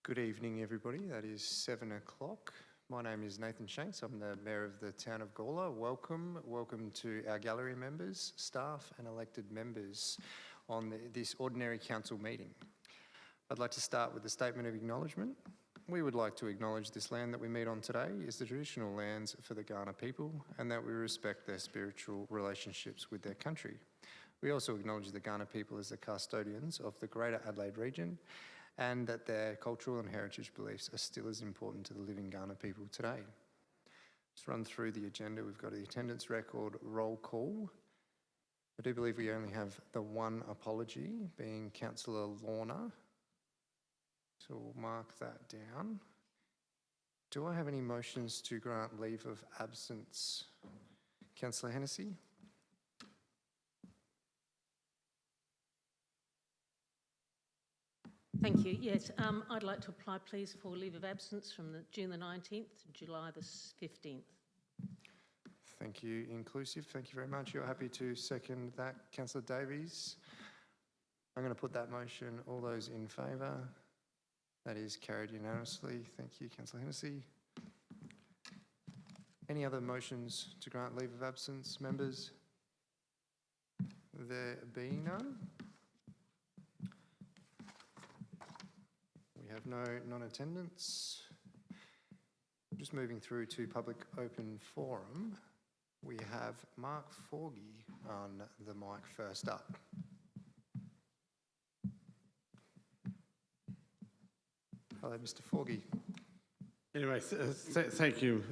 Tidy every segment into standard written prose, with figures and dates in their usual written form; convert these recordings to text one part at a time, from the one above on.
Good evening, everybody. That is 7 o'clock. My name is Nathan Shanks. I'm the Mayor of the Town of Gawler. Welcome to our gallery members, staff and elected members on this ordinary council meeting. I'd like to start with a statement of acknowledgement. We would like to acknowledge this land that we meet on today is the traditional lands for the Kaurna people and that we respect their spiritual relationships with their country. We also acknowledge the Kaurna people as the custodians of the Greater Adelaide region and that their cultural and heritage beliefs are still as important to the living Kaurna people today. Let's run through the agenda. We've got the attendance record, roll call. I do believe we only have the one apology, being Councillor Lorna. So we'll mark that down. Do I have any motions to grant leave of absence? Councillor Hennessy? Thank you. Yes, I'd like to apply, please, for leave of absence from June the 19th to July the 15th. Thank you, inclusive. Thank you very much. You're happy to second that, Councillor Davies? I'm going to put that motion. All those in favour? That is carried unanimously. Thank you, Councillor Hennessy. Any other motions to grant leave of absence, members? There being none. We have no non-attendance. Just moving through to public open forum. We have Mark Forgy on the mic first up. Hello, Mr. Forgy. Anyway, thank you,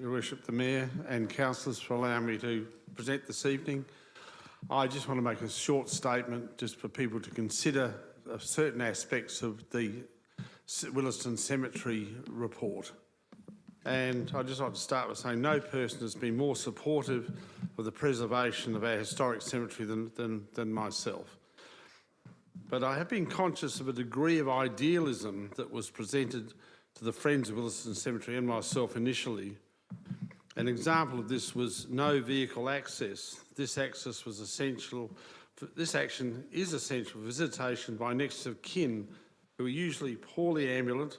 Your Worship, the Mayor and councillors, for allowing me to present this evening. I just want to make a short statement just for people to consider certain aspects of the Willaston Cemetery report. And I'd just like to start with saying no person has been more supportive of the preservation of our historic cemetery than myself. But I have been conscious of a degree of idealism that was presented to the Friends of Willaston Cemetery and myself initially. An example of this was no vehicle access. This access was essential. This action is essential for visitation by next of kin who are usually poorly ambulant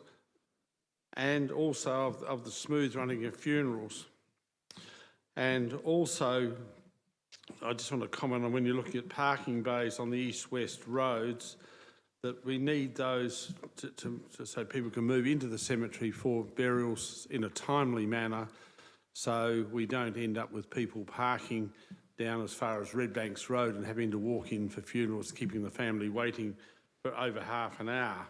and also of the smooth running of funerals. And also, I just want to comment on when you're looking at parking bays on the east-west roads, that we need those so people can move into the cemetery for burials in a timely manner, so we don't end up with people parking down as far as Redbanks Road and having to walk in for funerals, keeping the family waiting for over half an hour.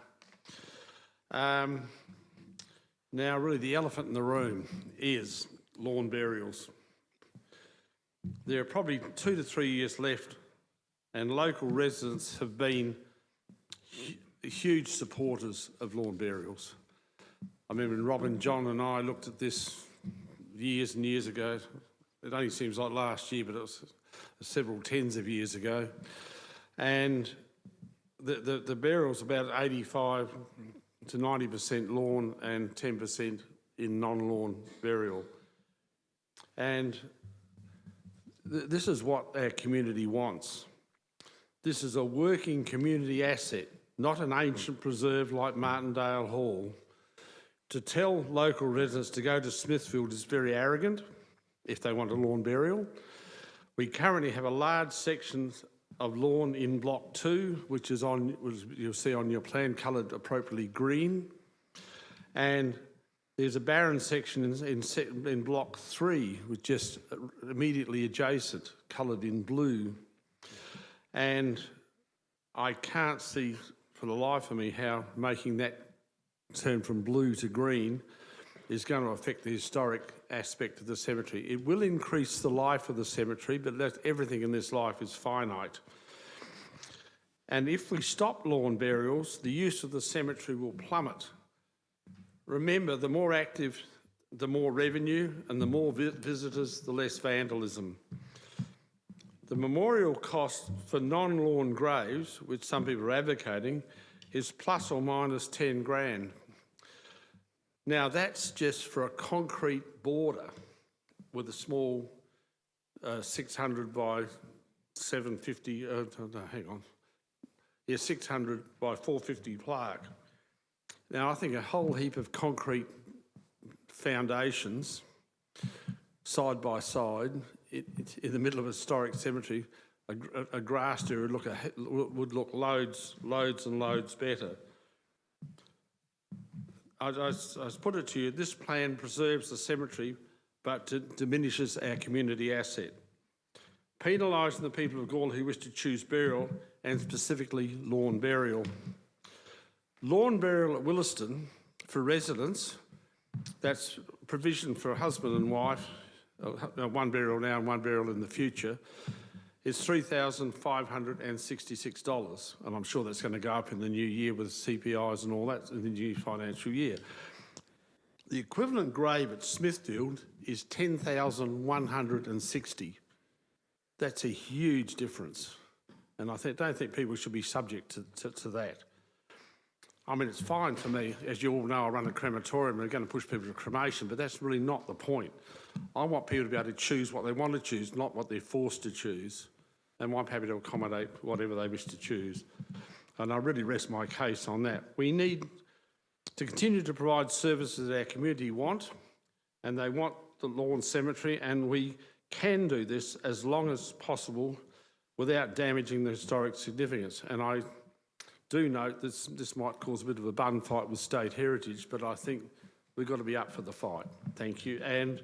Now, really, the elephant in the room is lawn burials. There are probably 2 to 3 years left, and local residents have been huge supporters of lawn burials. I remember when Rob and John and I looked at this years and years ago. It only seems like last year, but it was several tens of years ago. And the burial's about 85 to 90% lawn and 10% in non-lawn burial. And this is what our community wants. This is a working community asset, not an ancient preserve like Martindale Hall. To tell local residents to go to Smithfield is very arrogant if they want a lawn burial. We currently have a large section of lawn in Block 2, which is on, you'll see on your plan, coloured appropriately green. And there's a barren section in Block 3, which just immediately adjacent, coloured in blue. And I can't see for the life of me how making that turn from blue to green is going to affect the historic aspect of the cemetery. It will increase the life of the cemetery, but everything in this life is finite. And if we stop lawn burials, the use of the cemetery will plummet. Remember, the more active, the more revenue, and the more visitors, the less vandalism. The memorial cost for non-lawn graves, which some people are advocating, is plus or minus 10 grand. Now, that's just for a concrete border with a small 600 by 750, no, hang on. Yeah, 600 by 450 plaque. Now, I think a whole heap of concrete foundations, side by side, in the middle of a historic cemetery, a grassed area would look loads and loads better. I put it to you, this plan preserves the cemetery but diminishes our community asset, penalising the people of Gawler who wish to choose burial, and specifically lawn burial. Lawn burial at Willaston for residents, that's provision for a husband and wife, one burial now and one burial in the future, is $3,566, and I'm sure that's going to go up in the new year with CPIs and all that in the new financial year. The equivalent grave at Smithfield is $10,160. That's a huge difference, and I don't think people should be subject to that. I mean, it's fine for me. As you all know, I run a crematorium and we're going to push people to cremation, but that's really not the point. I want people to be able to choose what they want to choose, not what they're forced to choose, and I'm happy to accommodate whatever they wish to choose. And I really rest my case on that. We need to continue to provide services that our community want, and they want the lawn cemetery, and we can do this as long as possible without damaging the historic significance. And I do note this might cause a bit of a bun fight with state heritage, but I think we've got to be up for the fight. Thank you. And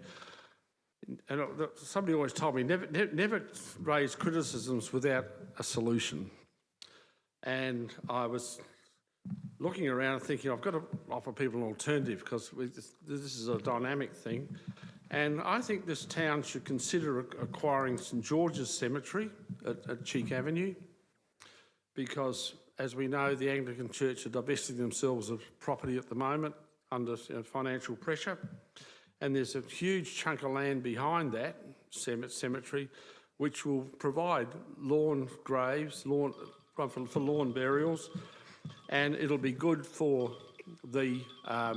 somebody always told me, never raise criticisms without a solution. And I was looking around thinking, I've got to offer people an alternative because this is a dynamic thing. And I think this town should consider acquiring St George's Cemetery at Cheek Avenue, because as we know, the Anglican Church are divesting themselves of property at the moment under financial pressure. And there's a huge chunk of land behind that cemetery which will provide lawn graves, for lawn burials, and it'll be good for the, how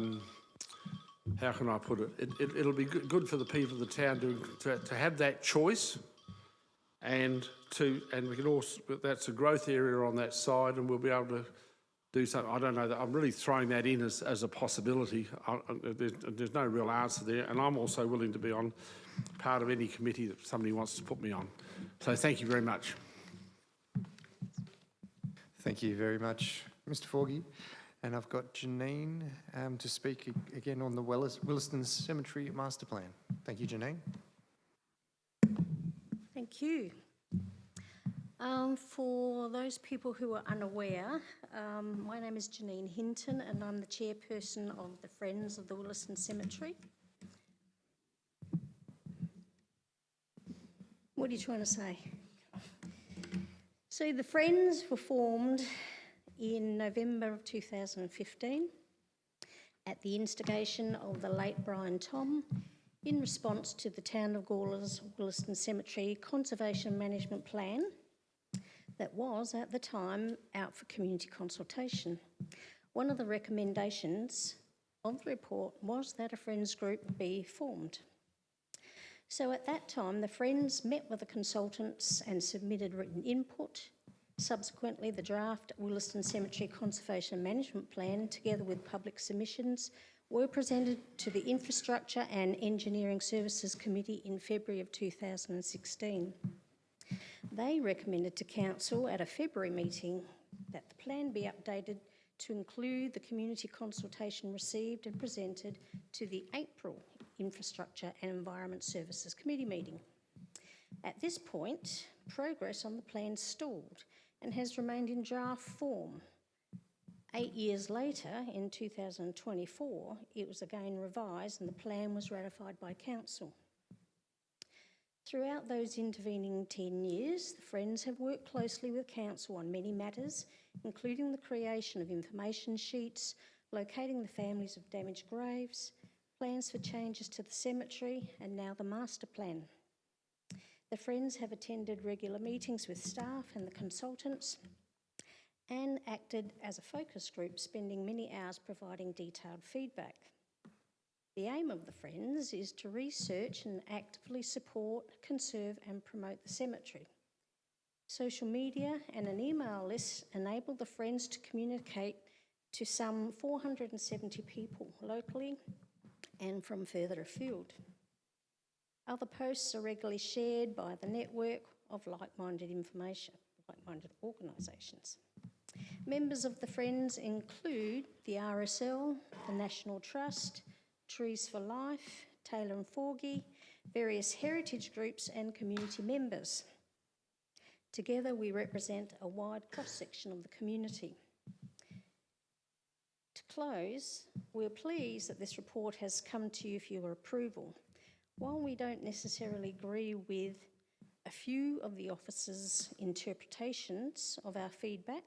can I put it? It'll be good for the people of the town to have that choice, and we can also, that's a growth area on that side, and we'll be able to do something. I don't know, I'm really throwing that in as a possibility. There's no real answer there, and I'm also willing to be on part of any committee that somebody wants to put me on. So thank you very much. Thank you very much, Mr. Forgie. And I've got Janine to speak again on the Willaston Cemetery Master Plan. Thank you, Janine. Thank you. For those people who are unaware, my name is Janine Hinton and I'm the chairperson of the Friends of the Willaston Cemetery. What are you trying to say? So the Friends were formed in November of 2015 at the instigation of the late Brian Thom in response to the Town of Gawler's Willaston Cemetery Conservation Management Plan that was, at the time, out for community consultation. One of the recommendations of the report was that a Friends group be formed. So at that time, the Friends met with the consultants and submitted written input. Subsequently, the draft Willaston Cemetery Conservation Management Plan, together with public submissions, were presented to the Infrastructure and Engineering Services Committee in February of 2016. They recommended to Council at a February meeting that the plan be updated to include the community consultation received and presented to the April Infrastructure and Environment Services Committee meeting. At this point, progress on the plan stalled and has remained in draft form. 8 years later, in 2024, it was again revised and the plan was ratified by Council. Throughout those intervening 10 years, the Friends have worked closely with Council on many matters, including the creation of information sheets, locating the families of damaged graves, plans for changes to the cemetery, and now the master plan. The Friends have attended regular meetings with staff and the consultants and acted as a focus group, spending many hours providing detailed feedback. The aim of the Friends is to research and actively support, conserve and promote the cemetery. Social media and an email list enable the Friends to communicate to some 470 people locally and from further afield. Other posts are regularly shared by the network of like-minded organisations. Members of the Friends include the RSL, the National Trust, Trees for Life, Taylor and Forgie, various heritage groups and community members. Together we represent a wide cross-section of the community. To close, we're pleased that this report has come to you for your approval. While we don't necessarily agree with a few of the officers' interpretations of our feedback,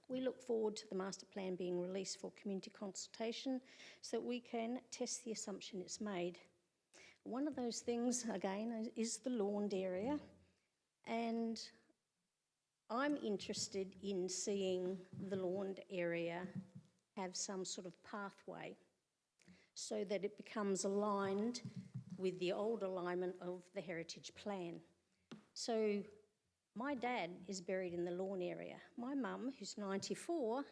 we look forward to the master plan being released for community consultation so that we can test the assumption it's made. One of those things, again, is the lawned area, and I'm interested in seeing the lawned area have some sort of pathway so that it becomes aligned with the old alignment of the heritage plan. So my dad is buried in the lawn area. My mum, who's 94,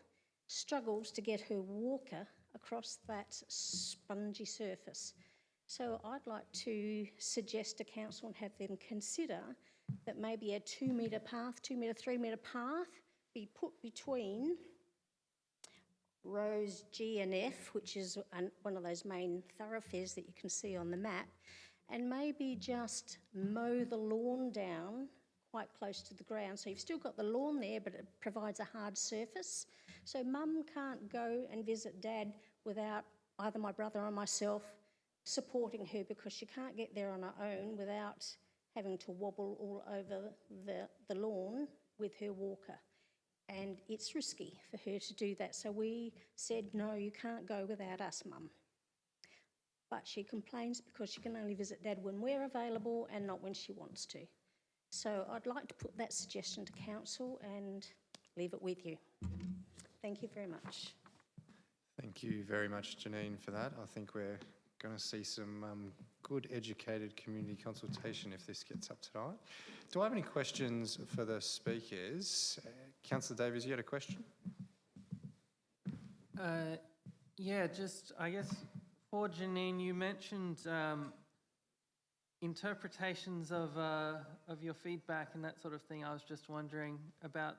struggles to get her walker across that spongy surface. So I'd like to suggest to council and have them consider that maybe a 2 metre path, 2 metre, 3 metre path be put between rows G and F, which is one of those main thoroughfares that you can see on the map, and maybe just mow the lawn down quite close to the ground. So you've still got the lawn there, but it provides a hard surface. So Mum can't go and visit Dad without either my brother or myself supporting her, because she can't get there on her own without having to wobble all over the lawn with her walker. And it's risky for her to do that. So we said, no, you can't go without us, Mum. But she complains because she can only visit Dad when we're available and not when she wants to. So I'd like to put that suggestion to council and leave it with you. Thank you very much. Thank you very much, Janine, for that. I think we're going to see some good, educated community consultation if this gets up tonight. Do I have any questions for the speakers? Councillor Davies, you had a question? Yeah, just, I guess, for Janine, you mentioned interpretations of your feedback and that sort of thing. I was just wondering about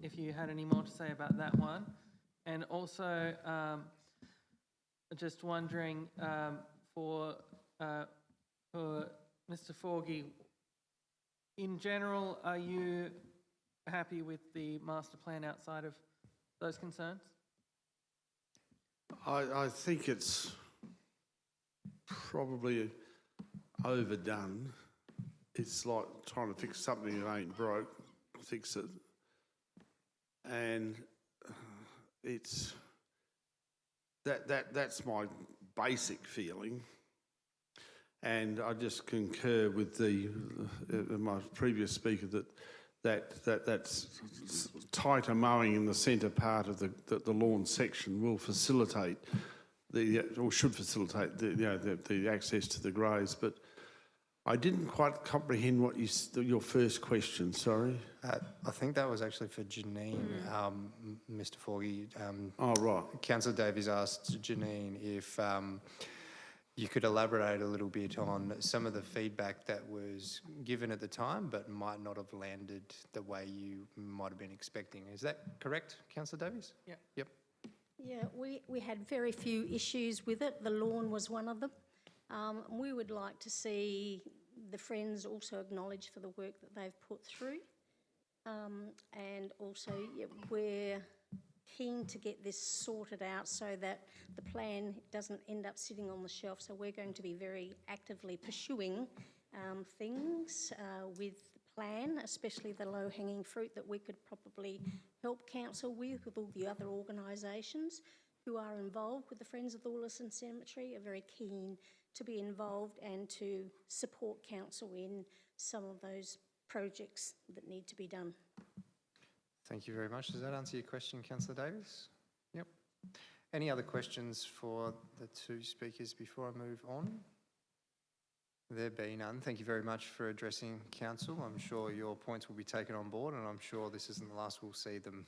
if you had any more to say about that one. And also, just wondering for Mr. Forgie, in general, are you happy with the master plan outside of those concerns? I think it's probably overdone. It's like trying to fix something that ain't broke, fix it. And it's that's my basic feeling. And I just concur with my previous speaker that's tighter mowing in the centre part of the lawn section will facilitate should facilitate the access to the graves. But I didn't quite comprehend what your first question. Sorry. I think that was actually for Janine, Mr. Forgie. Oh, right. Councillor Davies asked Janine if you could elaborate a little bit on some of the feedback that was given at the time but might not have landed the way you might have been expecting. Is that correct, Councillor Davies? Yeah. Yep. Yeah, we had very few issues with it. The lawn was one of them. We would like to see the Friends also acknowledged for the work that they've put through. And also, we're keen to get this sorted out so that the plan doesn't end up sitting on the shelf. So we're going to be very actively pursuing things with the plan, especially the low-hanging fruit that we could probably help council with all the other organisations who are involved with the Friends of the Wilson Cemetery are very keen to be involved and to support council in some of those projects that need to be done. Thank you very much. Does that answer your question, Councillor Davies? Yep. Any other questions for the two speakers before I move on? There being none, thank you very much for addressing council. I'm sure your points will be taken on board and I'm sure this isn't the last we'll see them.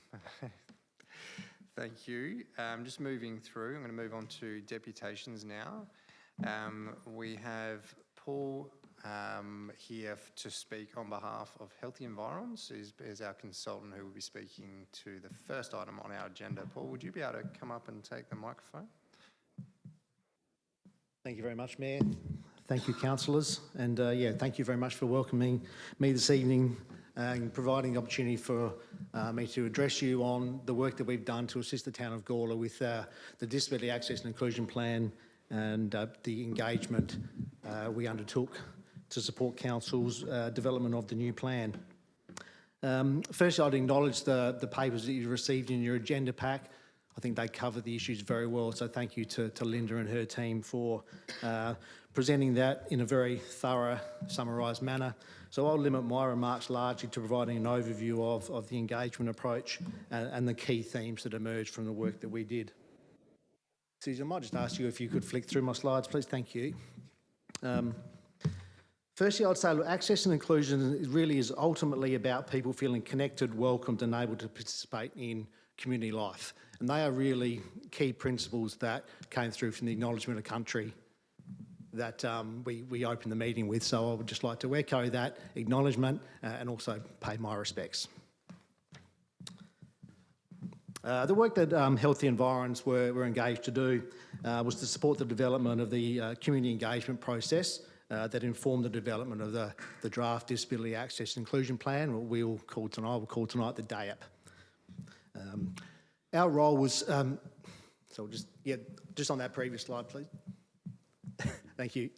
Thank you. Just moving through, I'm going to move on to deputations now. We have Paul here to speak on behalf of Healthy Environs, is our consultant who will be speaking to the first item on our agenda. Paul, would you be able to come up and take the microphone? Thank you very much, Mayor. Thank you, councillors. And thank you very much for welcoming me this evening and providing the opportunity for me to address you on the work that we've done to assist the town of Gawler with the Disability Access and Inclusion Plan and the engagement we undertook to support council's development of the new plan. Firstly, I'd acknowledge the papers that you received in your agenda pack. I think they cover the issues very well, so thank you to Linda and her team for presenting that in a very thorough, summarised manner. So I'll limit my remarks largely to providing an overview of the engagement approach and the key themes that emerged from the work that we did. Susie, I might just ask you if you could flick through my slides, please. Thank you. Firstly, I'd say look, access and inclusion really is ultimately about people feeling connected, welcomed and able to participate in community life. And they are really key principles that came through from the Acknowledgement of Country that we opened the meeting with. So I would just like to echo that acknowledgement and also pay my respects. The work that Healthy Environs were engaged to do was to support the development of the community engagement process that informed the development of the draft Disability Access and Inclusion Plan, what I will call tonight the DAAP. Our role was, just on that previous slide, please. Thank you.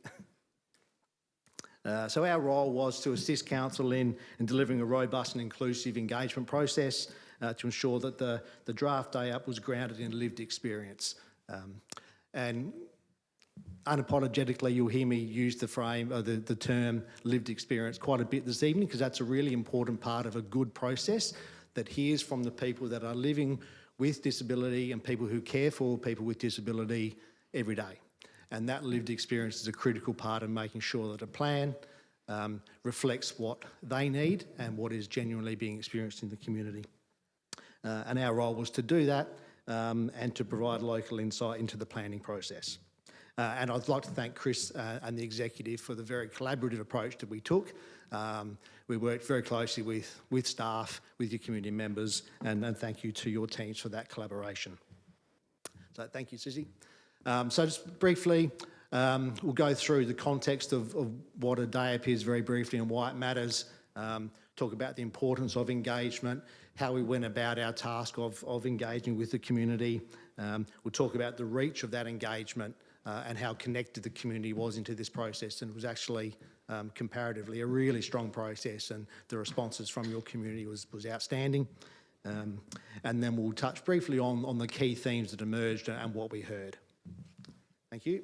So our role was to assist council in delivering a robust and inclusive engagement process to ensure that the draft DAAP was grounded in lived experience. And unapologetically, you'll hear me use the term lived experience quite a bit this evening because that's a really important part of a good process that hears from the people that are living with disability and people who care for people with disability every day. And that lived experience is a critical part of making sure that a plan reflects what they need and what is genuinely being experienced in the community. And our role was to do that and to provide local insight into the planning process. And I'd like to thank Chris and the executive for the very collaborative approach that we took. We worked very closely with staff, with your community members, and thank you to your teams for that collaboration. So thank you, Susie. So just briefly, we'll go through the context of what a DAAP is very briefly and why it matters, talk about the importance of engagement, how we went about our task of engaging with the community. We'll talk about the reach of that engagement and how connected the community was into this process, and it was actually comparatively a really strong process, and the responses from your community was outstanding. And then we'll touch briefly on the key themes that emerged and what we heard. Thank you.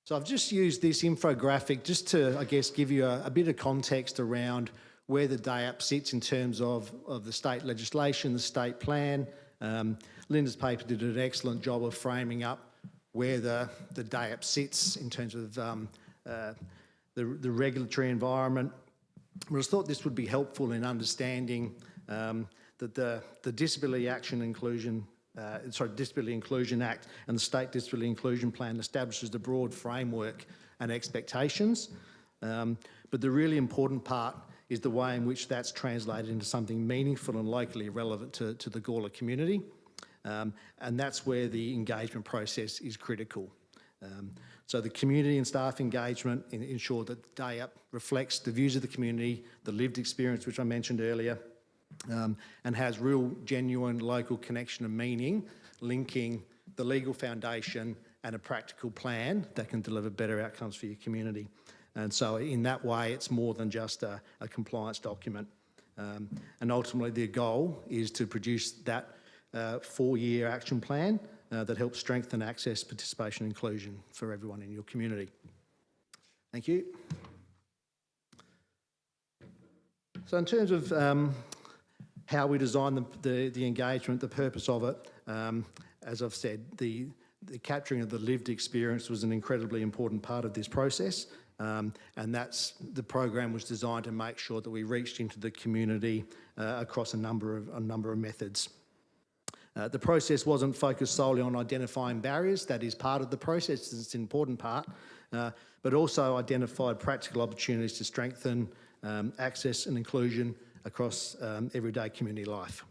So I've just used this infographic just to, I guess, give you a bit of context around where the DAAP sits in terms of the state legislation, the state plan. Linda's paper did an excellent job of framing up where the DAAP sits in terms of the regulatory environment. I just thought this would be helpful in understanding that the Disability Action Inclusion Disability Inclusion Act and the State Disability Inclusion Plan establishes the broad framework and expectations. But the really important part is the way in which that's translated into something meaningful and locally relevant to the Gawler community. And that's where the engagement process is critical. So the community and staff engagement ensure that DAAP reflects the views of the community, the lived experience, which I mentioned earlier, and has real, genuine local connection and meaning, linking the legal foundation and a practical plan that can deliver better outcomes for your community. And so in that way, it's more than just a compliance document. And ultimately, the goal is to produce that 4-year action plan that helps strengthen access, participation and inclusion for everyone in your community. Thank you. So in terms of how we design the engagement, the purpose of it, as I've said, the capturing of the lived experience was an incredibly important part of this process. and the program was designed to make sure that we reached into the community across a number of methods. The process wasn't focused solely on identifying barriers. That is part of the process, it's an important part, but also identified practical opportunities to strengthen access and inclusion across everyday community life.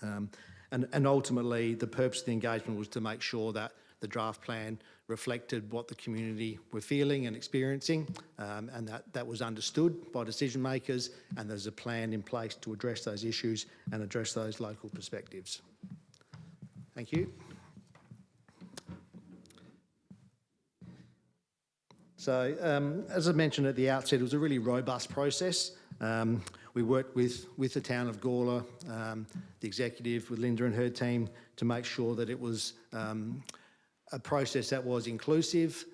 And ultimately, the purpose of the engagement was to make sure that the draft plan reflected what the community were feeling and experiencing, and that was understood by decision makers, and there's a plan in place to address those issues and address those local perspectives. Thank you. So, as I mentioned at the outset, it was a really robust process. We worked with the town of Gawler, the executive, with Linda and her team, to make sure that it was a process that was inclusive.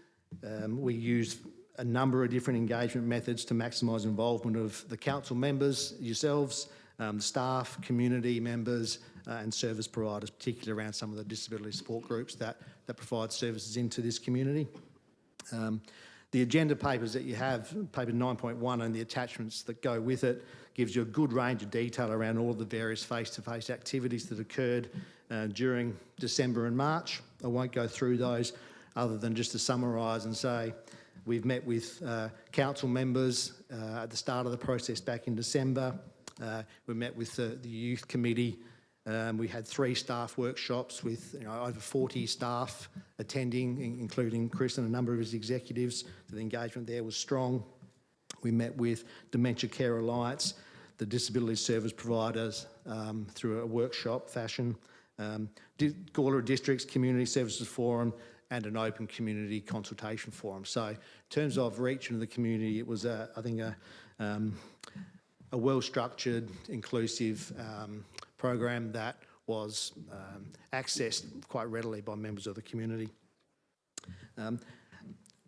We used a number of different engagement methods to maximise involvement of the council members, yourselves, staff, community members, and service providers, particularly around some of the disability support groups that provide services into this community. The agenda papers that you have, paper 9.1 and the attachments that go with it, gives you a good range of detail around all the various face-to-face activities that occurred during December and March. I won't go through those other than just to summarise and say we've met with council members at the start of the process back in December. We met with the youth committee. We had 3 staff workshops with over 40 staff attending, including Chris and a number of his executives. So the engagement there was strong. We met with Dementia Care Alliance, the disability service providers through a workshop fashion, Gawler District's Community Services Forum, and an open community consultation forum. So in terms of reach into the community, it was, I think, a well-structured, inclusive program that was accessed quite readily by members of the community.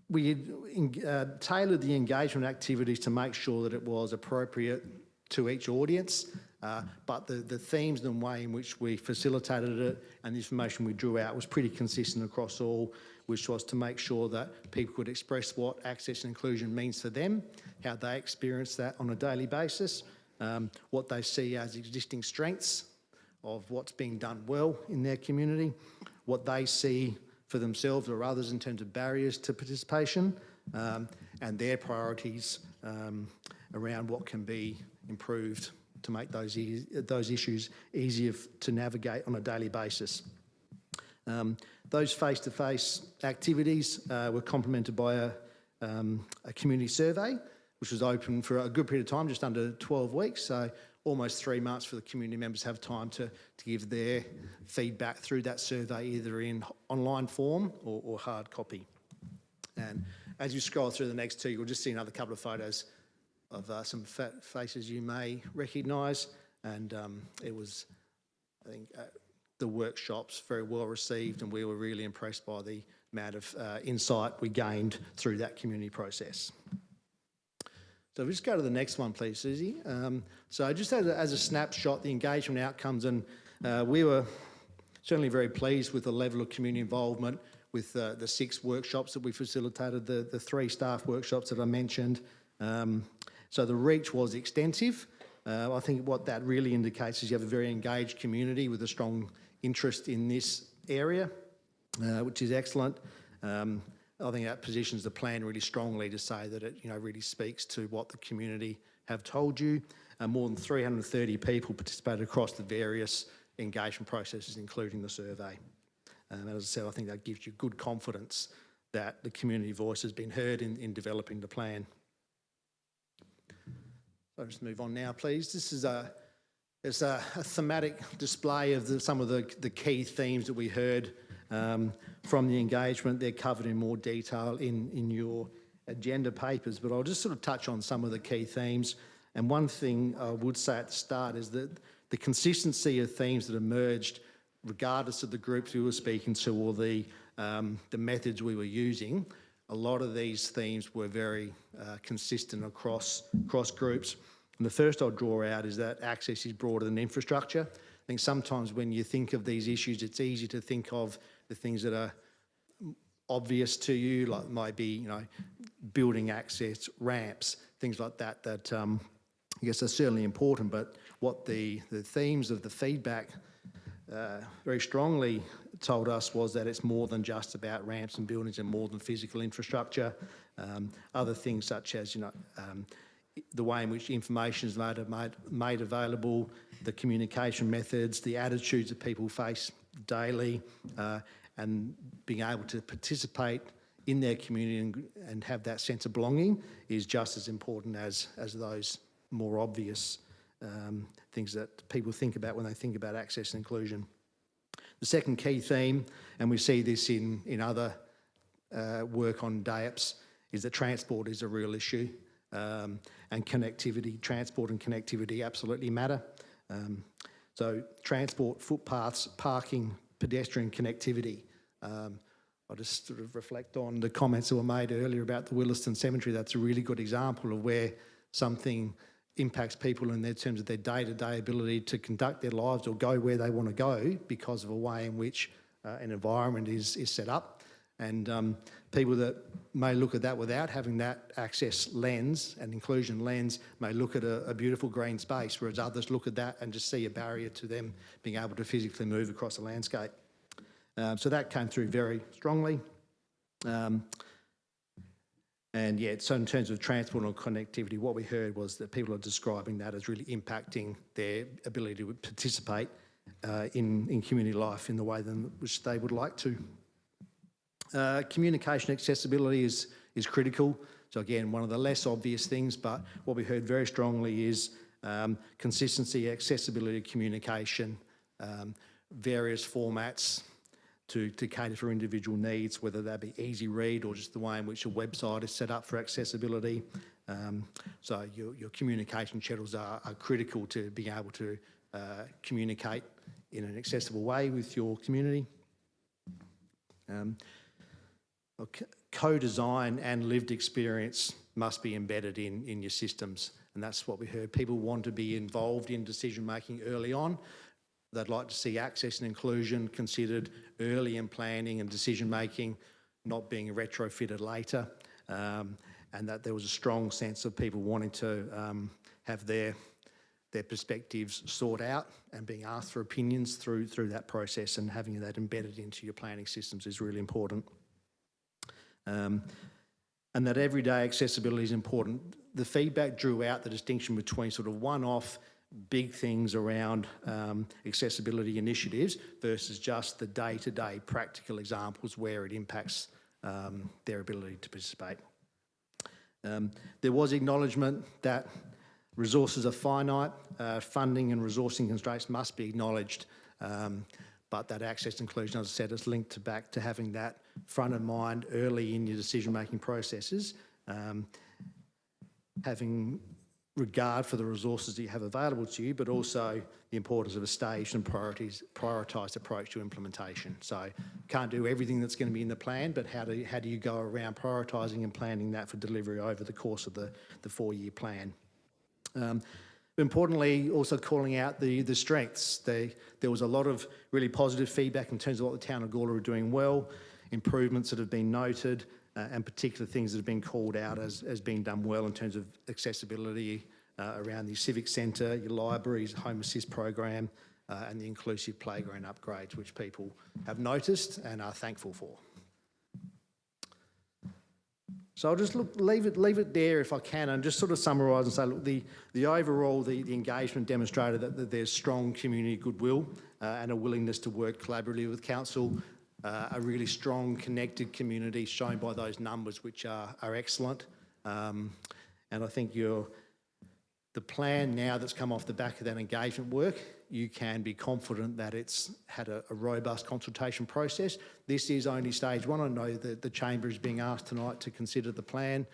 We tailored the engagement activities to make sure that it was appropriate to each audience, but the themes and the way in which we facilitated it and the information we drew out was pretty consistent across all, which was to make sure that people could express what access and inclusion means for them, how they experience that on a daily basis, what they see as existing strengths of what's being done well in their community, what they see for themselves or others in terms of barriers to participation, and their priorities around what can be improved to make those issues easier to navigate on a daily basis. Those face-to-face activities were complemented by a community survey, which was open for a good period of time, just under 12 weeks, so almost 3 months for the community members to have time to give their feedback through that survey, either in online form or hard copy. And as you scroll through the next 2, you'll just see another couple of photos of some faces you may recognise, and it was, I think, the workshops very well received, and we were really impressed by the amount of insight we gained through that community process. So if we just go to the next one, please, Susie. So just as a snapshot, the engagement outcomes, and we were certainly very pleased with the level of community involvement with the 6 workshops that we facilitated, the 3 staff workshops that I mentioned. So the reach was extensive. I think what that really indicates is you have a very engaged community with a strong interest in this area, which is excellent. I think that positions the plan really strongly to say that it really speaks to what the community have told you. More than 330 people participated across the various engagement processes, including the survey. And as I said, I think that gives you good confidence that the community voice has been heard in developing the plan. So I'll just move on now, please. This is a thematic display of some of the key themes that we heard from the engagement. They're covered in more detail in your agenda papers, but I'll just sort of touch on some of the key themes. And one thing I would say at the start is that the consistency of themes that emerged, regardless of the groups we were speaking to or the methods we were using, a lot of these themes were very consistent across groups. And the first I'll draw out is that access is broader than infrastructure. I think sometimes when you think of these issues, it's easy to think of the things that are obvious to you, like maybe, building access, ramps, things like that, that I guess are certainly important, but what the themes of the feedback very strongly told us was that it's more than just about ramps and buildings and more than physical infrastructure. Other things such as, the way in which information is made available, the communication methods, the attitudes that people face daily, and being able to participate in their community and have that sense of belonging is just as important as those more obvious things that people think about when they think about access and inclusion. The second key theme, and we see this in other work on DAEPS, is that transport is a real issue, and connectivity, transport and connectivity absolutely matter. So transport, footpaths, parking, pedestrian connectivity. I'll just sort of reflect on the comments that were made earlier about the Williston Cemetery. That's a really good example of where something impacts people in their terms of their day-to-day ability to conduct their lives or go where they want to go because of a way in which an environment is set up. And people that may look at that without having that access lens and inclusion lens may look at a beautiful green space, whereas others look at that and just see a barrier to them being able to physically move across a landscape. So that came through very strongly. And yeah, so in terms of transport and connectivity, what we heard was that people are describing that as really impacting their ability to participate in community life in the way in which they would like to. Communication accessibility is critical. So again, one of the less obvious things, but what we heard very strongly is consistency, accessibility, communication, various formats to cater for individual needs, whether that be easy read or just the way in which a website is set up for accessibility. So your communication channels are critical to being able to communicate in an accessible way with your community. Co-design and lived experience must be embedded in your systems, and that's what we heard. People want to be involved in decision making early on. They'd like to see access and inclusion considered early in planning and decision making, not being retrofitted later, and that there was a strong sense of people wanting to have their perspectives sought out and being asked for opinions through that process, and having that embedded into your planning systems is really important. And that everyday accessibility is important. The feedback drew out the distinction between sort of one-off big things around accessibility initiatives versus just the day-to-day practical examples where it impacts their ability to participate. There was acknowledgement that resources are finite, funding and resourcing constraints must be acknowledged, but that access inclusion, as I said, is linked back to having that front of mind early in your decision-making processes, having regard for the resources that you have available to you, but also the importance of a staged and prioritised approach to implementation. So can't do everything that's going to be in the plan, but how do you go around prioritising and planning that for delivery over the course of the 4-year plan. Importantly, also calling out the strengths. There was a lot of really positive feedback in terms of what the town of Gawler are doing well, improvements that have been noted, and particular things that have been called out as being done well in terms of accessibility around the civic centre, your libraries, home assist program, and the inclusive playground upgrades, which people have noticed and are thankful for. So I'll just leave it there if I can, and just sort of summarise and say, look, the overall, the engagement demonstrated that there's strong community goodwill and a willingness to work collaboratively with council, a really strong connected community shown by those numbers, which are excellent. And I think the plan now that's come off the back of that engagement work, you can be confident that it's had a robust consultation process. This is only stage one. I know that the Chamber is being asked tonight to consider the plan,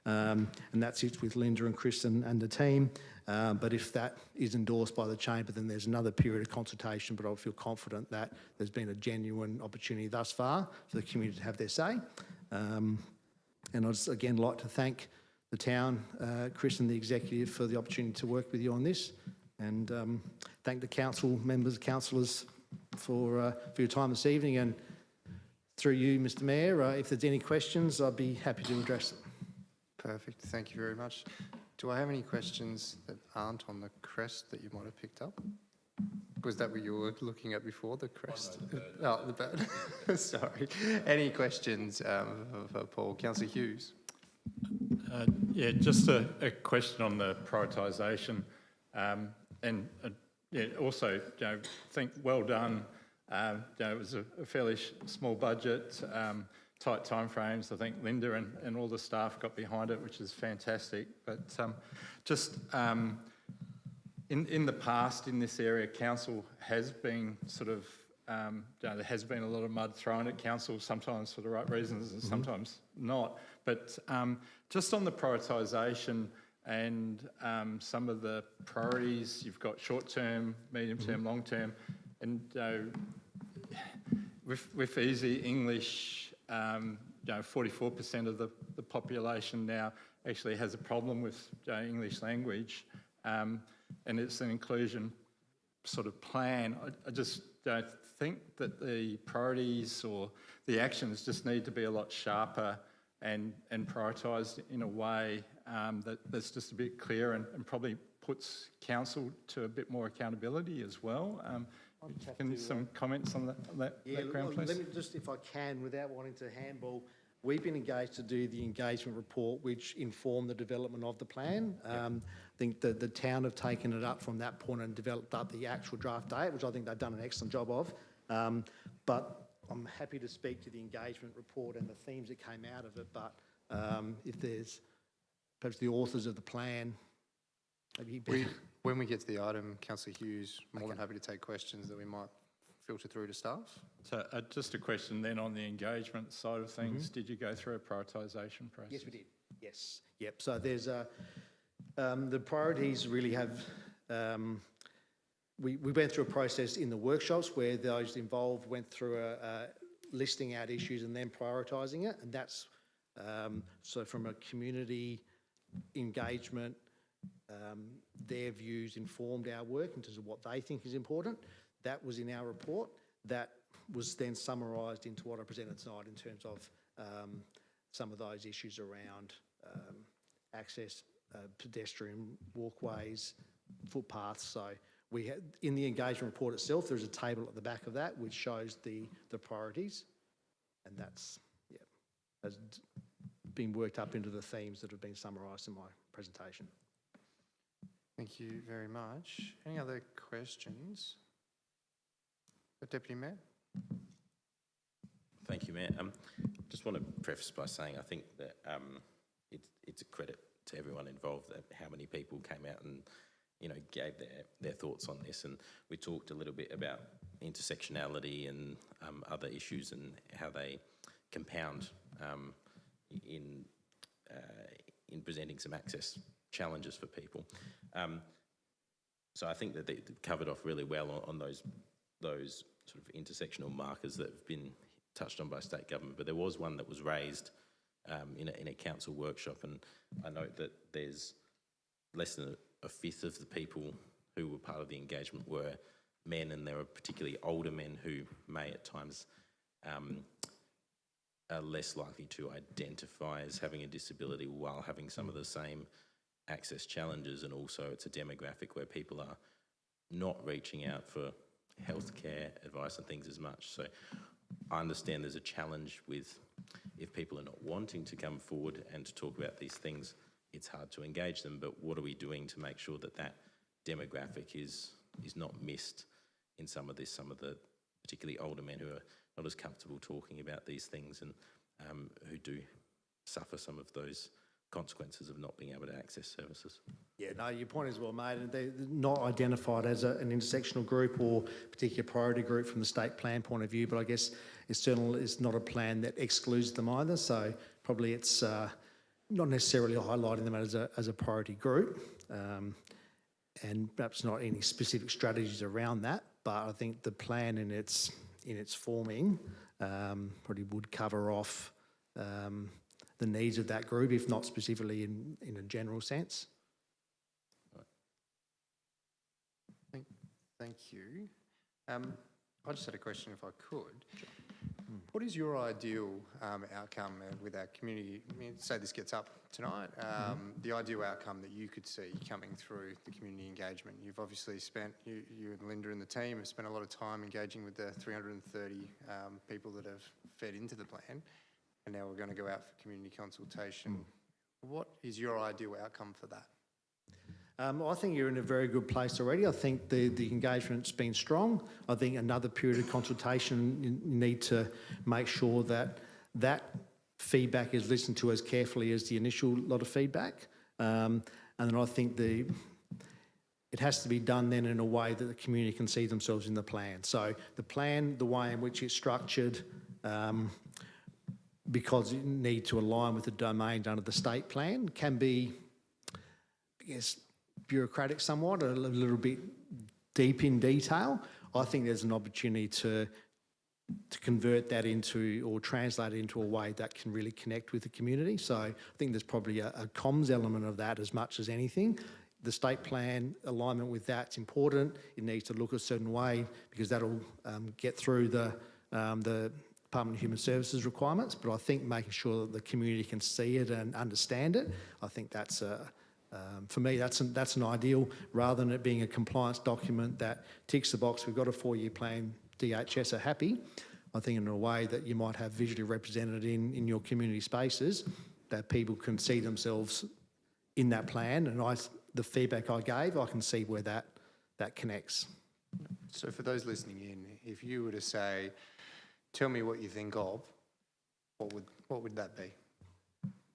and that sits with Linda and Chris and the team. But if that is endorsed by the Chamber, then there's another period of consultation, but I feel confident that there's been a genuine opportunity thus far for the community to have their say. And I'd just again like to thank the town, Chris and the executive, for the opportunity to work with you on this, and thank the council members, councillors for your time this evening, and through you, Mr Mayor, if there's any questions, I'd be happy to address them. Perfect, thank you very much. Do I have any questions that aren't on the crest that you might have picked up? Was that what you were looking at before, the crest? Oh, the bird. Sorry. Any questions for Paul? Councillor Hughes. Yeah, just a question on the prioritisation, and yeah, also, think well done. It was a fairly small budget, tight timeframes. I think Linda and all the staff got behind it, which is fantastic. But just in the past, in this area, council has been sort of, there has been a lot of mud thrown at council, sometimes for the right reasons and sometimes not. But just on the prioritisation and some of the priorities, you've got short-term, medium-term, long-term, and with easy English, 44% of the population now actually has a problem with English language, and it's an inclusion sort of plan. I just don't think that the priorities or the actions just need to be a lot sharper and prioritised in a way that's just a bit clearer and probably puts council to a bit more accountability as well. Can some comments on that background, please? Let me just, if I can, without wanting to handball, we've been engaged to do the engagement report which informed the development of the plan. I think that the town have taken it up from that point and developed up the actual draft date, which I think they've done an excellent job of. But I'm happy to speak to the engagement report and the themes that came out of it, but if there's perhaps the authors of the plan, maybe When we get to the item, Councillor Hughes, more than happy to take questions that we might filter through to staff. So just a question then on the engagement side of things. Did you go through a prioritisation process? Yes, we did. Yes. Yep. So there's the priorities really have. We went through a process in the workshops where those involved went through a listing out issues and then prioritising it, and that's so from a community engagement. Their views informed our work in terms of what they think is important. That was in our report. That was then summarised into what I presented tonight in terms of some of those issues around access, pedestrian walkways, footpaths. So we had, in the engagement report itself, there's a table at the back of that which shows the priorities, and that's has been worked up into the themes that have been summarised in my presentation. Thank you very much. Any other questions? The Deputy Mayor? Thank you, Mayor. Just want to preface by saying I think that it's a credit to everyone involved that how many people came out and gave their thoughts on this, and we talked a little bit about intersectionality and other issues and how they compound in presenting some access challenges for people. So I think that they covered off really well on those sort of intersectional markers that have been touched on by state government. But there was one that was raised in a council workshop, and I note that there's less than a fifth of the people who were part of the engagement were men, and there were particularly older men who may at times are less likely to identify as having a disability while having some of the same access challenges, and also it's a demographic where people are not reaching out for healthcare advice and things as much. So I understand there's a challenge with if people are not wanting to come forward and to talk about these things, it's hard to engage them. But what are we doing to make sure that that demographic is not missed in some of the particularly older men who are not as comfortable talking about these things and who do suffer some of those consequences of not being able to access services? Yeah, no, your point is well made, and they're not identified as an intersectional group or particular priority group from the state plan point of view, but I guess it's certainly is not a plan that excludes them either, so probably it's not necessarily highlighting them as a priority group, and perhaps not any specific strategies around that, but I think the plan in its forming probably would cover off the needs of that group, if not specifically in a general sense. Thank you. I just had a question, if I could. Sure. What is your ideal outcome with our community? I mean, say this gets up tonight, the ideal outcome that you could see coming through the community engagement. You've obviously spent, you and Linda and the team have spent a lot of time engaging with the 330 people that have fed into the plan, and now we're going to go out for community consultation. What is your ideal outcome for that? I think you're in a very good place already. I think the engagement's been strong. I think another period of consultation, you need to make sure that that feedback is listened to as carefully as the initial lot of feedback. And then I think it has to be done then in a way that the community can see themselves in the plan. So the plan, the way in which it's structured, because it needs to align with the domain under the state plan, can be, I guess, bureaucratic somewhat, a little bit deep in detail. I think there's an opportunity to convert that into, or translate it into a way that can really connect with the community. So I think there's probably a comms element of that as much as anything. The state plan alignment with that's important. It needs to look a certain way because that'll get through the Department of Human Services requirements. But I think making sure that the community can see it and understand it, I think that's for me, that's an ideal, rather than it being a compliance document that ticks the box, we've got a 4-year plan, DHS are happy. I think in a way that you might have visually represented in your community spaces, that people can see themselves in that plan, and the feedback I gave, I can see where that connects. So for those listening in, if you were to say, tell me what you think of, what would that be?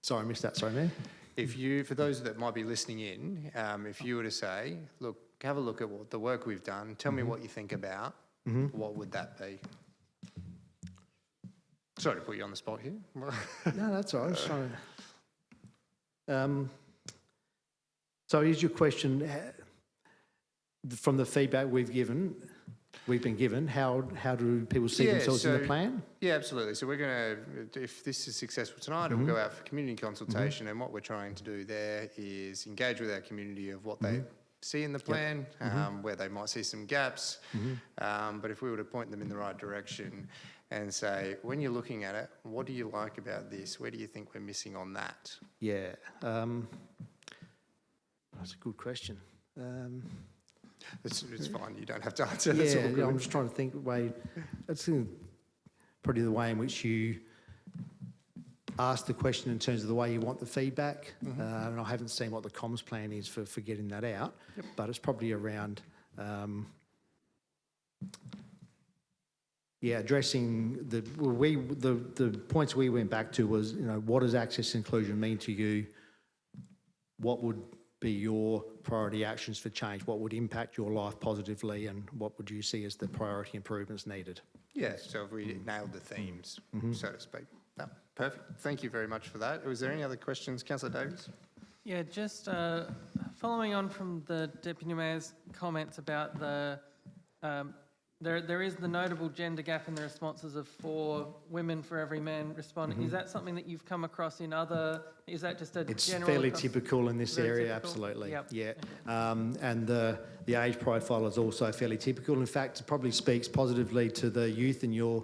Sorry, I missed that. Sorry, man. For those that might be listening in, if you were to say, look, have a look at the work we've done, tell me what you think about, what would that be? Sorry to put you on the spot here. No, that's all right. I was trying to... So here's your question. From the feedback we've been given, how do people see themselves in the plan? Yeah, absolutely. So we're going to, if this is successful tonight, it'll go out for community consultation, and what we're trying to do there is engage with our community of what they see in the plan, where they might see some gaps, but if we were to point them in the right direction and say, when you're looking at it, what do you like about this? Where do you think we're missing on that? Yeah, that's a good question. It's fine, you don't have to answer. That's all good. I'm just trying to think that's probably the way in which you ask the question in terms of the way you want the feedback. And I haven't seen what the comms plan is for getting that out, but it's probably around addressing the points we went back to was, what does access inclusion mean to you? What would be your priority actions for change? What would impact your life positively, and what would you see as the priority improvements needed? Yeah, so if we nailed the themes, so to speak. No, perfect. Thank you very much for that. Was there any other questions, Councillor Davies? Yeah, just following on from the Deputy Mayor's comments about the there is the notable gender gap in the responses of 4 women for every man responding. Is that something that you've come across in other? Is that just a It's general? fairly typical in this area, typical? absolutely. Yep. Yeah, and the age profile is also fairly typical. In fact, it probably speaks positively to the youth in your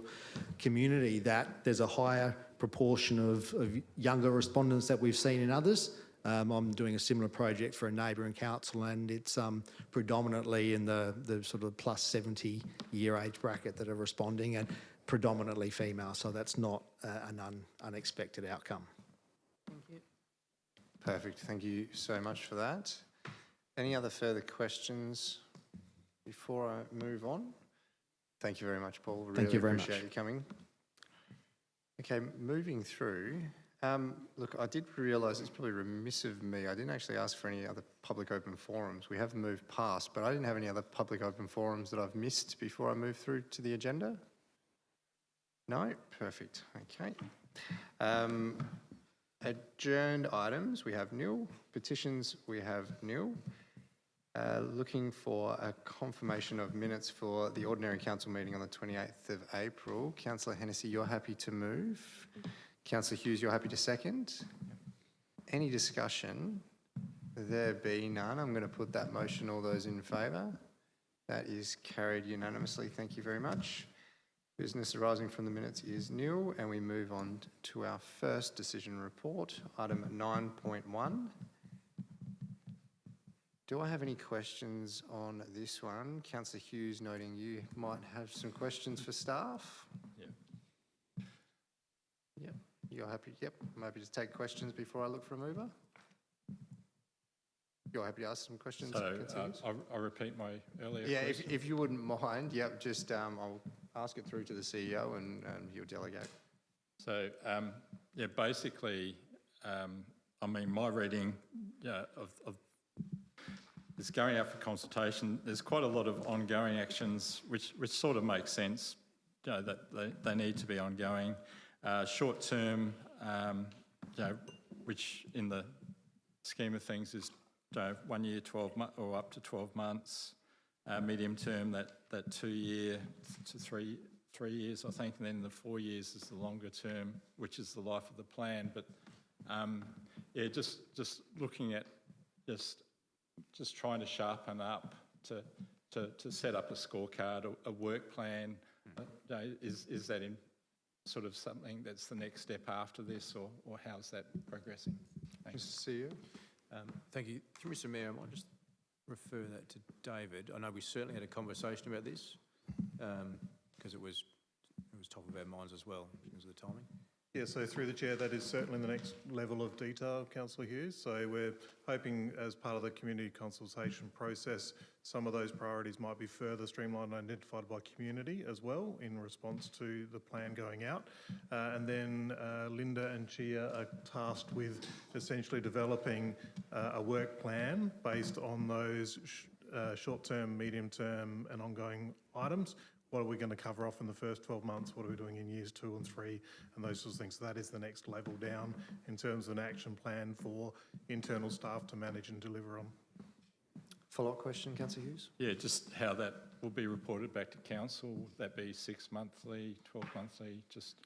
community that there's a higher proportion of younger respondents that we've seen in others. I'm doing a similar project for a neighbouring council, and it's predominantly in the sort of plus 70 year age bracket that are responding, and predominantly female, so that's not an unexpected outcome. Thank you. Perfect. Thank you so much for that. Any other further questions before I move on? Thank you very much, Paul. Thank you very much. Appreciate you coming. Okay, moving through. Look, I did realise it's probably remiss of me. I didn't actually ask for any other public open forums. We have moved past, but I didn't have any other public open forums that I've missed before I move through to the agenda. No? Perfect. Okay. Adjourned items, we have nil. Petitions, we have nil. Looking for a confirmation of minutes for the ordinary council meeting on the 28th of April. Councillor Hennessy, you're happy to move. Councillor Hughes, you're happy to second. Any discussion? There be none. I'm going to put that motion. All those in favour? That is carried unanimously. Thank you very much. Business arising from the minutes is nil, and we move on to our first decision report, item 9.1. Do I have any questions on this one? Councillor Hughes noting you might have some questions for staff. Yeah. Yep, you're happy? Yep, I'm happy to take questions before I look for a mover. You're happy to ask some questions? So Councillor Hughes? I'll repeat my earlier Yeah, question. if you wouldn't mind, yep, just I'll ask it through to the CEO and he'll delegate. So, yeah, basically, I mean, my reading of it's going out for consultation. There's quite a lot of ongoing actions which sort of make sense, that they need to be ongoing. Short term, which in the scheme of things is 1 year, 12 months, or up to 12 months. Medium term, that 2 year to 3 years, I think, and then the 4 years is the longer term, which is the life of the plan. But yeah, just looking at just trying to sharpen up to set up a scorecard, a work plan. Is that in sort of something that's the next step after this, or how's that progressing? Thanks. Mr. CEO? Thank you. Through Mr. Mayor, I might just refer that to David. I know we certainly had a conversation about this because it was top of our minds as well in terms of the timing. Yeah, so through the chair, that is certainly the next level of detail, Councillor Hughes. So we're hoping, as part of the community consultation process, some of those priorities might be further streamlined and identified by community as well in response to the plan going out. And then Linda and Chia are tasked with essentially developing a work plan based on those short-term, medium-term and ongoing items. What are we going to cover off in the first 12 months? What are we doing in years 2 and 3? And those sorts of things. So that is the next level down in terms of an action plan for internal staff to manage and deliver on. Follow-up question, Councillor Hughes? Yeah, just how that will be reported back to council. Would that be 6 monthly, 12 monthly, just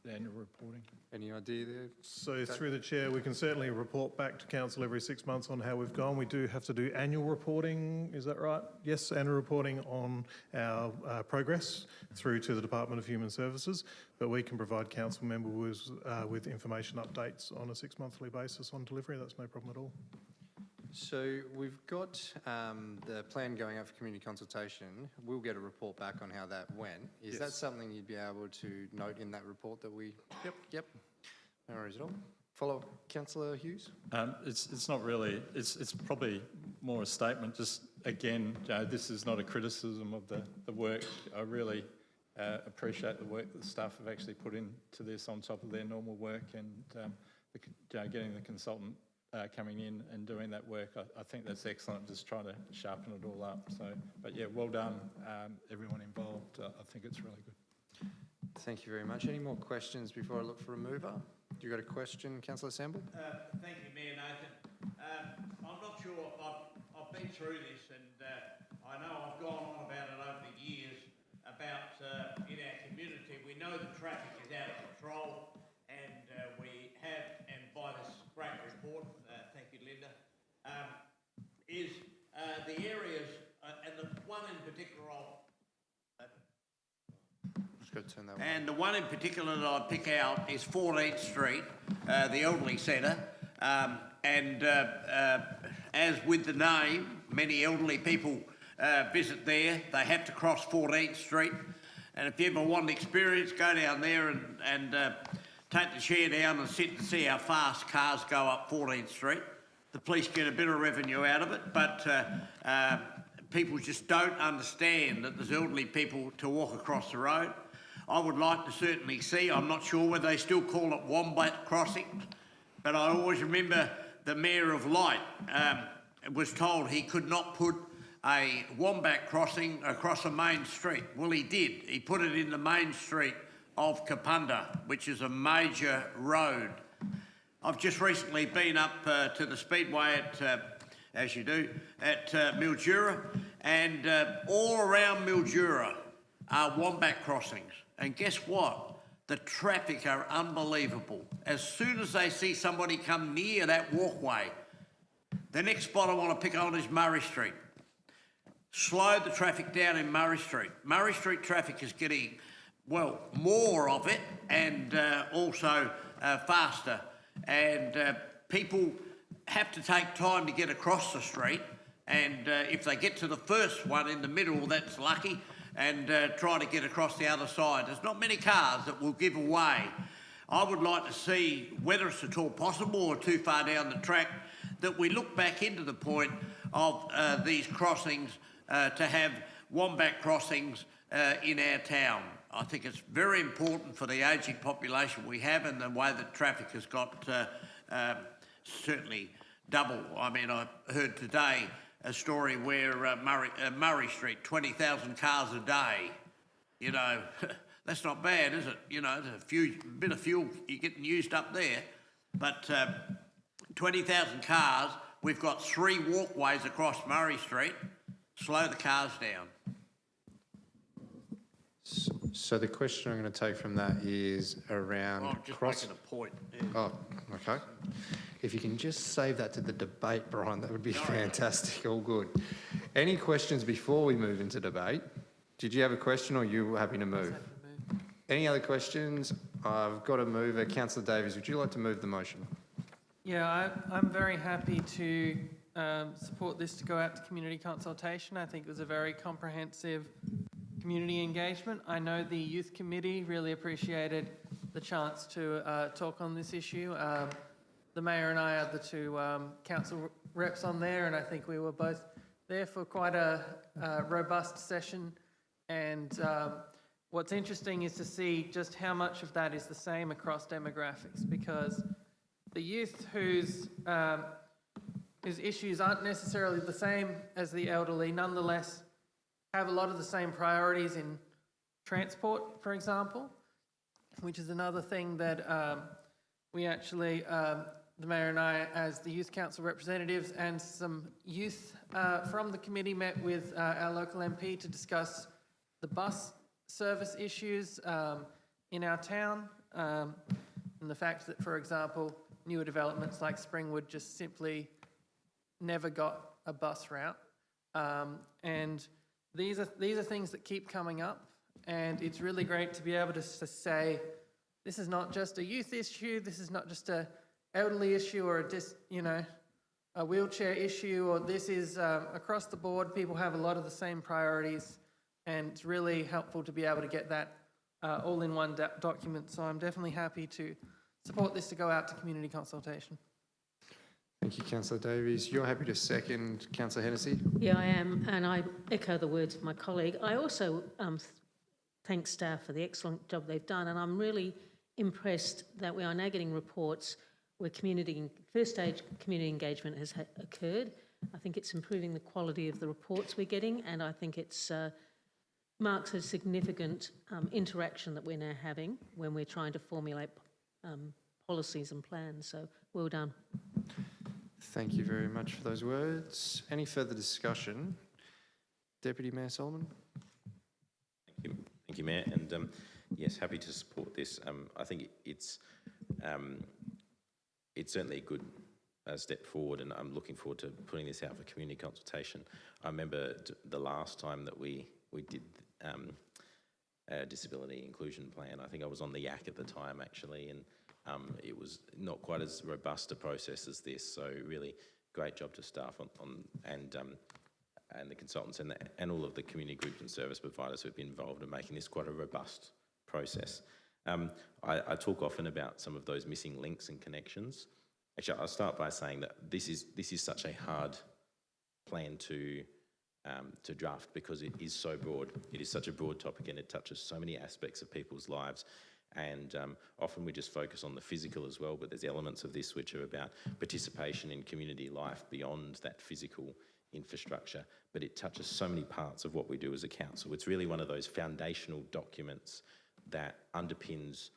the annual reporting? Any idea there? So through the chair, we can certainly report back to council every 6 months on how we've gone. We do have to do annual reporting, is that right? Yes, annual reporting on our progress through to the Department of Human Services, but we can provide council members with information updates on a 6 monthly basis on delivery. That's no problem at all. So we've got the plan going out for community consultation. We'll get a report back on how that went. Is that something you'd be able to note in that report that we... Yep. No worries at all. Follow, Councillor Hughes? It's not really, it's probably more a statement. Just again, this is not a criticism of the work. I really appreciate the work that the staff have actually put into this on top of their normal work, and getting the consultant coming in and doing that work. I think that's excellent, just trying to sharpen it all up. So, but yeah, well done, everyone involved. I think it's really good. Thank you very much. Any more questions before I look for a mover? You got a question, Councillor Samble? Thank you, Mayor Nathan. I'm not sure, I've been through this, and I know I've gone on about it over the years, about in our community, we know the traffic is out of control, and we have, and by this great report, thank you, Linda, is the areas, and the one in particular and the one in particular that I pick out is 14th Street, the Elderly Centre, and as with the name, many elderly people visit there. They have to cross 14th Street, and if you ever want an experience, go down there and take the chair down and sit and see how fast cars go up 14th Street. The police get a bit of revenue out of it, but people just don't understand that there's elderly people to walk across the road. I would like to certainly see, I'm not sure whether they still call it Wombat Crossing, but I always remember the Mayor of Light was told he could not put a Wombat Crossing across a main street. Well, he did. He put it in the main street of Kapunda, which is a major road. I've just recently been up to the Speedway at, as you do, at Mildura, and all around Mildura are Wombat Crossings. And guess what? The traffic are unbelievable. As soon as they see somebody come near that walkway, the next spot I want to pick on is Murray Street. Slow the traffic down in Murray Street. Murray Street traffic is getting well, more of it and also faster. And people have to take time to get across the street. And if they get to the first one in the middle, that's lucky, and try to get across the other side. There's not many cars that will give away. I would like to see, whether it's at all possible or too far down the track, that we look back into the point of these crossings to have wombat crossings in our town. I think it's very important for the ageing population we have and the way that traffic has got certainly double. I mean, I heard today a story where Murray Street, 20,000 cars a day. You know, that's not bad, is it? You know, there's a bit of fuel you're getting used up there. But 20,000 cars, we've got 3 walkways across Murray Street. Slow the cars down. So the question I'm going to take from that is around I'm just making a point. Yeah. Oh, okay. If you can just save that to the debate, Brian, that would be fantastic. All good. Any questions before we move into debate? Did you have a question or are you happy to move? Any other questions? I've got a mover. Councillor Davies, would you like to move the motion? Yeah, I'm very happy to support this to go out to community consultation. I think it was a very comprehensive community engagement. I know the youth committee really appreciated the chance to talk on this issue. The mayor and I are the 2 council reps on there, and I think we were both there for quite a robust session. And what's interesting is to see just how much of that is the same across demographics, because the youth whose issues aren't necessarily the same as the elderly, nonetheless have a lot of the same priorities in transport, for example, which is another thing that we actually, the mayor and I, as the youth council representatives and some youth from the committee, met with our local MP to discuss the bus service issues in our town, and the fact that, for example, newer developments like Springwood just simply never got a bus route. And these are things that keep coming up, and it's really great to be able to say, this is not just a youth issue, this is not just a elderly issue or a wheelchair issue, or this is across the board. People have a lot of the same priorities, and it's really helpful to be able to get that all in one document. So I'm definitely happy to support this to go out to community consultation. Thank you, Councillor Davies. You're happy to second Councillor Hennessy? Yeah, I am, and I echo the words of my colleague. I also thank staff for the excellent job they've done, and I'm really impressed that we are now getting reports where first stage community engagement has occurred. I think it's improving the quality of the reports we're getting, and I think it's marks a significant interaction that we're now having when we're trying to formulate policies and plans. So well done. Thank you very much for those words. Any further discussion? Deputy Mayor Solomon? Thank you, Mayor. And yes, happy to support this. I think it's certainly a good step forward, and I'm looking forward to putting this out for community consultation. I remember the last time that we did a disability inclusion plan. I think I was on the YAC at the time, actually, and it was not quite as robust a process as this. So really great job to staff and the consultants and all of the community groups and service providers who have been involved in making this quite a robust process. I talk often about some of those missing links and connections. Actually, I'll start by saying that this is such a hard plan to draft because it is so broad. It is such a broad topic and it touches so many aspects of people's lives. And often we just focus on the physical as well, but there's elements of this which are about participation in community life beyond that physical infrastructure. But it touches so many parts of what we do as a council. It's really one of those foundational documents that underpins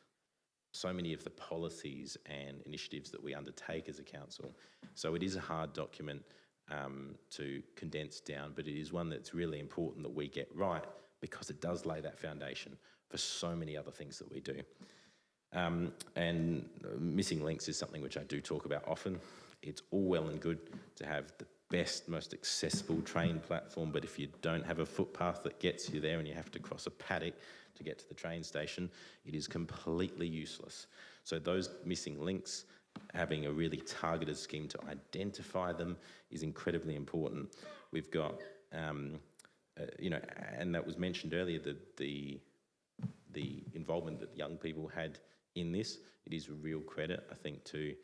so many of the policies and initiatives that we undertake as a council. So it is a hard document to condense down, but it is one that's really important that we get right because it does lay that foundation for so many other things that we do. And missing links is something which I do talk about often. It's all well and good to have best, most accessible train platform, but if you don't have a footpath that gets you there and you have to cross a paddock to get to the train station, it is completely useless. So those missing links, having a really targeted scheme to identify them is incredibly important. We've got, you know, and that was mentioned earlier, the involvement that young people had in this. It is a real credit, I think, to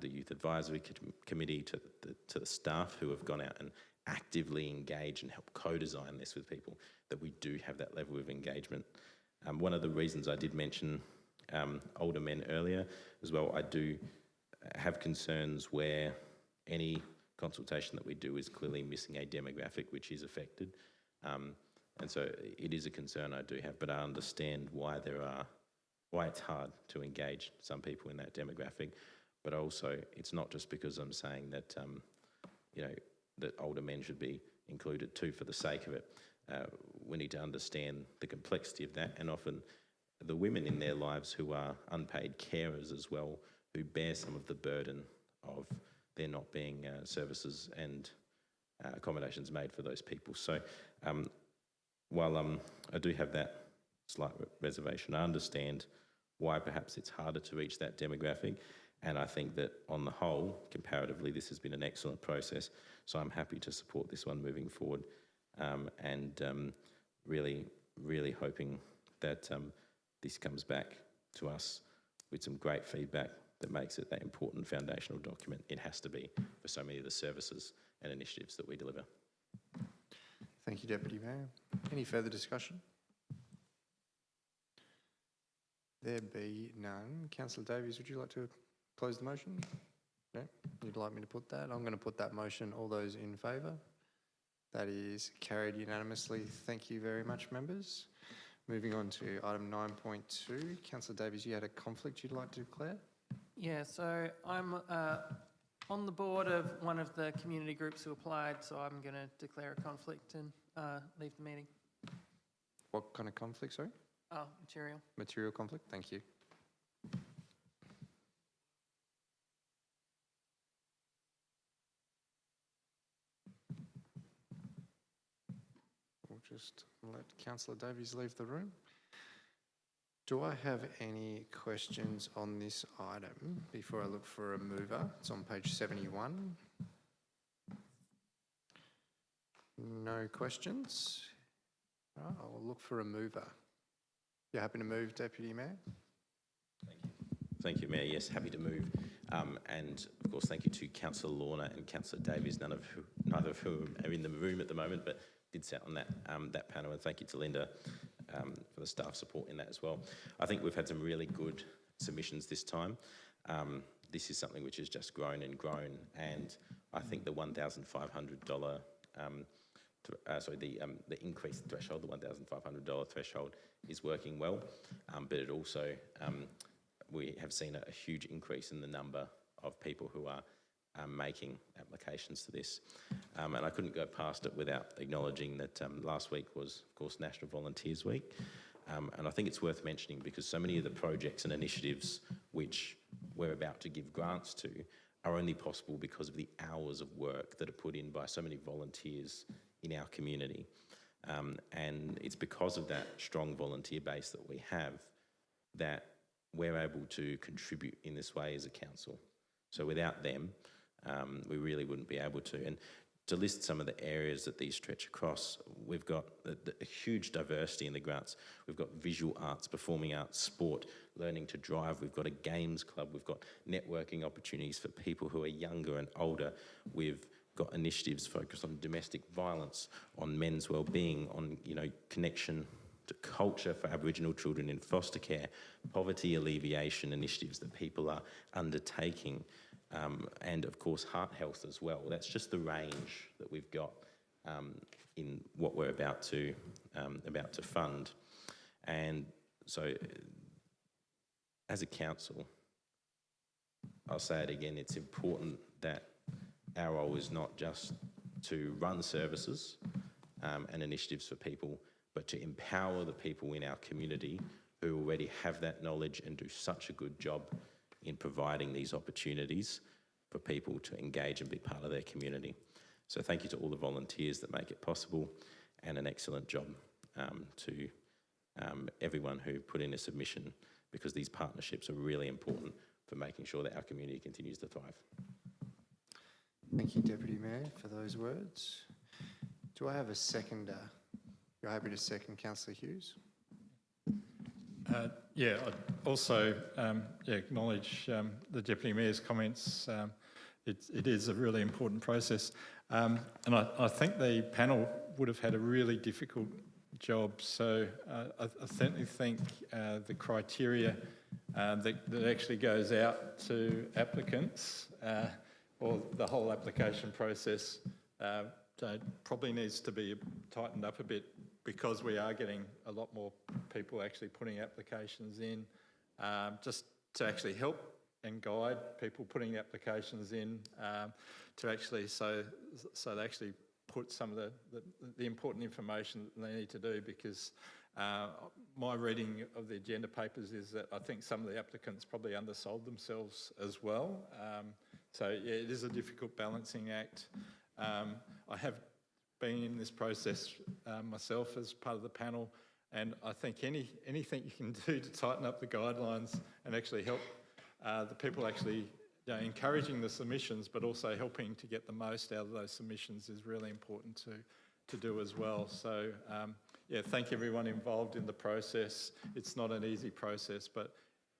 the Youth Advisory Committee, to the staff who have gone out and actively engaged and helped co-design this with people, that we do have that level of engagement. One of the reasons I did mention older men earlier as well, I do have concerns where any consultation that we do is clearly missing a demographic which is affected. And so it is a concern I do have, but I understand why it's hard to engage some people in that demographic. But also, it's not just because I'm saying that, you know, that older men should be included too for the sake of it. We need to understand the complexity of that, and often the women in their lives who are unpaid carers as well, who bear some of the burden of there not being services and accommodations made for those people. So while I do have that slight reservation, I understand why perhaps it's harder to reach that demographic. And I think that on the whole, comparatively, this has been an excellent process. So I'm happy to support this one moving forward, and really, really hoping that this comes back to us with some great feedback that makes it that important foundational document it has to be for so many of the services and initiatives that we deliver. Thank you, Deputy Mayor. Any further discussion? There be none. Councillor Davies, would you like to close the motion? No? You'd like me to put that? I'm going to put that motion. All those in favour? That is carried unanimously. Thank you very much, members. Moving on to item 9.2. Councillor Davies, you had a conflict you'd like to declare? Yeah, so I'm on the board of one of the community groups who applied, so I'm going to declare a conflict and leave the meeting. What kind of conflict, sorry? Oh, material. Material conflict, thank you. We'll just let Councillor Davies leave the room. Do I have any questions on this item before I look for a mover? It's on page 71. No questions. Right, I'll look for a mover. You happy to move, Deputy Mayor? Thank you. Thank you, Mayor. Yes, happy to move. And of course, thank you to Councillor Lorna and Councillor Davies, neither of whom are in the room at the moment, but did sit on that panel. And thank you to Linda for the staff support in that as well. I think we've had some really good submissions this time. This is something which has just grown and grown, and I think the $1,500 the increased threshold, the $1,500 threshold, is working well, but it also, we have seen a huge increase in the number of people who are making applications to this. And I couldn't go past it without acknowledging that last week was, of course, National Volunteers Week. And I think it's worth mentioning because so many of the projects and initiatives which we're about to give grants to are only possible because of the hours of work that are put in by so many volunteers in our community. And it's because of that strong volunteer base that we have that we're able to contribute in this way as a council. So without them, we really wouldn't be able to. And to list some of the areas that these stretch across, we've got a huge diversity in the grants. We've got visual arts, performing arts, sport, learning to drive. We've got a games club. We've got networking opportunities for people who are younger and older. We've got initiatives focused on domestic violence, on men's well-being, on connection to culture for Aboriginal children in foster care, poverty alleviation initiatives that people are undertaking, and of course heart health as well. That's just the range that we've got in what we're about to fund. And so as a council, I'll say it again, it's important that our role is not just to run services and initiatives for people, but to empower the people in our community who already have that knowledge and do such a good job in providing these opportunities for people to engage and be part of their community. So thank you to all the volunteers that make it possible, and an excellent job to everyone who put in a submission, because these partnerships are really important for making sure that our community continues to thrive. Thank you, Deputy Mayor, for those words. Do I have a seconder? You're happy to second Councillor Hughes? Yeah, I'd also acknowledge the Deputy Mayor's comments. It is a really important process. And I think the panel would have had a really difficult job. So I certainly think the criteria that actually goes out to applicants or the whole application process probably needs to be tightened up a bit, because we are getting a lot more people actually putting applications in, just to actually help and guide people putting applications in, to actually so they actually put some of the important information that they need to do, because my reading of the agenda papers is that I think some of the applicants probably undersold themselves as well. So yeah, it is a difficult balancing act. I have been in this process myself as part of the panel, and I think anything you can do to tighten up the guidelines and actually help the people actually encouraging the submissions, but also helping to get the most out of those submissions is really important to do as well. So yeah, thank everyone involved in the process. It's not an easy process, but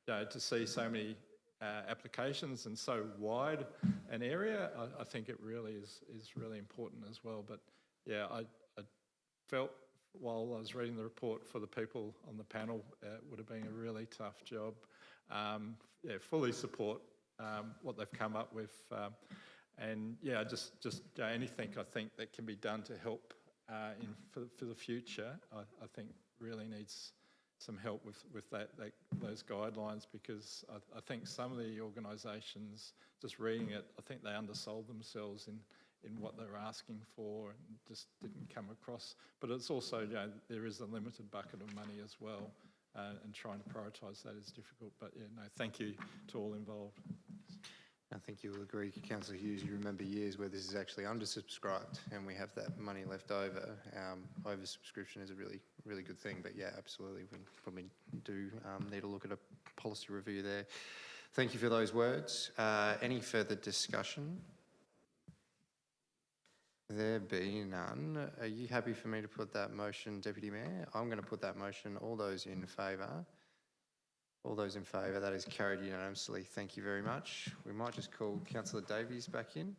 to see so many applications and so wide an area, I think it really is really important as well. But yeah, I felt while I was reading the report for the people on the panel, it would have been a really tough job. Yeah, fully support what they've come up with, and yeah, just anything I think that can be done to help for the future, I think really needs some help with those guidelines, because I think some of the organisations, just reading it, I think they undersold themselves in what they're asking for and just didn't come across. But it's also, there is a limited bucket of money as well, and trying to prioritise that is difficult. But yeah, no, thank you to all involved. I think you will agree, Councillor Hughes, you remember years where this is actually undersubscribed and we have that money left over. Oversubscription is a really, really good thing, but yeah, absolutely, we probably do need to look at a policy review there. Thank you for those words. Any further discussion? There being none, are you happy for me to put that motion, Deputy Mayor? I'm going to put that motion. All those in favour? All those in favour, that is carried unanimously. Thank you very much. We might just call Councillor Davies back in.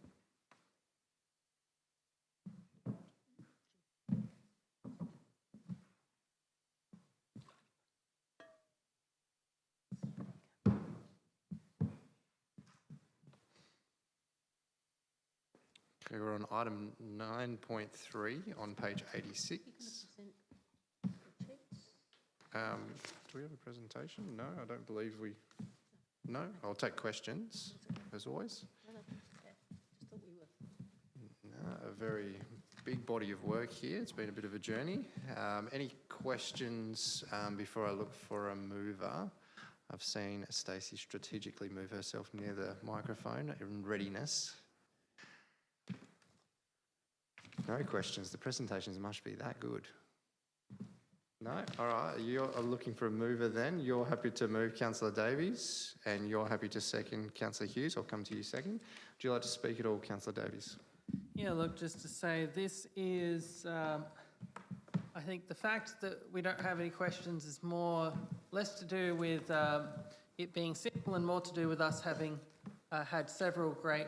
Okay, we're on item 9.3 on page 86. Do we have a presentation? No, I don't believe we... No? I'll take questions, as always. No, a very big body of work here. It's been a bit of a journey. Any questions before I look for a mover? I've seen Stacey strategically move herself near the microphone in readiness. No questions. The presentations must be that good. No? All right. You're looking for a mover then. You're happy to move Councillor Davies, and you're happy to second Councillor Hughes. I'll come to you second. Would you like to speak at all, Councillor Davies? Yeah, look, just to say this is, I think the fact that we don't have any questions is less to do with it being simple and more to do with us having had several great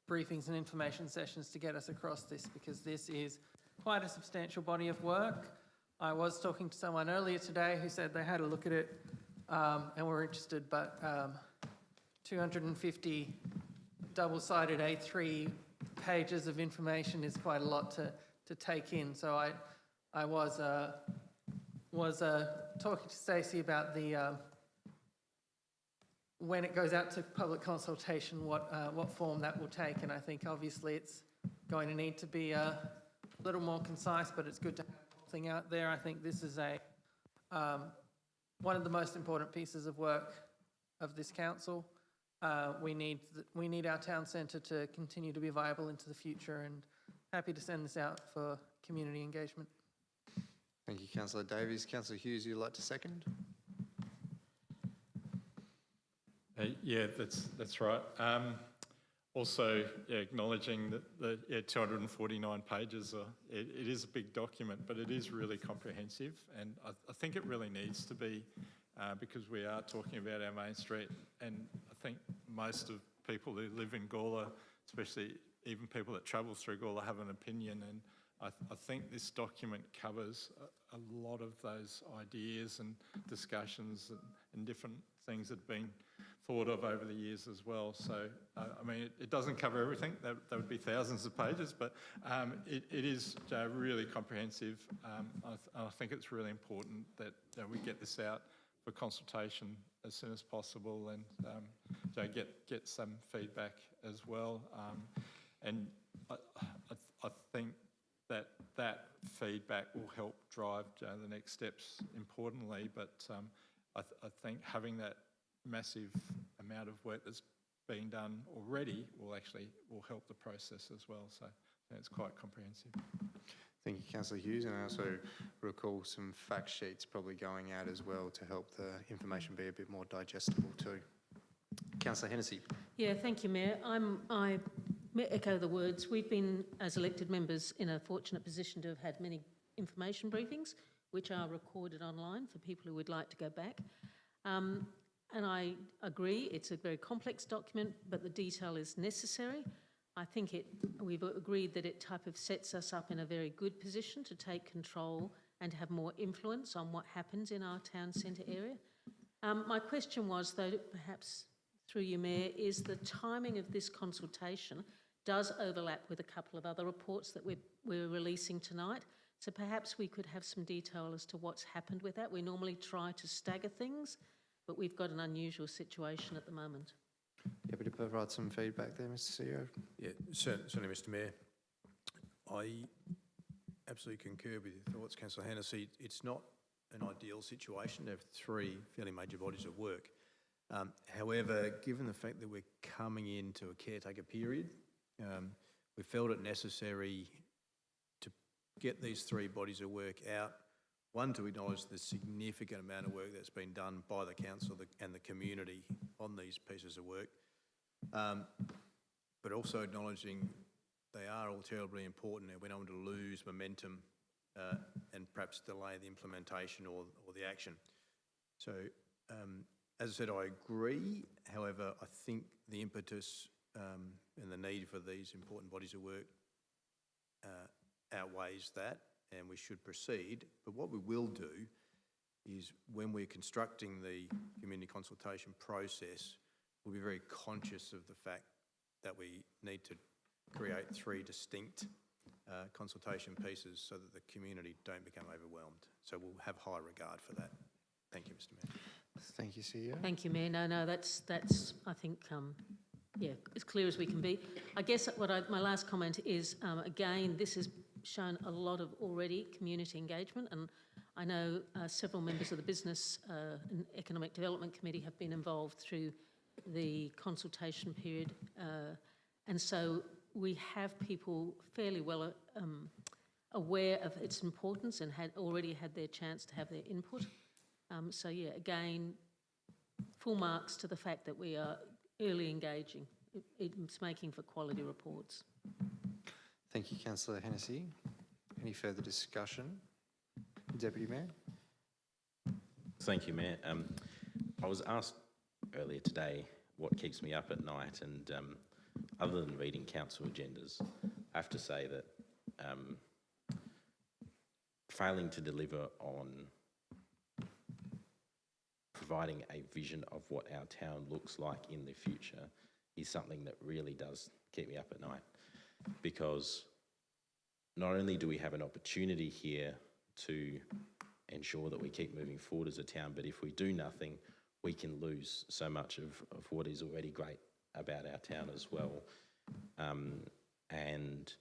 briefings and information sessions to get us across this, because this is quite a substantial body of work. I was talking to someone earlier today who said they had a look at it and were interested, but 250 double-sided A3 pages of information is quite a lot to take in. So I was talking to Stacey about the when it goes out to public consultation, what form that will take, and I think obviously it's going to need to be a little more concise, but it's good to have the whole thing out there. I think this is one of the most important pieces of work of this council. We need our town centre to continue to be viable into the future, and happy to send this out for community engagement. Thank you, Councillor Davies. Councillor Hughes, you'd like to second? Yeah, that's right. Also, acknowledging that the 249 pages, it is a big document, but it is really comprehensive, and I think it really needs to be, because we are talking about our main street, and I think most of people who live in Gawler, especially even people that travel through Gawler, have an opinion, and I think this document covers a lot of those ideas and discussions and different things that have been thought of over the years as well. So, I mean, it doesn't cover everything. That would be thousands of pages, but it is really comprehensive. I think it's really important that we get this out for consultation as soon as possible and get some feedback as well. And I think that feedback will help drive the next steps importantly, but I think having that massive amount of work that's being done already will help the process as well. So it's quite comprehensive. Thank you, Councillor Hughes, and I also recall some fact sheets probably going out as well to help the information be a bit more digestible too. Councillor Hennessy. Yeah, thank you, Mayor. I echo the words. We've been, as elected members, in a fortunate position to have had many information briefings, which are recorded online for people who would like to go back. And I agree, it's a very complex document, but the detail is necessary. I think we've agreed that it type of sets us up in a very good position to take control and have more influence on what happens in our town centre area. My question was, though, perhaps through you, Mayor, is the timing of this consultation does overlap with a couple of other reports that we're releasing tonight. So perhaps we could have some detail as to what's happened with that. We normally try to stagger things, but we've got an unusual situation at the moment. Happy to provide some feedback there, Mr. CEO. Yeah, certainly, Mr. Mayor. I absolutely concur with your thoughts, Councillor Hennessy. It's not an ideal situation to have three fairly major bodies of work. However, given the fact that we're coming into a caretaker period, we felt it necessary to get these three bodies of work out. One, to acknowledge the significant amount of work that's been done by the council and the community on these pieces of work, but also acknowledging they are all terribly important and we don't want to lose momentum and perhaps delay the implementation or the action. So, as I said, I agree. However, I think the impetus and the need for these important bodies of work outweighs that, and we should proceed. But what we will do is, when we're constructing the community consultation process, we'll be very conscious of the fact that we need to create three distinct consultation pieces so that the community don't become overwhelmed. So we'll have high regard for that. Thank you, Mr. Mayor. Thank you, CEO. Thank you, Mayor. No, that's I think, yeah, as clear as we can be. I guess my last comment is, again, this has shown a lot of already community engagement, and I know several members of the Business and Economic Development Committee have been involved through the consultation period, and so we have people fairly well aware of its importance and had already had their chance to have their input. So yeah, again, full marks to the fact that we are early engaging. It's making for quality reports. Thank you, Councillor Hennessy. Any further discussion? Deputy Mayor? Thank you, Mayor. I was asked earlier today what keeps me up at night, and other than reading council agendas, I have to say that failing to deliver on providing a vision of what our town looks like in the future is something that really does keep me up at night, because not only do we have an opportunity here to ensure that we keep moving forward as a town, but if we do nothing, we can lose so much of what is already great about our town as well. And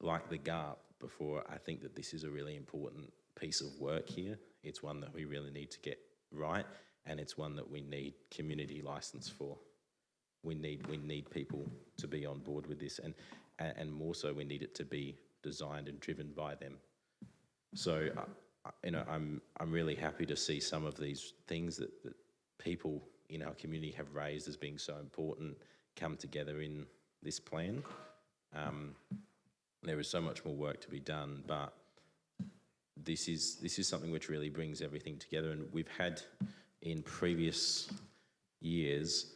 like the GARP before, I think that this is a really important piece of work here. It's one that we really need to get right, and it's one that we need community licence for. We need people to be on board with this, and more so, we need it to be designed and driven by them. So, I'm really happy to see some of these things that people in our community have raised as being so important come together in this plan. There is so much more work to be done, but this is something which really brings everything together. And we've had in previous years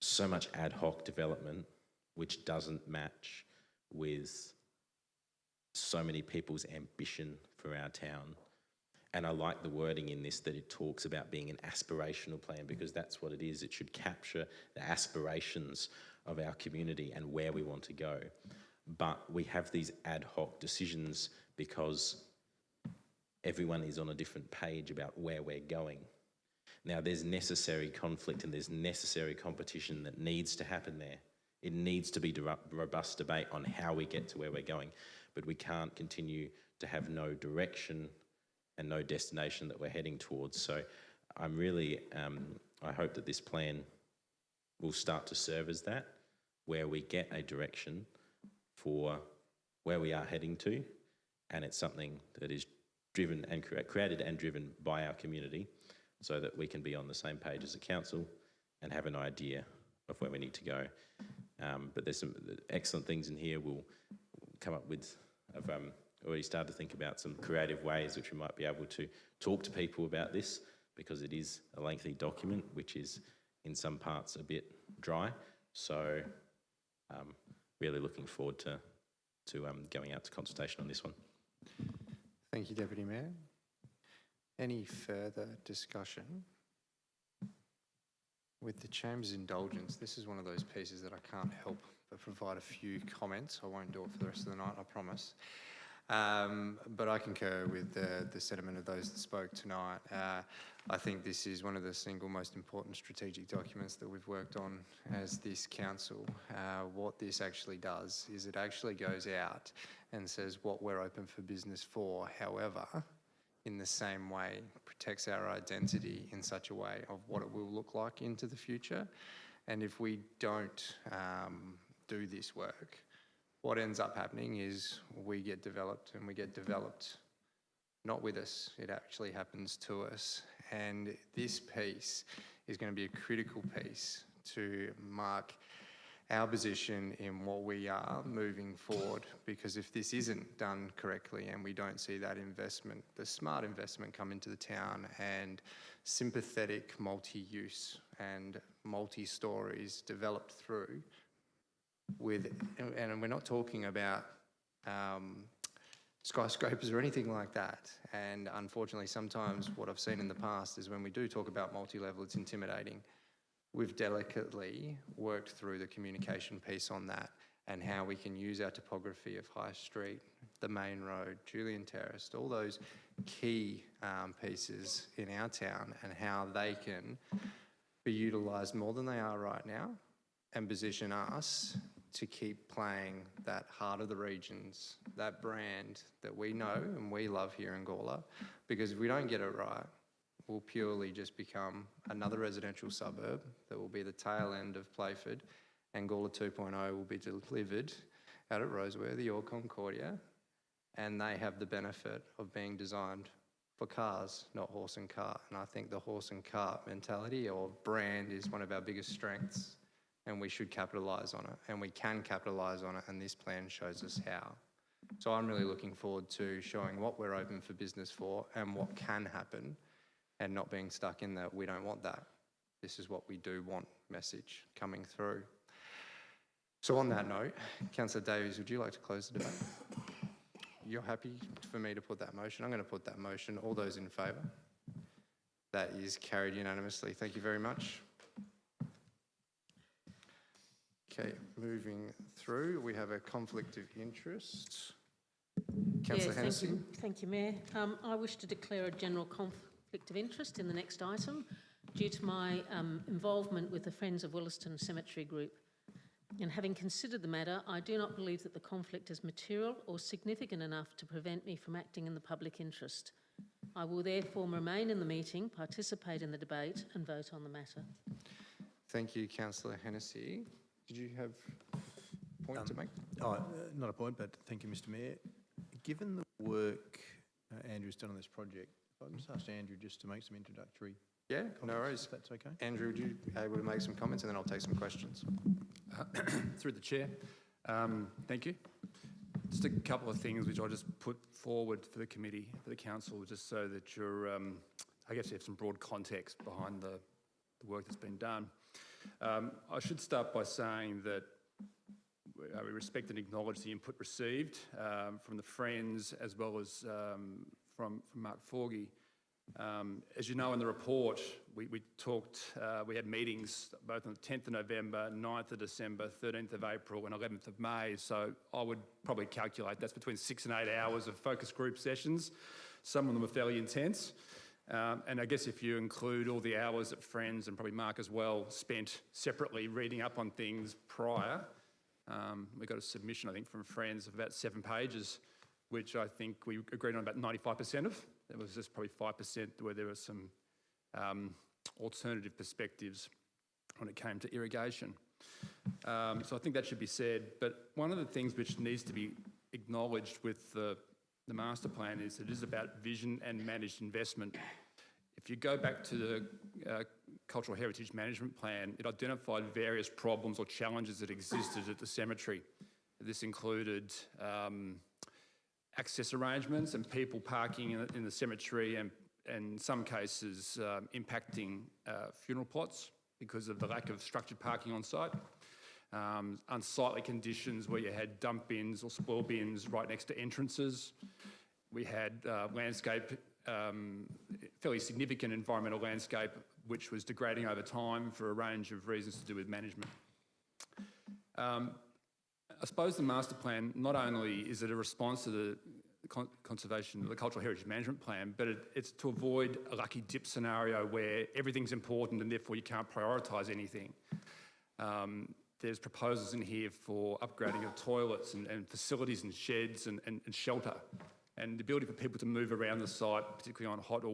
so much ad hoc development which doesn't match with so many people's ambition for our town. And I like the wording in this, that it talks about being an aspirational plan, because that's what it is. It should capture the aspirations of our community and where we want to go. But we have these ad hoc decisions because everyone is on a different page about where we're going. Now, there's necessary conflict and there's necessary competition that needs to happen there. It needs to be robust debate on how we get to where we're going, but we can't continue to have no direction and no destination that we're heading towards. So I'm really, I hope that this plan will start to serve as that, where we get a direction for where we are heading to, and it's something that is driven and created and driven by our community, so that we can be on the same page as a council and have an idea of where we need to go. But there's some excellent things in here. We'll come up with, I've already started to think about some creative ways which we might be able to talk to people about this, because it is a lengthy document, which is in some parts a bit dry. So really looking forward to going out to consultation on this one. Thank you, Deputy Mayor. Any further discussion? With the Chamber's indulgence, this is one of those pieces that I can't help but provide a few comments. I won't do it for the rest of the night, I promise. But I concur with the sentiment of those that spoke tonight. I think this is one of the single most important strategic documents that we've worked on as this council. What this actually does is it actually goes out and says what we're open for business for. However, in the same way, protects our identity in such a way of what it will look like into the future. And if we don't do this work, what ends up happening is we get developed, and we get developed not with us, it actually happens to us. And this piece is going to be a critical piece to mark our position in what we are moving forward, because if this isn't done correctly and we don't see that investment, the smart investment come into the town, and sympathetic multi-use and multi-stories developed through with, and we're not talking about skyscrapers or anything like that. And unfortunately, sometimes what I've seen in the past is when we do talk about multi-level, it's intimidating. We've delicately worked through the communication piece on that, and how we can use our topography of High Street, the main road, Julian Terrace, all those key pieces in our town, and how they can be utilised more than they are right now, and position us to keep playing that heart of the regions, that brand that we know and we love here in Gawler. Because if we don't get it right, will purely just become another residential suburb that will be the tail end of Playford, and Gawler 2.0 will be delivered out at Roseworthy or Concordia, and they have the benefit of being designed for cars, not horse and cart. And I think the horse and cart mentality or brand is one of our biggest strengths, and we should capitalise on it, and we can capitalise on it, and this plan shows us how. So I'm really looking forward to showing what we're open for business for and what can happen, and not being stuck in that we don't want that. This is what we do want message coming through. So on that note, Councillor Davies, would you like to close the debate? You're happy for me to put that motion? I'm going to put that motion. All those in favour? That is carried unanimously. Thank you very much. Okay, moving through, we have a conflict of interest. Councillor Hennessy. Thank you, Mayor. I wish to declare a general conflict of interest in the next item due to my involvement with the Friends of Willaston Cemetery Group. And having considered the matter, I do not believe that the conflict is material or significant enough to prevent me from acting in the public interest. I will therefore remain in the meeting, participate in the debate and vote on the matter. Thank you, Councillor Hennessy. Did you have a point to make? Not a point, but thank you, Mr Mayor. Given the work Andrew's done on this project, if I can just ask Andrew just to make some introductory Yeah, no comments, worries. if that's okay. Andrew, would you be able to make some comments and then I'll take some questions? Through the chair. Thank you. Just a couple of things which I'll just put forward for the committee, for the council, just so that you're, I guess you have some broad context behind the work that's been done. I should start by saying that we respect and acknowledge the input received from the Friends as well as from Mark Forgie. As you know in the report, we talked, we had meetings both on the 10th of November, 9th of December, 13th of April and 11th of May. So I would probably calculate that's between 6 and 8 hours of focus group sessions. Some of them are fairly intense. And I guess if you include all the hours that Friends and probably Mark as well spent separately reading up on things prior, we got a submission, I think, from Friends of about 7 pages, which I think we agreed on about 95% of. There was just probably 5% where there were some alternative perspectives when it came to irrigation. So I think that should be said. But one of the things which needs to be acknowledged with the master plan is it is about vision and managed investment. If you go back to the Cultural Heritage Management Plan, it identified various problems or challenges that existed at the cemetery. This included access arrangements and people parking in the cemetery and in some cases impacting funeral plots because of the lack of structured parking on site. Unsightly conditions where you had dump bins or spoil bins right next to entrances. We had landscape, fairly significant environmental landscape, which was degrading over time for a range of reasons to do with management. I suppose the master plan, not only is it a response to the conservation, the Cultural Heritage Management Plan, but it's to avoid a lucky dip scenario where everything's important and therefore you can't prioritise anything. There's proposals in here for upgrading of toilets and facilities and sheds and shelter, and the ability for people to move around the site, particularly on hot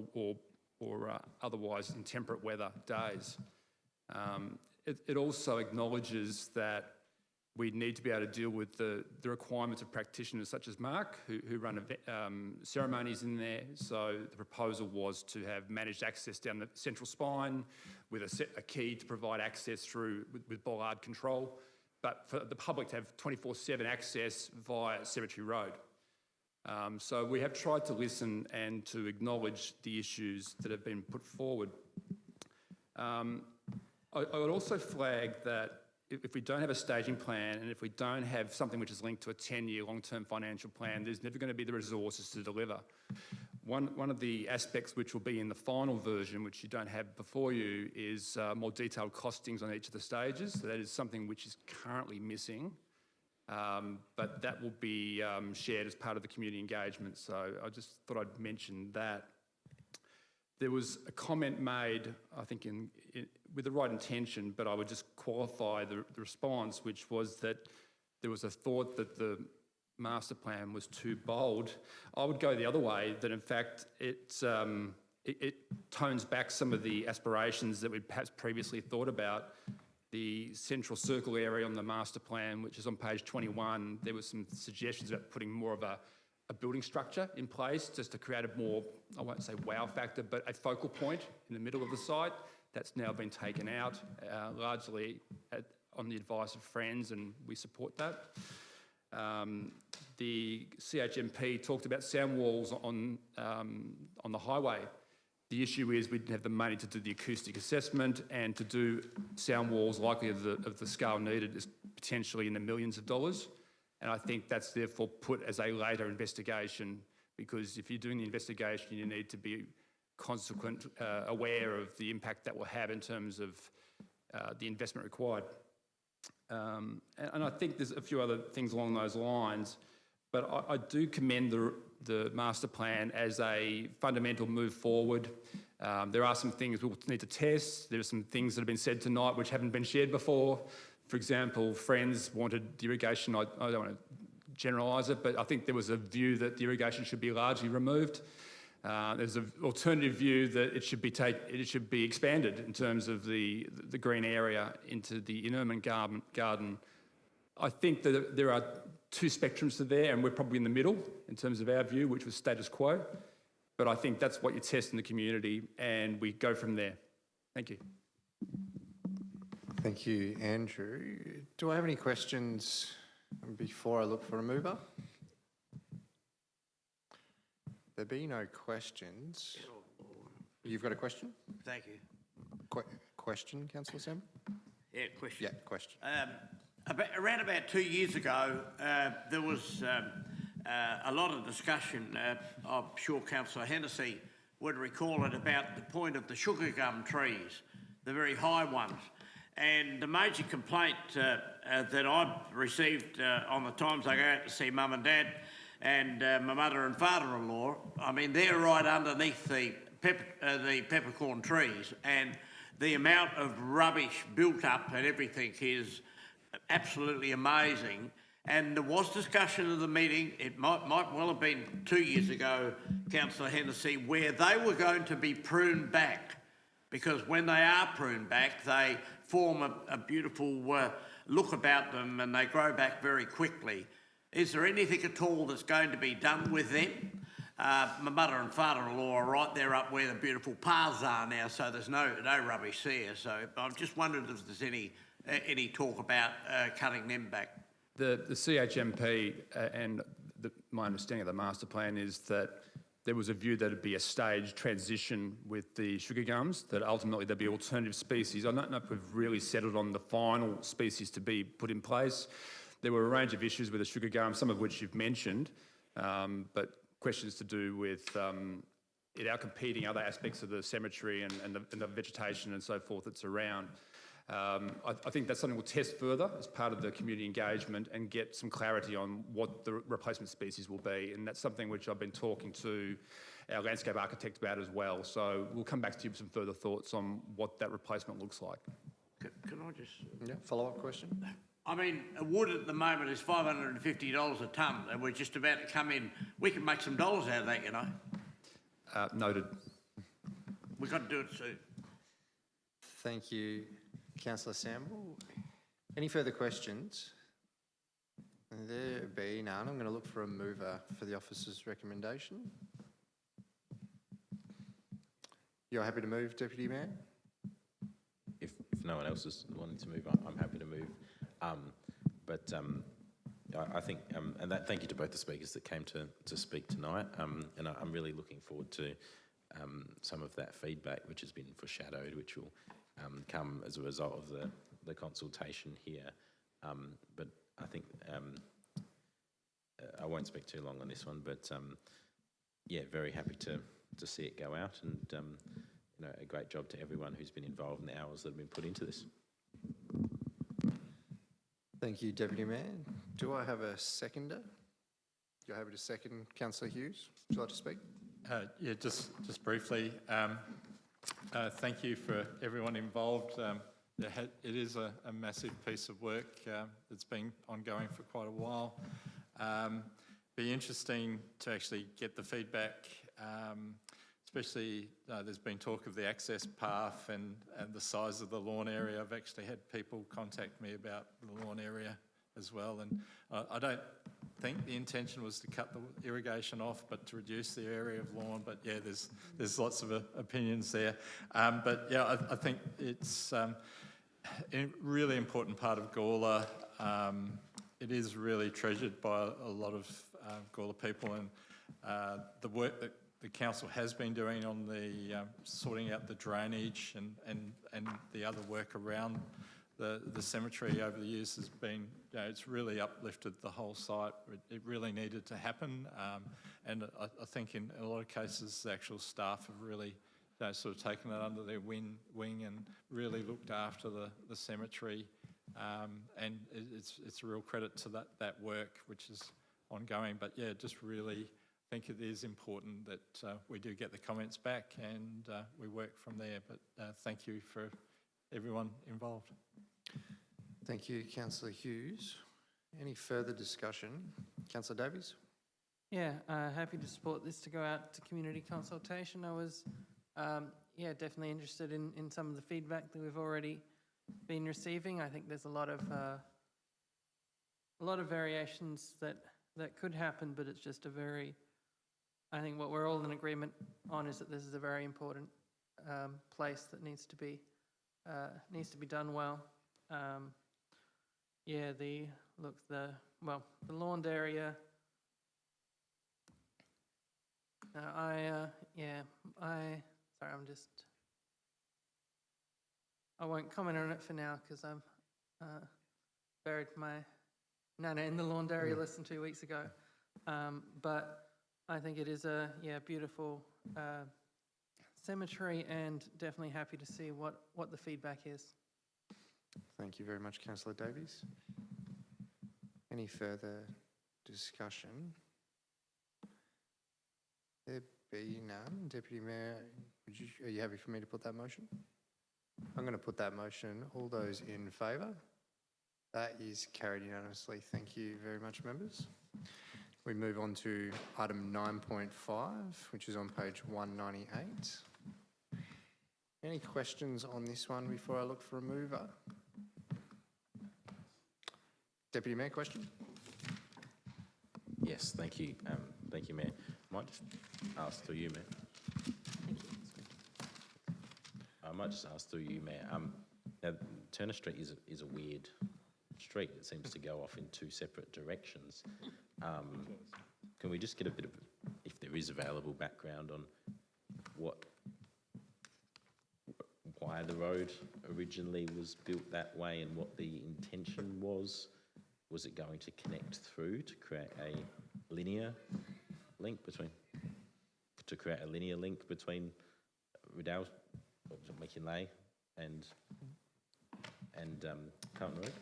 or otherwise intemperate weather days. It also acknowledges that we need to be able to deal with the requirements of practitioners such as Mark, who run ceremonies in there. So the proposal was to have managed access down the central spine with a key to provide access through with bollard control, but for the public to have 24/7 access via Cemetery Road. So we have tried to listen and to acknowledge the issues that have been put forward. I would also flag that if we don't have a staging plan and if we don't have something which is linked to a 10-year long-term financial plan, there's never going to be the resources to deliver. One of the aspects which will be in the final version, which you don't have before you, is more detailed costings on each of the stages. So that is something which is currently missing, but that will be shared as part of the community engagement. So I just thought I'd mention that. There was a comment made, I think, with the right intention, but I would just qualify the response, which was that there was a thought that the master plan was too bold. I would go the other way, that in fact it tones back some of the aspirations that we'd perhaps previously thought about. The central circle area on the master plan, which is on page 21, there were some suggestions about putting more of a building structure in place just to create a more, I won't say wow factor, but a focal point in the middle of the site. That's now been taken out, largely on the advice of Friends, and we support that. The CHMP talked about sound walls on the highway. The issue is we didn't have the money to do the acoustic assessment, and to do sound walls likely of the scale needed is potentially in the millions of dollars. And I think that's therefore put as a later investigation, because if you're doing the investigation, you need to be consequent, aware of the impact that will have in terms of the investment required. And I think there's a few other things along those lines, but I do commend the master plan as a fundamental move forward. There are some things we'll need to test. There are some things that have been said tonight which haven't been shared before. For example, Friends wanted the irrigation, I don't want to generalise it, but I think there was a view that the irrigation should be largely removed. There's an alternative view that it should be expanded in terms of the green area into the Innerman garden I think that there are two spectrums to there, and we're probably in the middle in terms of our view, which was status quo. But I think that's what you test in the community, and we go from there. Thank you. Thank you, Andrew. Do I have any questions before I look for a mover? There be no questions. You've got a question? Thank you. Question, Councillor Sam? Yeah, question. Yeah, question. Around about 2 years ago, there was a lot of discussion. I'm sure Councillor Hennessy would recall it, about the point of the sugar gum trees, the very high ones. And the major complaint that I've received on the times I go out to see Mum and Dad and my mother and father-in-law, I mean, they're right underneath the peppercorn trees, and the amount of rubbish built up and everything is absolutely amazing. And there was discussion of the meeting, it might well have been 2 years ago, Councillor Hennessy, where they were going to be pruned back, because when they are pruned back, they form a beautiful look about them and they grow back very quickly. Is there anything at all that's going to be done with them? My mother and father-in-law are right there up where the beautiful paths are now, so there's no rubbish there. So I'm just wondering if there's any talk about cutting them back. The CHMP and my understanding of the master plan is that there was a view that it'd be a staged transition with the sugar gums, that ultimately there'd be alternative species. I don't know if we've really settled on the final species to be put in place. There were a range of issues with the sugar gum, some of which you've mentioned, but questions to do with it outcompeting other aspects of the cemetery and the vegetation and so forth that's around. I think that's something we'll test further as part of the community engagement and get some clarity on what the replacement species will be. And that's something which I've been talking to our landscape architect about as well. So we'll come back to you with some further thoughts on what that replacement looks like. Can I just... Yeah, follow-up question? I mean, wood at the moment is $550 a tonne, and we're just about to come in. We can make some dollars out of that, you know. Noted. We've got to do it soon. Thank you, Councillor Sample. Any further questions? There be none. I'm going to look for a mover for the officer's recommendation. You're happy to move, Deputy Mayor? If no one else is wanting to move, I'm happy to move. I think, and thank you to both the speakers that came to speak tonight. And I'm really looking forward to some of that feedback which has been foreshadowed, which will come as a result of the consultation here. But I think I won't speak too long on this one, but yeah, very happy to see it go out, and you know, a great job to everyone who's been involved in the hours that have been put into this. Thank you, Deputy Mayor. Do I have a seconder? You're happy to second Councillor Hughes? Would you like to speak? Yeah, just briefly. Thank you for everyone involved. It is a massive piece of work that's been ongoing for quite a while. Be interesting to actually get the feedback, especially there's been talk of the access path and the size of the lawn area. I've actually had people contact me about the lawn area as well, and I don't think the intention was to cut the irrigation off, but to reduce the area of lawn. But yeah, there's lots of opinions there. But yeah, I think it's a really important part of Gawler. It is really treasured by a lot of Gawler people, and the work that the council has been doing on the sorting out the drainage and the other work around the cemetery over the years has been, you know, it's really uplifted the whole site. It really needed to happen, and I think in a lot of cases the actual staff have really, you know, sort of taken it under their wing and really looked after the cemetery, and it's a real credit to that work which is ongoing. But yeah, just really think it is important that we do get the comments back and we work from there. But thank you for everyone involved. Thank you, Councillor Hughes. Any further discussion? Councillor Davies? Yeah, happy to support this to go out to community consultation. I was, yeah, definitely interested in some of the feedback that we've already been receiving. I think there's a lot of a lot of variations that could happen, but it's just a very, I think what we're all in agreement on is that this is a very important place that needs to be done well. Yeah, the lawned area. I won't comment on it for now because I'm buried my nana in the lawned area less than 2 weeks ago. But I think it is a beautiful cemetery, and definitely happy to see what the feedback is. Thank you very much, Councillor Davies. Any further discussion? There be none. Deputy Mayor, are you happy for me to put that motion? I'm going to put that motion. All those in favour? That is carried unanimously. Thank you very much, members. We move on to item 9.5, which is on page 198. Any questions on this one before I look for a mover? Deputy Mayor, question? Yes, thank you. Thank you, Mayor. Might just ask through you, Mayor. Thank you. I might just ask through you, Mayor. Now, Turner Street is a weird street. It seems to go off in two separate directions. Can we just get a bit of, if there is available background on why the road originally was built that way and what the intention was? Was it going to connect through to create a linear link between Rideau, Mackinlay and Carlton Road?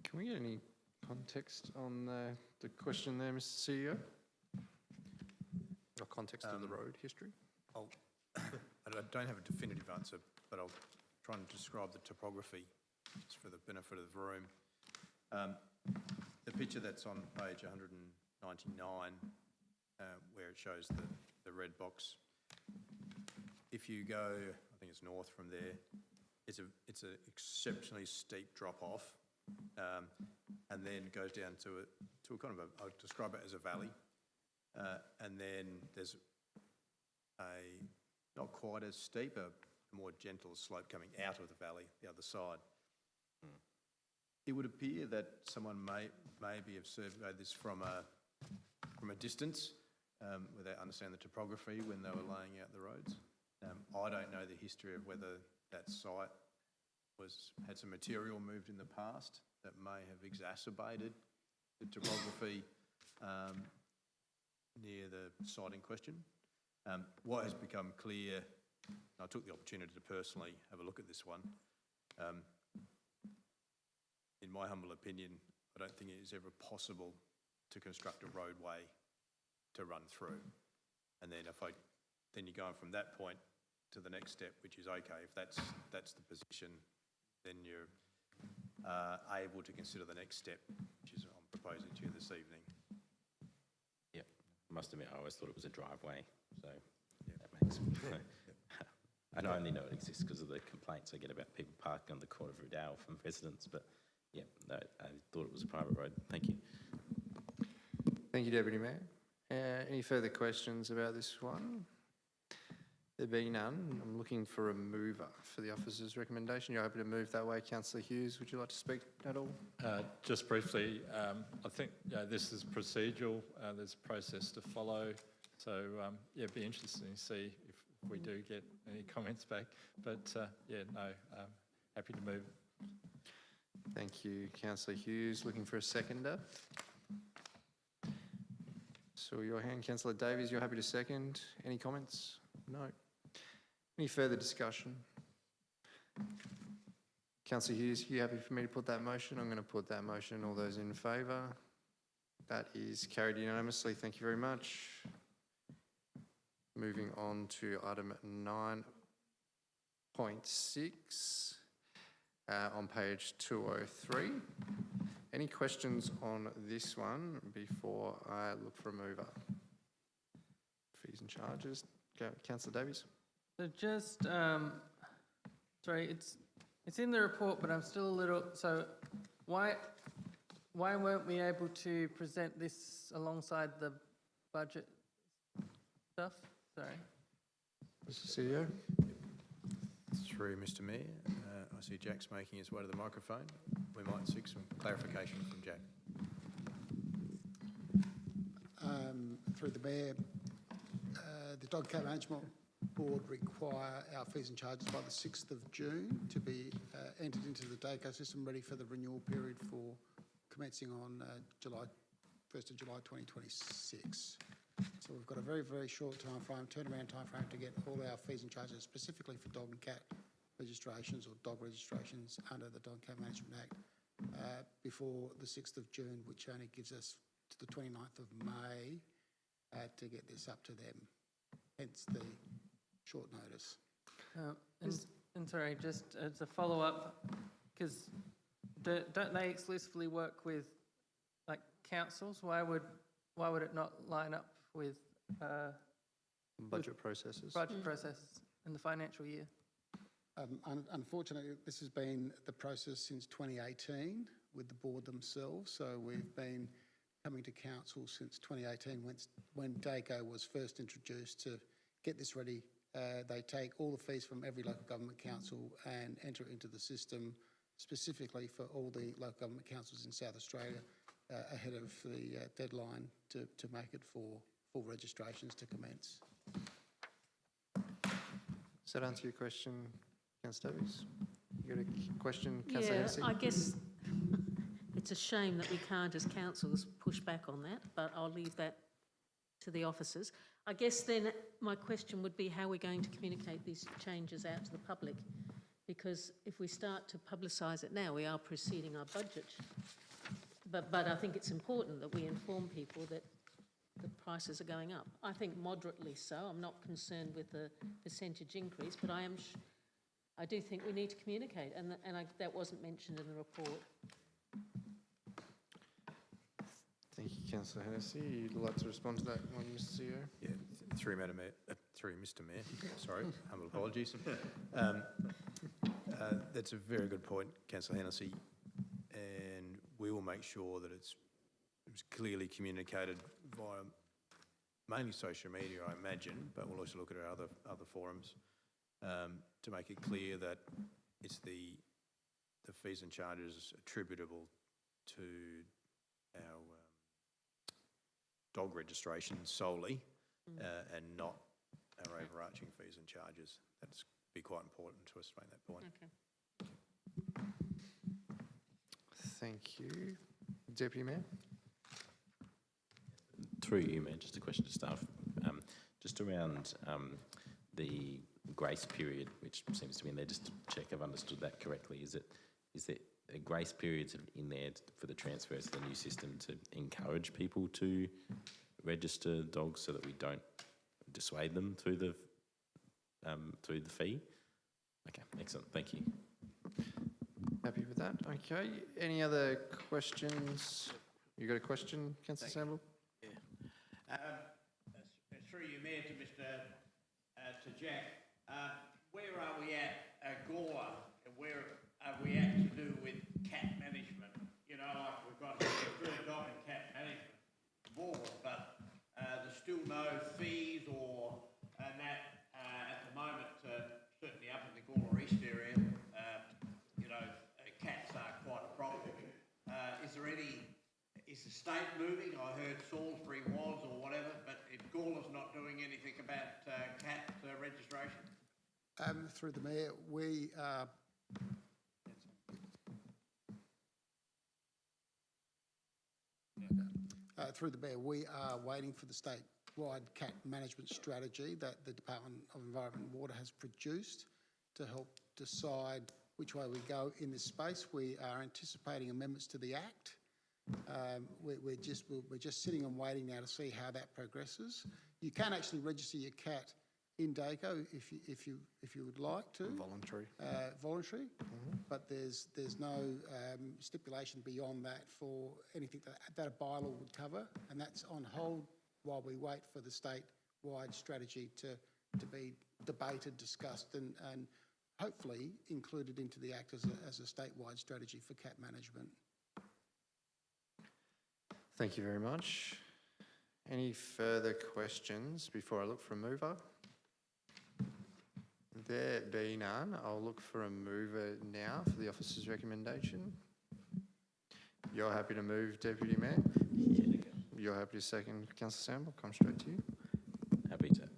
Can we get any context on the question there, Mr. CEO? Or context of the road history? I don't have a definitive answer, but I'll try and describe the topography just for the benefit of the room. The picture that's on page 199, where it shows the red box, if you go, I think it's north from there, it's an exceptionally steep drop off, and then goes down to a kind of I'll describe it as a valley, and then there's a not quite as steep, a more gentle slope coming out of the valley, the other side. It would appear that someone maybe have surveyed this from a distance, without understanding the topography when they were laying out the roads. I don't know the history of whether that site had some material moved in the past that may have exacerbated the topography near the site in question. What has become clear, I took the opportunity to personally have a look at this one. In my humble opinion, I don't think it is ever possible to construct a roadway to run through. And then then you're going from that point to the next step, which is okay, if that's the position, then you're able to consider the next step, which is I'm proposing to you this evening. Yeah, I must admit, I always thought it was a driveway, so that makes and I only know it exists because of the complaints I get about people parking on the corner of Rideau from residents, but yeah, no, I thought it was a private road. Thank you. Thank you, Deputy Mayor. Any further questions about this one? There being none, I'm looking for a mover for the officer's recommendation. You're happy to move that way, Councillor Hughes. Would you like to speak at all? Just briefly, I think this is procedural. There's a process to follow. So, it'd be interesting to see if we do get any comments back. But, happy to move. Thank you, Councillor Hughes. Looking for a seconder. So your hand, Councillor Davies, you're happy to second. Any comments? No. Any further discussion? Councillor Hughes, you happy for me to put that motion? I'm going to put that motion. All those in favour? That is carried unanimously. Thank you very much. Moving on to item 9.6 on page 203. Any questions on this one before I look for a mover? Fees and charges. Go, Councillor Davies. So just, sorry, it's in the report, but I'm still a little, so why why weren't we able to present this alongside the budget stuff? Sorry. Mr. CEO? Through Mr Mayor, I see Jack's making his way to the microphone. We might seek some clarification from Jack. Through the Mayor, the Dog Cat Management Board require our fees and charges by the 6th of June to be entered into the DACO system, ready for the renewal period for commencing on 1st of July 2026. So we've got a very, very short turnaround time frame to get all our fees and charges, specifically for dog and cat registrations or dog registrations under the Dog Cat Management Act before the 6th of June, which only gives us to the 29th of May to get this up to them, hence the short notice. And sorry, just as a follow-up, because don't they exclusively work with like councils? Why would it not line up with Budget processes. budget process in the financial year? Unfortunately, this has been the process since 2018 with the board themselves. So we've been coming to council since 2018 when DACO was first introduced to get this ready. They take all the fees from every local government council and enter it into the system specifically for all the local government councils in South Australia ahead of the deadline to make it for full registrations to commence. Does that answer your question, Councillor Davies? You got a question, Councillor Yeah, Hennessy? I guess it's a shame that we can't, as councils, push back on that, but I'll leave that to the officers. I guess then my question would be how we're going to communicate these changes out to the public, because if we start to publicise it now, we are preceding our budget. But I think it's important that we inform people that the prices are going up. I think moderately so. I'm not concerned with the percentage increase, but I do think we need to communicate, and that wasn't mentioned in the report. Thank you, Councillor Hennessy. You'd like to respond to that one, Mr. CEO? Yeah, through Madam Mayor, through Mr Mayor, sorry, humble apologies. That's a very good point, Councillor Hennessy, and we will make sure that it was clearly communicated via mainly social media, I imagine, but we'll also look at our other forums to make it clear that it's the fees and charges attributable to our dog registration solely and not our overarching fees and charges. That's be quite important to us to make that point. Okay. Thank you. Deputy Mayor? Through you, Mayor, just a question to staff. Just around the grace period, which seems to be in there, just to check I've understood that correctly. Is there a grace period sort of in there for the transfers to the new system to encourage people to register dogs so that we don't dissuade them through the fee? Okay, excellent. Thank you. Happy with that? Okay. Any other questions? You got a question, Councillor Sample? Through you, Mayor, to Jack. Where are we at Gawler, and where are we at to do with cat management? You know, like we've got a good dog and cat management board, but there's still no fees and that at the moment, certainly up in the Gawler East area, cats are quite a problem. Is the state moving? I heard Salisbury was or whatever, but if Gawler's not doing anything about cat registration? Through the Mayor, we are waiting for the statewide cat management strategy that the Department of Environment and Water has produced to help decide which way we go in this space. We are anticipating amendments to the Act. We're just sitting and waiting now to see how that progresses. You can actually register your cat in DACO if you would like to. Voluntary. Voluntary, but there's no stipulation beyond that for anything that a bylaw would cover, and that's on hold while we wait for the statewide strategy to be debated, discussed, and hopefully included into the Act as a statewide strategy for cat management. Thank you very much. Any further questions before I look for a mover? There be none, I'll look for a mover now for the officer's recommendation. You're happy to move, Deputy Mayor? You're happy to second, Councillor Sample? Come straight to you.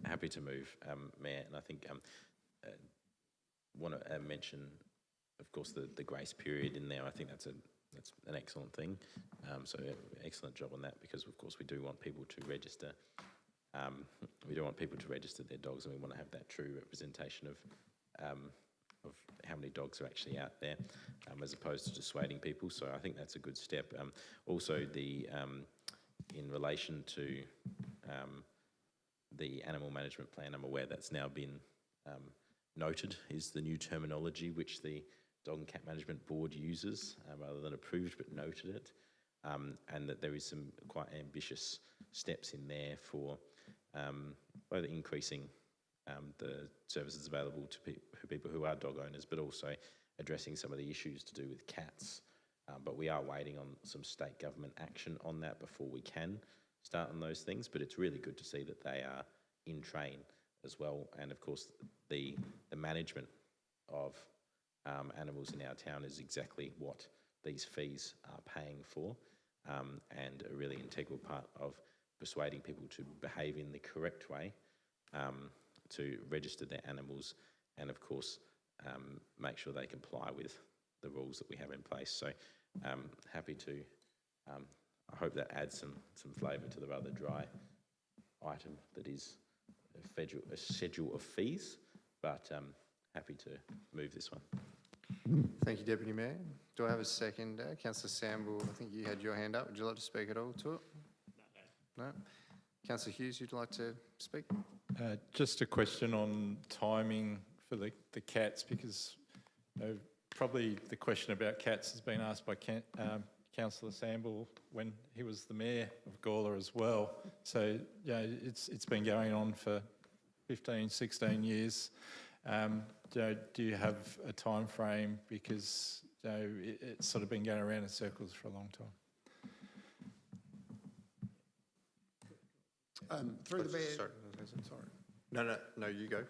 Happy to move, Mayor, and I think want to mention, of course, the grace period in there. I think that's an excellent thing. So excellent job on that, because of course we do want people to register. We do want people to register their dogs, and we want to have that true representation of how many dogs are actually out there, as opposed to dissuading people. So I think that's a good step. Also, in relation to the animal management plan, I'm aware that's now been noted is the new terminology which the Dog and Cat Management Board uses, rather than approved, but noted it, and that there is some quite ambitious steps in there for both increasing the services available to people who are dog owners, but also addressing some of the issues to do with cats. But we are waiting on some state government action on that before we can start on those things. But it's really good to see that they are in train as well. And of course, the management of animals in our town is exactly what these fees are paying for, and a really integral part of persuading people to behave in the correct way, to register their animals, and of course make sure they comply with the rules that we have in place. So happy to, I hope that adds some flavour to the rather dry item that is a schedule of fees, but happy to move this one. Thank you, Deputy Mayor. Do I have a second? Councillor Samble, I think you had your hand up. Would you like to speak at all to it? No. Councillor Hughes, you'd like to speak? Just a question on timing for the cats, because probably the question about cats has been asked by Councillor Samble when he was the Mayor of Gawler as well. So, it's been going on for 15, 16 years. Do you have a time frame? Because it's sort of been going around in circles for a long time. Through the Mayor. Sorry. No, you go.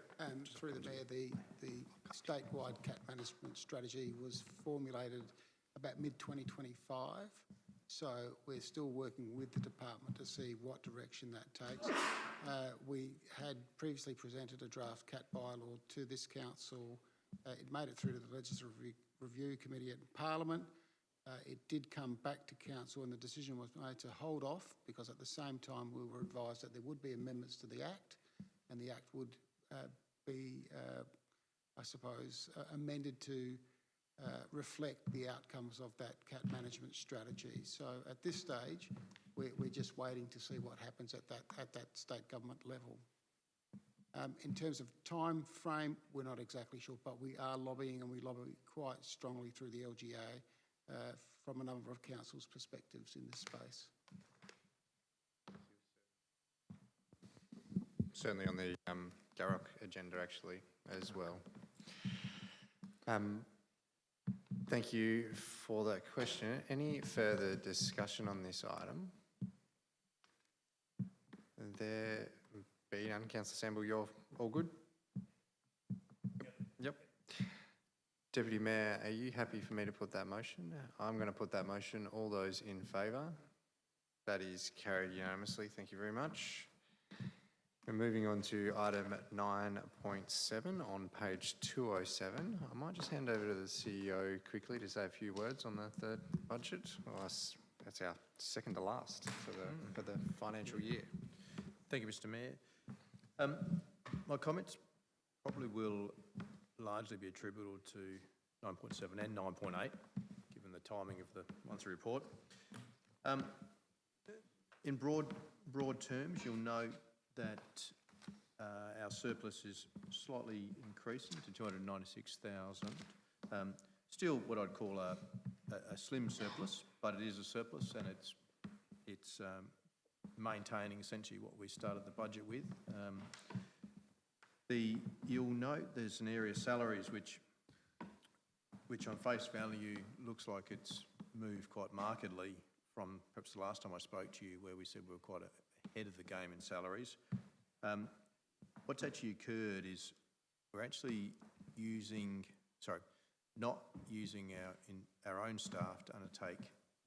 Through the Mayor, the statewide cat management strategy was formulated about mid-2025. So we're still working with the department to see what direction that takes. We had previously presented a draft cat bylaw to this council. It made it through to the Legislative Review Committee at Parliament. It did come back to council, and the decision was made to hold off, because at the same time we were advised that there would be amendments to the Act, and the Act would be, I suppose, amended to reflect the outcomes of that cat management strategy. So at this stage, we're just waiting to see what happens at that state government level. In terms of time frame, we're not exactly sure, but we are lobbying, and we lobby quite strongly through the LGA from a number of councils' perspectives in this space. Certainly on the Garrock agenda, actually, as well. Thank you for that question. Any further discussion on this item? There be none. Councillor Samble, you're all good? Yep. Deputy Mayor, are you happy for me to put that motion? I'm going to put that motion. All those in favour? That is carried unanimously. Thank you very much. We're moving on to item 9.7 on page 207. I might just hand over to the CEO quickly to say a few words on the third budget. Well, that's our second to last for the financial year. Thank you, Mr. Mayor. My comments probably will largely be attributable to 9.7 and 9.8, given the timing of the monthly report. In broad terms, you'll note that our surplus is slightly increasing to 296,000. Still what I'd call a slim surplus, but it is a surplus, and it's maintaining essentially what we started the budget with. You'll note there's an area of salaries which on face value looks like it's moved quite markedly from perhaps the last time I spoke to you, where we said we were quite ahead of the game in salaries. What's actually occurred is we're actually not using our own staff to undertake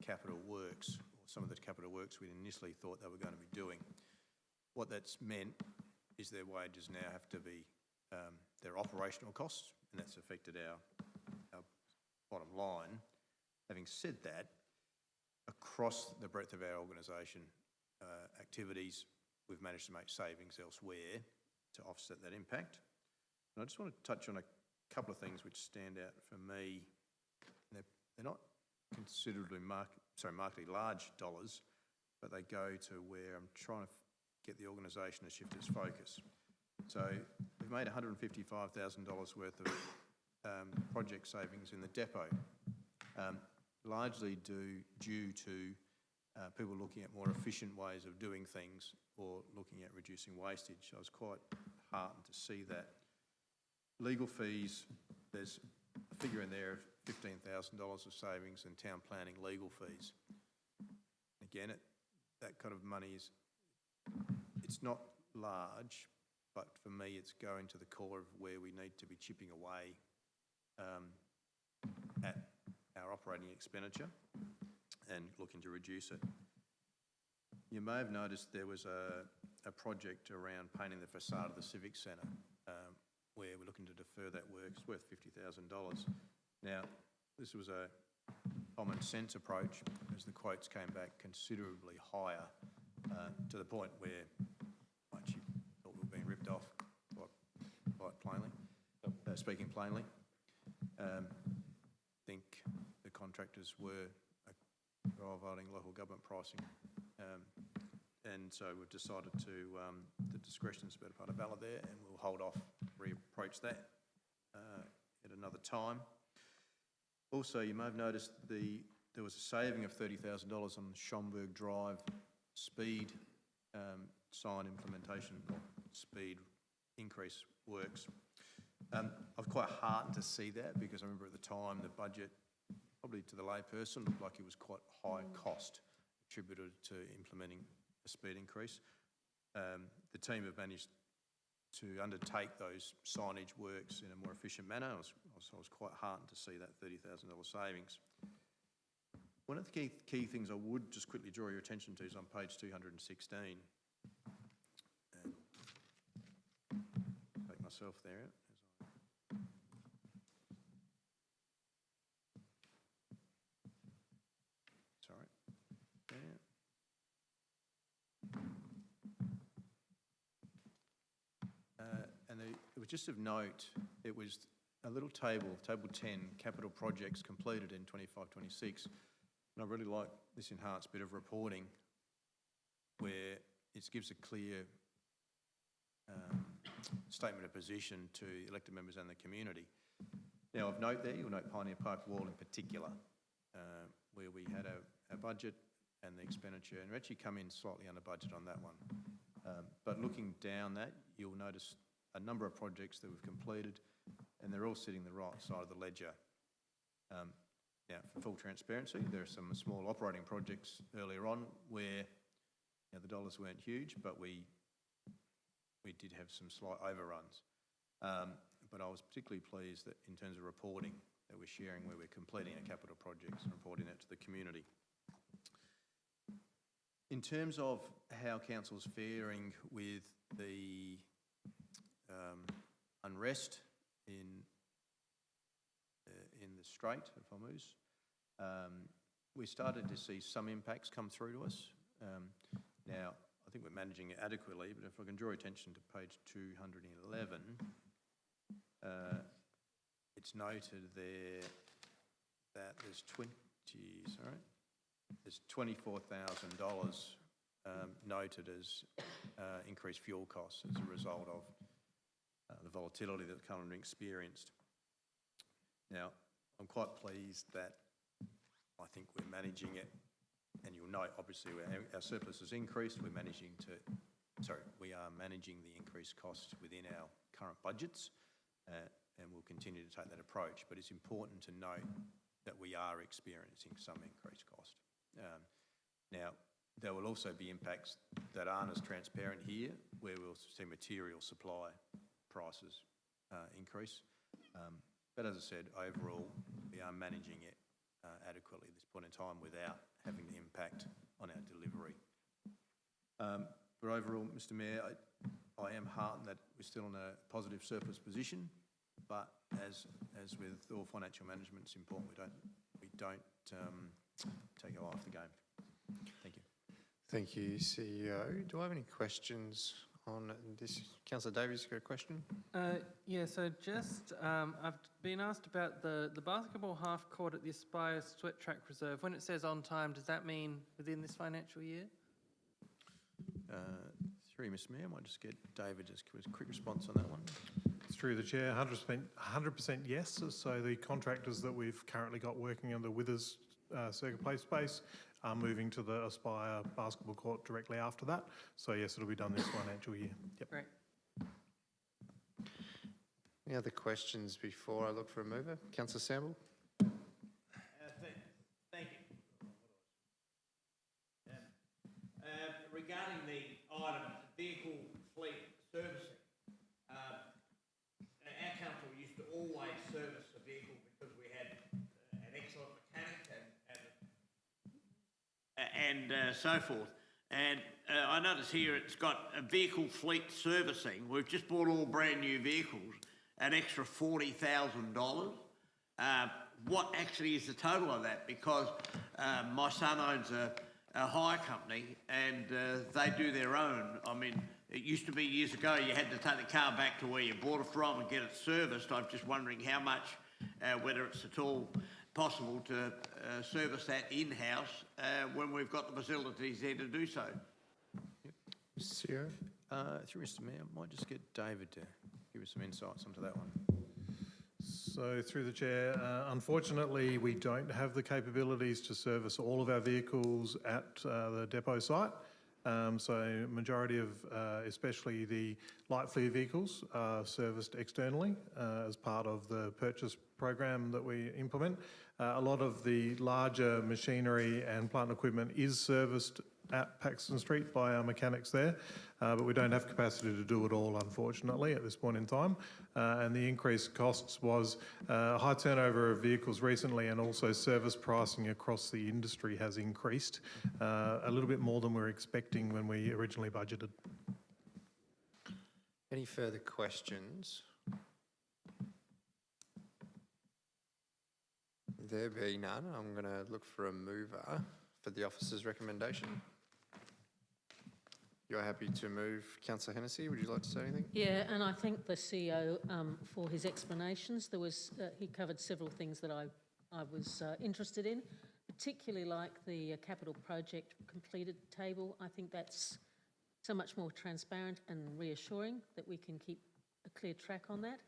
capital works, or some of the capital works we initially thought they were going to be doing. What that's meant is their wages now have to be their operational costs, and that's affected our bottom line. Having said that, across the breadth of our organisation activities, we've managed to make savings elsewhere to offset that impact. And I just want to touch on a couple of things which stand out for me. They're not considerably markedly large dollars, but they go to where I'm trying to get the organisation to shift its focus. So we've made $155,000 worth of project savings in the depot, largely due to people looking at more efficient ways of doing things or looking at reducing wastage. I was quite heartened to see that. Legal fees, there's a figure in there of $15,000 of savings in town planning legal fees. Again, that kind of money it's not large, but for me it's going to the core of where we need to be chipping away at our operating expenditure and looking to reduce it. You may have noticed there was a project around painting the facade of the Civic Centre where we're looking to defer that work. It's worth $50,000. Now, this was a common sense approach as the quotes came back considerably higher to the point where I actually thought we were being ripped off quite plainly, speaking plainly. I think the contractors were violating local government pricing. And so we've decided to, the discretion's better part of valor there, and we'll hold off, reapproach that at another time. Also, you may have noticed there was a saving of $30,000 on the Schomburg Drive speed sign implementation, or speed increase works. I was quite heartened to see that, because I remember at the time the budget, probably to the layperson, looked like it was quite high cost attributed to implementing a speed increase. The team have managed to undertake those signage works in a more efficient manner. I was quite heartened to see that $30,000 savings. One of the key things I would just quickly draw your attention to is on page 216. Take myself there. Sorry. There. It was just of note, it was a little table 10, capital projects completed in 25-26. And I really like this enhanced bit of reporting where it gives a clear statement of position to elected members and the community. Now, of note there, you'll note Pioneer Park Wall in particular, where we had our budget and the expenditure, and we actually come in slightly under budget on that one. But looking down that, you'll notice a number of projects that we've completed, and they're all sitting the right side of the ledger. Now, for full transparency, there are some small operating projects earlier on where the dollars weren't huge, but we did have some slight overruns. But I was particularly pleased that in terms of reporting, that we're sharing where we're completing our capital projects and reporting that to the community. In terms of how council's faring with the unrest in the Strait of Hormuz, we started to see some impacts come through to us. Now, I think we're managing it adequately, but if I can draw attention to page 211, it's noted there that there's $24,000 noted as increased fuel costs as a result of the volatility that the country experienced. Now, I'm quite pleased that I think we're managing it, and you'll note obviously our surplus has increased. We are managing the increased costs within our current budgets, and we'll continue to take that approach. But it's important to note that we are experiencing some increased cost. Now, there will also be impacts that aren't as transparent here, where we'll see material supply prices increase. But as I said, overall, we are managing it adequately at this point in time without having the impact on our delivery. But overall, Mr Mayor, I am heartened that we're still in a positive surplus position, but as with all financial management, it's important we don't take our eye off the game. Thank you. Thank you, CEO. Do I have any questions on this? Councillor Davies, you got a question? Yeah, so just, I've been asked about the basketball half court at the Aspire Sweat Track Reserve. When it says on time, does that mean within this financial year? Through Mr Mayor, I might just get David just give us a quick response on that one. Through the chair, 100% yes. So the contractors that we've currently got working on the Withers Circuit Play space are moving to the Aspire basketball court directly after that. So yes, it'll be done this financial year. Yep. Great. Any other questions before I look for a mover? Councillor Sample? Thank you. Regarding the item, vehicle fleet servicing, our council used to always service a vehicle because we had an excellent mechanic and so forth. And I notice here it's got a vehicle fleet servicing. We've just bought all brand new vehicles, an extra $40,000. What actually is the total of that? Because my son owns a hire company and they do their own. I mean, it used to be years ago you had to take the car back to where you bought it from and get it serviced. I'm just wondering how much, whether it's at all possible to service that in-house when we've got the facilities there to do so. CEO? Through Mr Mayor, I might just get David to give us some insights onto that one. So through the chair, unfortunately, we don't have the capabilities to service all of our vehicles at the depot site. So majority of, especially the light fleet vehicles, are serviced externally as part of the purchase program that we implement. A lot of the larger machinery and plant equipment is serviced at Paxton Street by our mechanics there, but we don't have capacity to do it all, unfortunately, at this point in time. And the increased costs was high turnover of vehicles recently, and also service pricing across the industry has increased a little bit more than we were expecting when we originally budgeted. Any further questions? There be none, I'm going to look for a mover for the officer's recommendation. You're happy to move. Councillor Hennessy, would you like to say anything? Yeah, and I thank the CEO for his explanations. There was he covered several things that I was interested in, particularly like the capital project completed table. I think that's so much more transparent and reassuring that we can keep a clear track on that.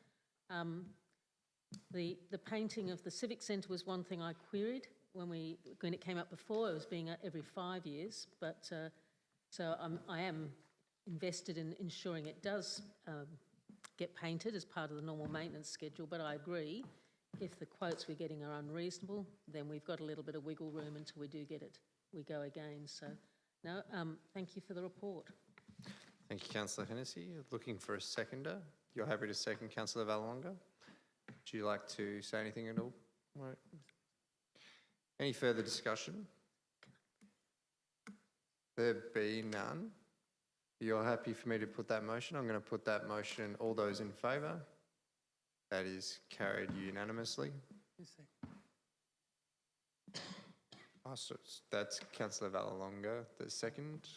The painting of the Civic Centre was one thing I queried when it came up before. It was being every 5 years, but so I am invested in ensuring it does get painted as part of the normal maintenance schedule. But I agree, if the quotes we're getting are unreasonable, then we've got a little bit of wiggle room until we do get it. We go again. So, no, thank you for the report. Thank you, Councillor Hennessy. Looking for a seconder. You're happy to second Councillor Vallelonga? Would you like to say anything at all? Right. Any further discussion? There be none. You're happy for me to put that motion? I'm going to put that motion. All those in favour? That is carried unanimously. Oh, so that's Councillor Vallelonga, the second.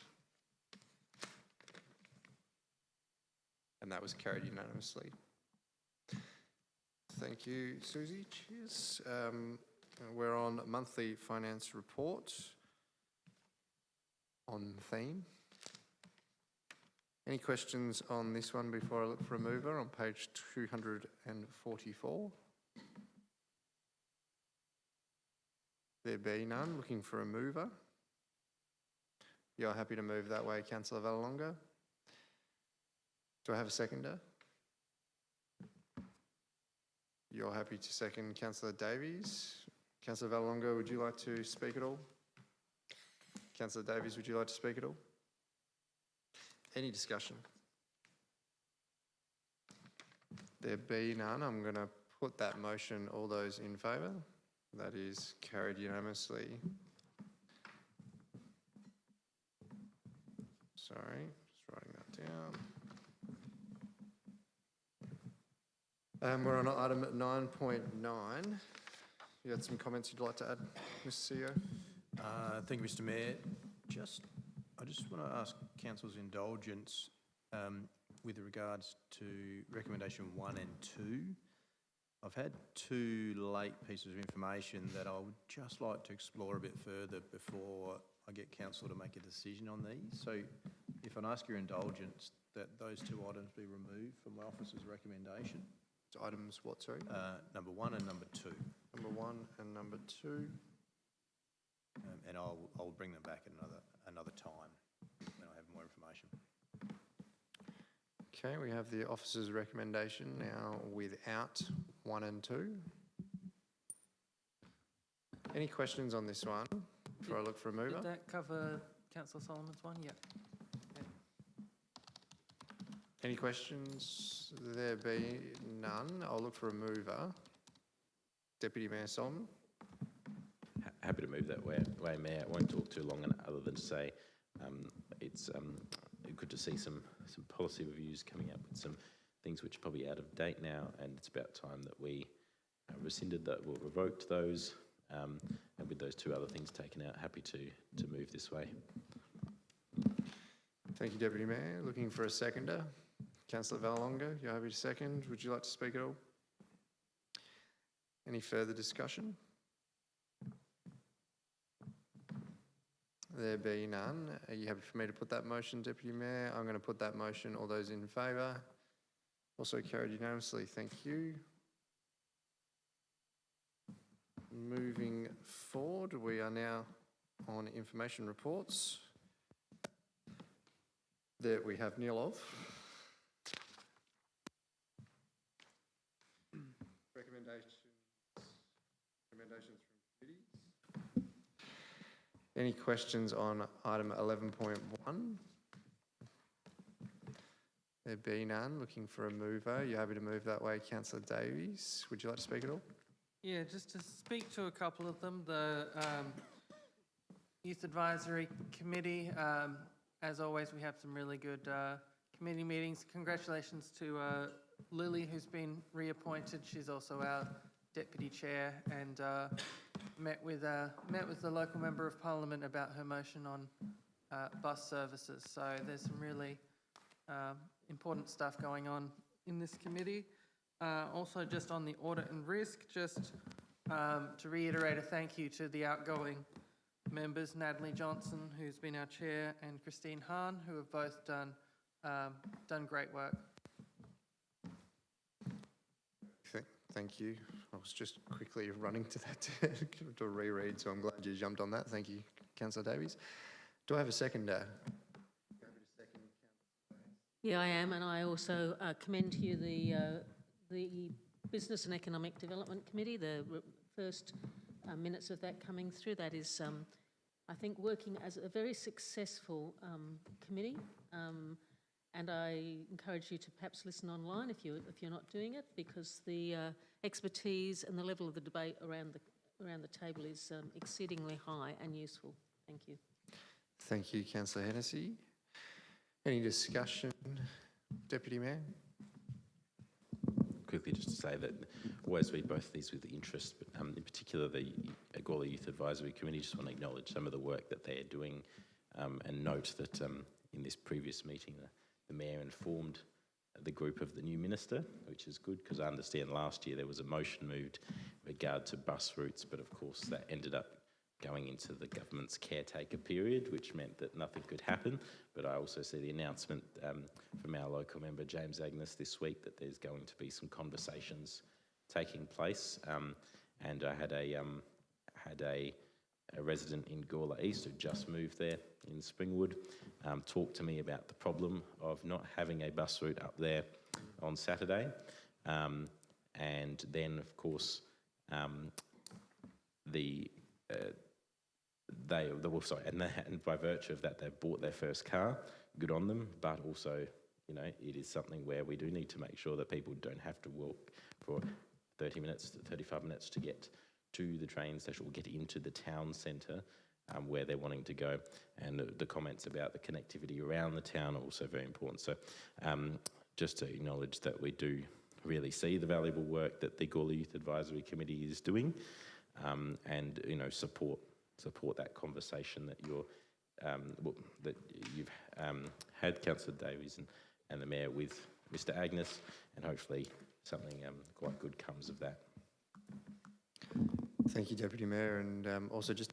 And that was carried unanimously. Thank you, Susie. Cheers. We're on monthly finance report on theme. Any questions on this one before I look for a mover on page 244? There be none. Looking for a mover. You're happy to move that way, Councillor Vallelonga? Do I have a seconder? You're happy to second Councillor Davies. Councillor Vallelonga, would you like to speak at all? Councillor Davies, would you like to speak at all? Any discussion? There be none, I'm going to put that motion. All those in favour? That is carried unanimously. Sorry, just writing that down. We're on item 9.9. You had some comments you'd like to add, Mr. CEO? Thank you, Mr Mayor. I just want to ask Council's indulgence with regards to recommendation 1 and 2. I've had 2 late pieces of information that I would just like to explore a bit further before I get council to make a decision on these. So if I ask your indulgence that those 2 items be removed from my officer's recommendation. So items what, sorry? Number 1 and number 2. Number 1 and number 2. And I'll bring them back at another time when I have more information. Okay, we have the officer's recommendation now without 1 and 2. Any questions on this one before I look for a mover? Did that cover Councillor Solomon's one? Yeah. Any questions? There be none. I'll look for a mover. Deputy Mayor Solomon. Happy to move that way, Mayor. I won't talk too long other than to say it's good to see some policy reviews coming up with some things which are probably out of date now, and it's about time that we rescinded that, or revoked those, and with those 2 other things taken out, happy to move this way. Thank you, Deputy Mayor. Looking for a seconder. Councillor Vallelonga, you're happy to second. Would you like to speak at all? Any further discussion? There be none. Are you happy for me to put that motion, Deputy Mayor? I'm going to put that motion. All those in favour? Also carried unanimously. Thank you. Moving forward, we are now on information reports. There we have Neilov. Recommendations from committees. Any questions on item 11.1? There be none. Looking for a mover. You're happy to move that way, Councillor Davies. Would you like to speak at all? Yeah, just to speak to a couple of them. The Youth Advisory Committee, as always, we have some really good committee meetings. Congratulations to Lily, who's been reappointed. She's also our Deputy Chair, and met with the local Member of Parliament about her motion on bus services. So there's some really important stuff going on in this committee. Also, just on the audit and risk, just to reiterate a thank you to the outgoing members, Natalie Johnson, who's been our chair, and Christine Hahn, who have both done great work. Thank you. I was just quickly running to that to reread, so I'm glad you jumped on that. Thank you, Councillor Davies. Do I have a seconder? Yeah, I am, and I also commend to you the Business and Economic Development Committee, the first minutes of that coming through. That is, I think, working as a very successful committee, and I encourage you to perhaps listen online if you're not doing it, because the expertise and the level of the debate around the table is exceedingly high and useful. Thank you. Thank you, Councillor Hennessy. Any discussion, Deputy Mayor? Quickly, just to say that I always read both of these with interest, but in particular the Gawler Youth Advisory Committee. Just want to acknowledge some of the work that they are doing, and note that in this previous meeting the Mayor informed the group of the new minister, which is good, because I understand last year there was a motion moved in regard to bus routes, but of course that ended up going into the government's caretaker period, which meant that nothing could happen. But I also see the announcement from our local member James Agnes this week that there's going to be some conversations taking place. And I had a resident in Gawler East who just moved there in Springwood talk to me about the problem of not having a bus route up there on Saturday. And then, of course, and by virtue of that, they've bought their first car. Good on them, but also, you know, it is something where we do need to make sure that people don't have to walk for 30 minutes, 35 minutes to get to the train station or get into the town centre where they're wanting to go. And the comments about the connectivity around the town are also very important. So just to acknowledge that we do really see the valuable work that the Gawler Youth Advisory Committee is doing, and, you know, support that conversation that you've had, Councillor Davies and the Mayor, with Mr Agnes, and hopefully something quite good comes of that. Thank you, Deputy Mayor, and also just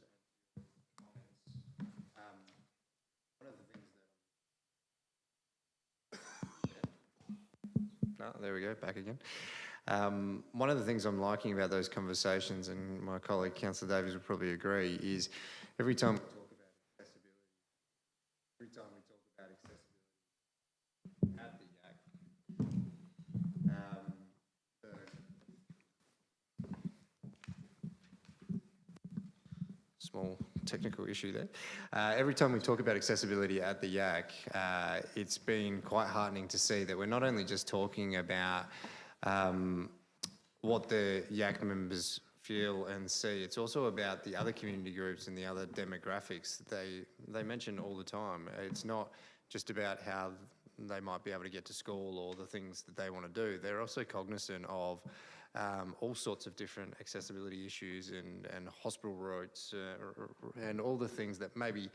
one of the things that no, there we go, back again. One of the things I'm liking about those conversations, and my colleague Councillor Davies would probably agree, is every time we talk about accessibility, at the YAC, small technical issue there. Every time we talk about accessibility at the YAC, it's been quite heartening to see that we're not only just talking about what the YAC members feel and see, it's also about the other community groups and the other demographics that they mention all the time. It's not just about how they might be able to get to school or the things that they want to do. They're also cognizant of all sorts of different accessibility issues and hospital routes and all the things that maybe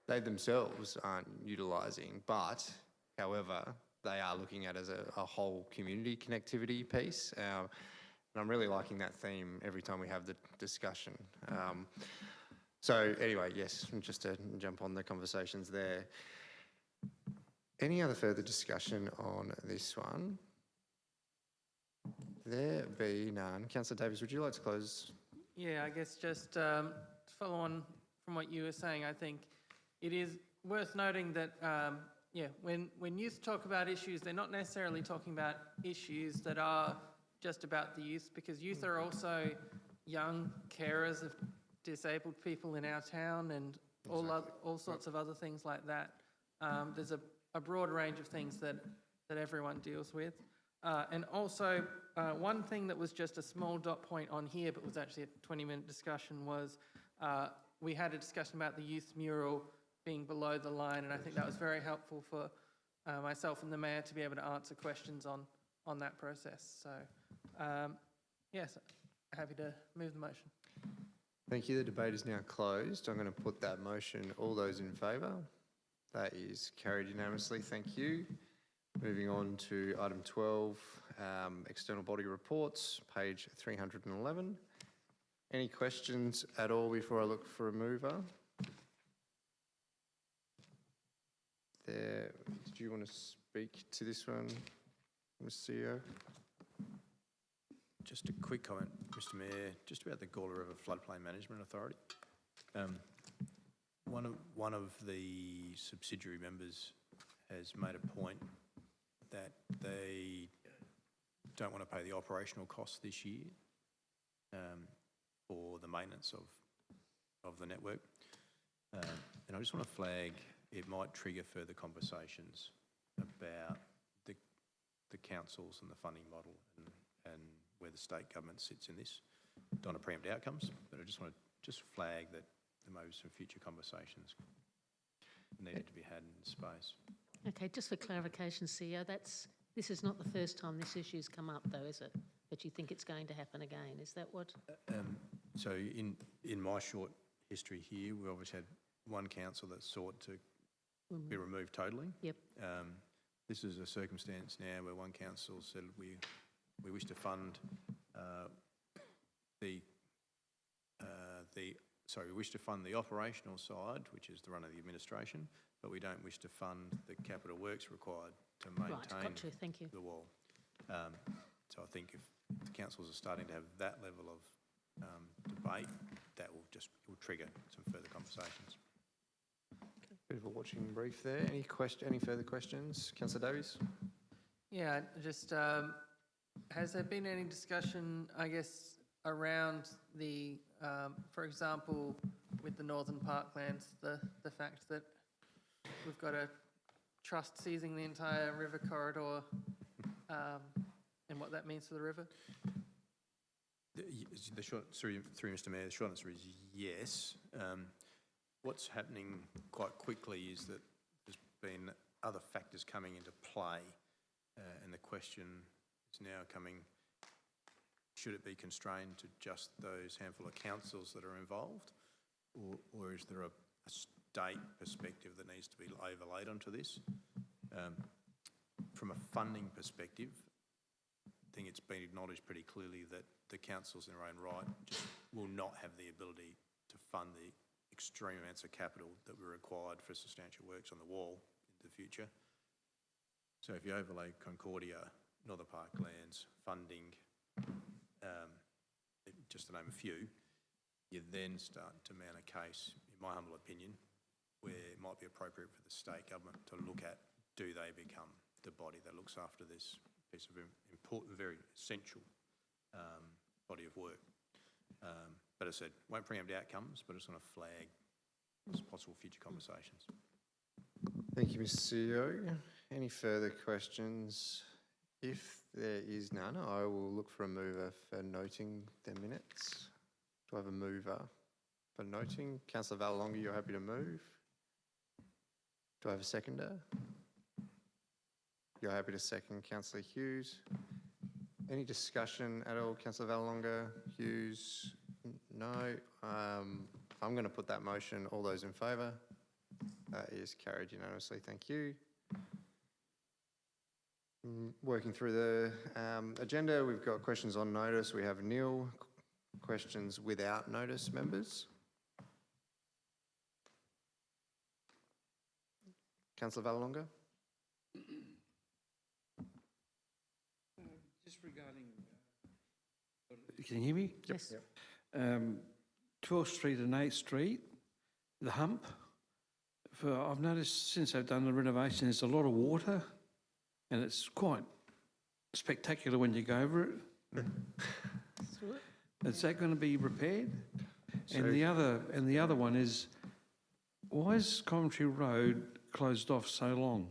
they themselves aren't utilising, but however, they are looking at as a whole community connectivity piece. And I'm really liking that theme every time we have the discussion. So anyway, yes, just to jump on the conversations there. Any other further discussion on this one? There be none. Councillor Davies, would you like to close? Yeah, I guess just to follow on from what you were saying, I think it is worth noting that, when youth talk about issues, they're not necessarily talking about issues that are just about the youth, because youth are also young carers of disabled people in our town and all sorts of other things like that. There's a broad range of things that everyone deals with. And also, one thing that was just a small dot point on here, but was actually a 20-minute discussion, was we had a discussion about the youth mural being below the line, and I think that was very helpful for myself and the Mayor to be able to answer questions on that process. So, yes, happy to move the motion. Thank you. The debate is now closed. I'm going to put that motion. All those in favour? That is carried unanimously. Thank you. Moving on to item 12, external body reports, page 311. Any questions at all before I look for a mover? Did you want to speak to this one, Mr. CEO? Just a quick comment, Mr Mayor, just about the Gawler River Floodplain Management Authority. One of the subsidiary members has made a point that they don't want to pay the operational costs this year for the maintenance of the network. And I just want to flag it might trigger further conversations about the councils and the funding model and where the state government sits in this. Don't want to preempt outcomes, but I just want to flag that there may be some future conversations needed to be had in this space. Okay, just for clarification, CEO, this is not the first time this issue's come up, though, is it? That you think it's going to happen again? Is that what? So in my short history here, we obviously had one council that sought to be removed totally. Yep. This is a circumstance now where one council said we wish to fund we wish to fund the operational side, which is the run of the administration, but we don't wish to fund the capital works required to maintain Thank you. the wall. So I think if the councils are starting to have that level of debate, that will trigger some further conversations. Bit of a watching brief there. Any further questions? Councillor Davies? Yeah, just has there been any discussion, I guess, around the, for example, with the Northern Parklands, the fact that we've got a trust seizing the entire river corridor, and what that means for the river? The short, through Mr Mayor, the short answer is yes. What's happening quite quickly is that there's been other factors coming into play, and the question is now coming, should it be constrained to just those handful of councils that are involved, or is there a state perspective that needs to be overlaid onto this? From a funding perspective, I think it's been acknowledged pretty clearly that the councils in their own right just will not have the ability to fund the extreme amounts of capital that were required for substantial works on the wall in the future. So if you overlay Concordia, Northern Parklands, funding, just to name a few, you then start to mount a case, in my humble opinion, where it might be appropriate for the state government to look at, do they become the body that looks after this piece of important, very essential body of work. But as I said, won't preempt outcomes, but it's going to flag possible future conversations. Thank you, Mr CEO. Any further questions? If there is none, I will look for a mover for noting the minutes. Do I have a mover for noting? Councillor Vallelonga, you're happy to move? Do I have a seconder? You're happy to second, Councillor Hughes. Any discussion at all, Councillor Vallelonga, Hughes? No. I'm going to put that motion. All those in favour? That is carried unanimously. Thank you. Working through the agenda, we've got questions on notice. We have Neil. Questions without notice, members? Councillor Vallelonga? Just regarding, can you hear me? Yes. 12th Street and 8th Street, the hump. I've noticed since they've done the renovation, there's a lot of water, and it's quite spectacular when you go over it. Is that going to be repaired? And the other one is, why is Coventry Road closed off so long?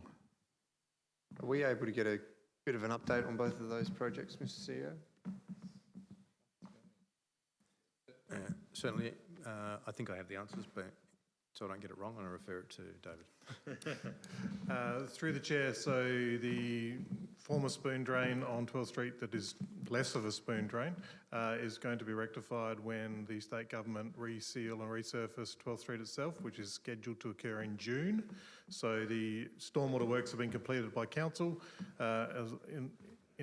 Are we able to get a bit of an update on both of those projects, Mr CEO? Certainly, I think I have the answers, but so I don't get it wrong, I'm going to refer it to David. Through the chair, so the former spoon drain on 12th Street that is less of a spoon drain is going to be rectified when the state government reseal and resurface 12th Street itself, which is scheduled to occur in June. So the stormwater works have been completed by council in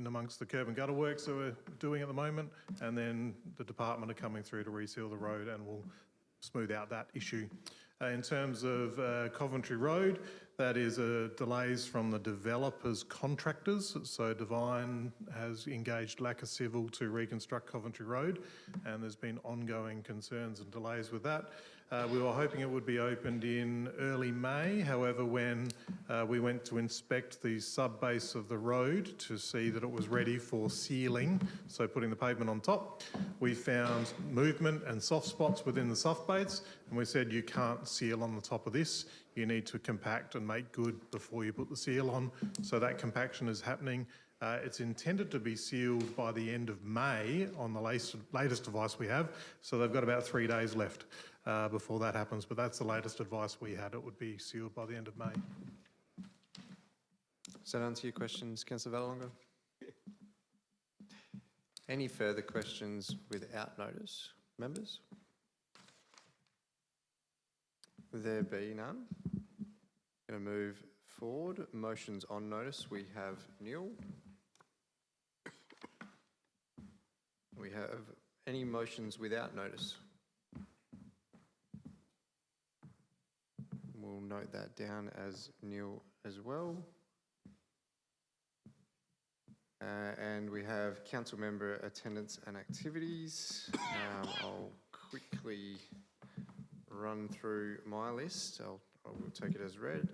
amongst the curb and gutter works that we're doing at the moment, and then the department are coming through to reseal the road and will smooth out that issue. In terms of Coventry Road, that is delays from the developers' contractors. So Divine has engaged Lacquer Civil to reconstruct Coventry Road, and there's been ongoing concerns and delays with that. We were hoping it would be opened in early May. However, when we went to inspect the sub-base of the road to see that it was ready for sealing, so putting the pavement on top, we found movement and soft spots within the soft base, and we said you can't seal on the top of this. You need to compact and make good before you put the seal on. So that compaction is happening. It's intended to be sealed by the end of May on the latest advice we have. So they've got about 3 days left before that happens. But that's the latest advice we had. It would be sealed by the end of May. Does that answer your questions, Councillor Vallelonga? Any further questions without notice, members? There be none. Going to move forward. Motions on notice. We have Neil. We have any motions without notice? We'll note that down as Neil as well. And we have council member attendance and activities. I'll quickly run through my list. I will take it as read.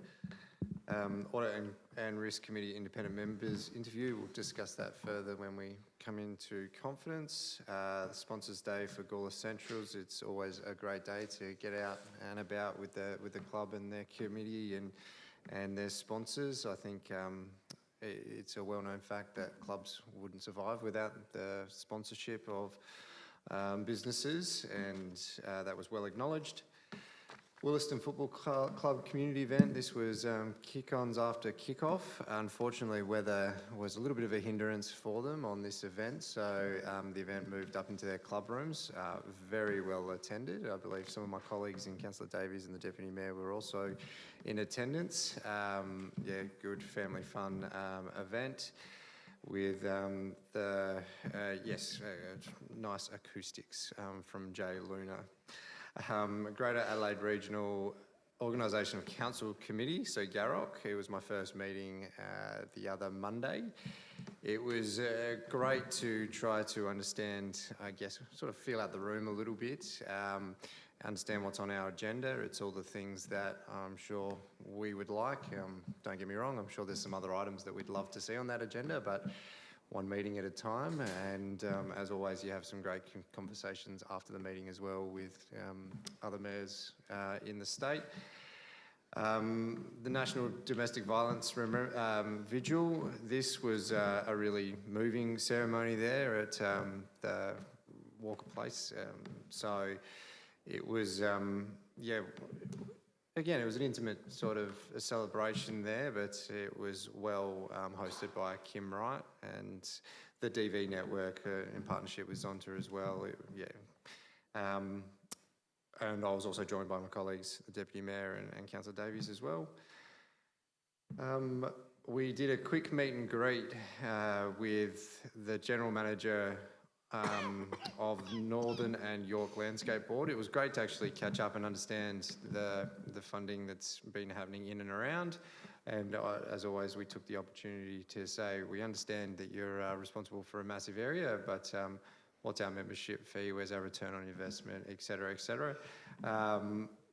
Audit and Risk Committee independent members interview. We'll discuss that further when we come into confidence. The Sponsors Day for Gawler Centrals. It's always a great day to get out and about with the club and their committee and their sponsors. I think it's a well-known fact that clubs wouldn't survive without the sponsorship of businesses, and that was well acknowledged. Williston Football Club community event. This was kick-ons after kick-off. Unfortunately, weather was a little bit of a hindrance for them on this event, so the event moved up into their club rooms. Very well attended. I believe some of my colleagues in Councillor Davies and the Deputy Mayor were also in attendance. Yeah, good family fun event with nice acoustics from Jay Luna. Greater Adelaide Regional Organisation of Council Committee, so GAROC. It was my first meeting the other Monday. It was great to try to understand, I guess, sort of feel out the room a little bit, understand what's on our agenda. It's all the things that I'm sure we would like. Don't get me wrong, I'm sure there's some other items that we'd love to see on that agenda, but one meeting at a time, and as always, you have some great conversations after the meeting as well with other mayors in the state. The National Domestic Violence Vigil, this was a really moving ceremony there at the Walker Place. So it was, again, it was an intimate sort of a celebration there, but it was well hosted by Kim Wright and the DV network in partnership with Zonta as well. And I was also joined by my colleagues, the Deputy Mayor and Councillor Davies as well. We did a quick meet and greet with the General Manager of Northern and York Landscape Board. It was great to actually catch up and understand the funding that's been happening in and around. And as always, we took the opportunity to say, we understand that you're responsible for a massive area, but what's our membership fee? Where's our return on investment, et cetera, et cetera.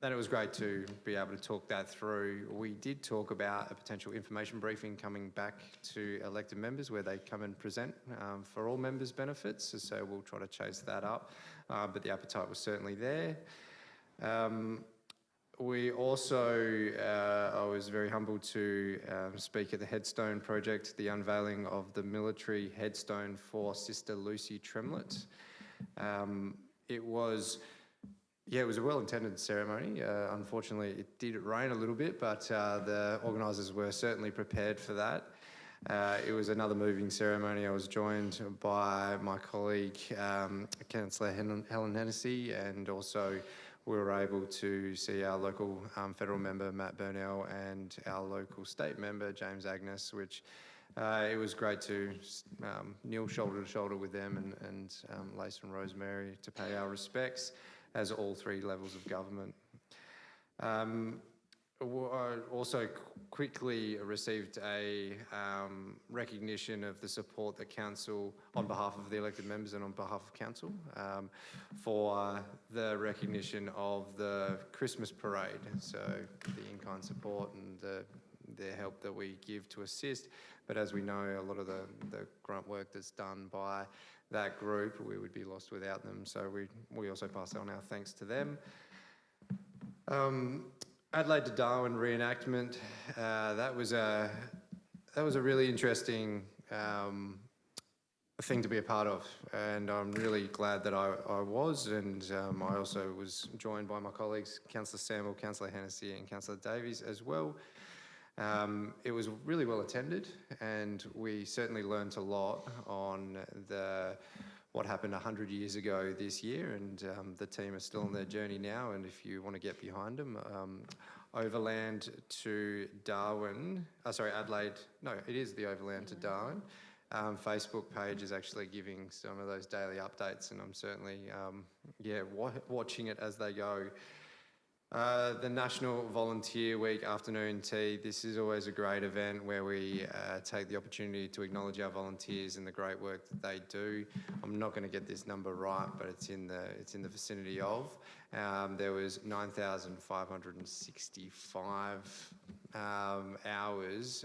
And it was great to be able to talk that through. We did talk about a potential information briefing coming back to elected members where they come and present for all members' benefits. So we'll try to chase that up, but the appetite was certainly there. We also, I was very humbled to speak at the Headstone project, the unveiling of the military headstone for Sister Lucy Tremlett. It was a well-intended ceremony. Unfortunately, it did rain a little bit, but the organisers were certainly prepared for that. It was another moving ceremony. I was joined by my colleague, Councillor Helen Hennessy, and also we were able to see our local federal member, Matt Burnell, and our local state member, James Agnes, which it was great to kneel shoulder to shoulder with them and Lace and Rosemary to pay our respects as all three levels of government. I also quickly received a recognition of the support that Council, on behalf of the elected members and on behalf of Council, for the recognition of the Christmas parade. So the in-kind support and the help that we give to assist. But as we know, a lot of the grunt work that's done by that group, we would be lost without them. So we also pass on our thanks to them. Adelaide to Darwin reenactment, that was a really interesting thing to be a part of, and I'm really glad that I was, and I also was joined by my colleagues, Councillor Samwell, Councillor Hennessy and Councillor Davies as well. It was really well attended, and we certainly learnt a lot on what happened 100 years ago this year, and the team is still on their journey now, and if you want to get behind them, Overland to Darwin, Adelaide, no, it is the Overland to Darwin. Facebook page is actually giving some of those daily updates, and I'm certainly, watching it as they go. The National Volunteer Week afternoon tea. This is always a great event where we take the opportunity to acknowledge our volunteers and the great work that they do. I'm not going to get this number right, but it's in the vicinity of. There was 9,565 hours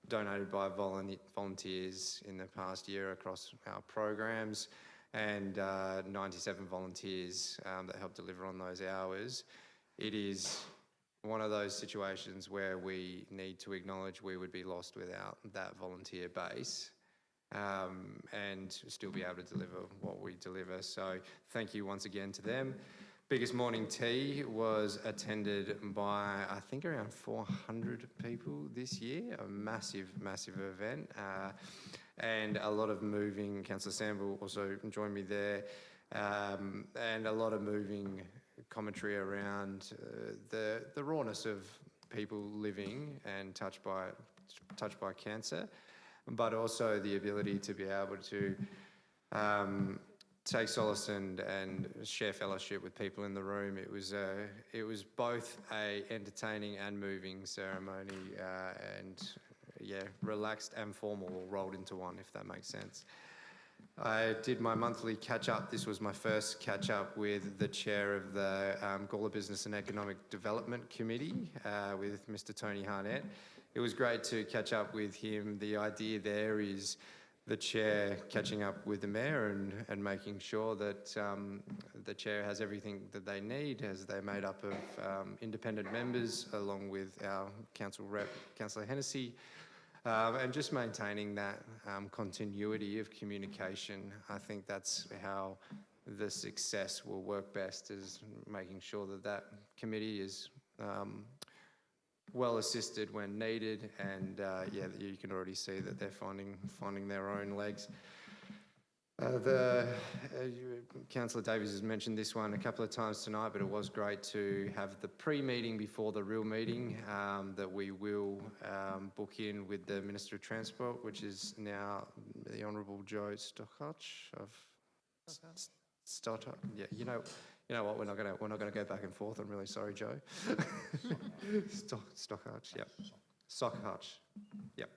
donated by volunteers in the past year across our programs, and 97 volunteers that helped deliver on those hours. It is one of those situations where we need to acknowledge we would be lost without that volunteer base, and still be able to deliver what we deliver. So thank you once again to them. Biggest morning tea was attended by, I think, around 400 people this year, a massive, massive event. And a lot of moving, Councillor Samble also joined me there, and a lot of moving commentary around the rawness of people living and touched by cancer, but also the ability to be able to take solace and share fellowship with people in the room. It was both a entertaining and moving ceremony, and yeah, relaxed and formal all rolled into one, if that makes sense. I did my monthly catch-up. This was my first catch-up with the chair of the Gawler Business and Economic Development Committee, with Mr. Tony Harnett. It was great to catch up with him. The idea there is the chair catching up with the mayor and making sure that the chair has everything that they need, as they're made up of independent members, along with our council rep, Councillor Hennessy, and just maintaining that continuity of communication. I think that's how the success will work best, is making sure that that committee is well assisted when needed, and yeah, you can already see that they're finding their own legs. Councillor Davies has mentioned this one a couple of times tonight, but it was great to have the pre-meeting before the real meeting that we will book in with the Minister of Transport, which is now the Honourable Joe Stockhatch of Stockhatch. Yeah, you know what? We're not going to go back and forth. I'm really sorry, Joe. Stockhatch. Yep. Stockhatch. Yep.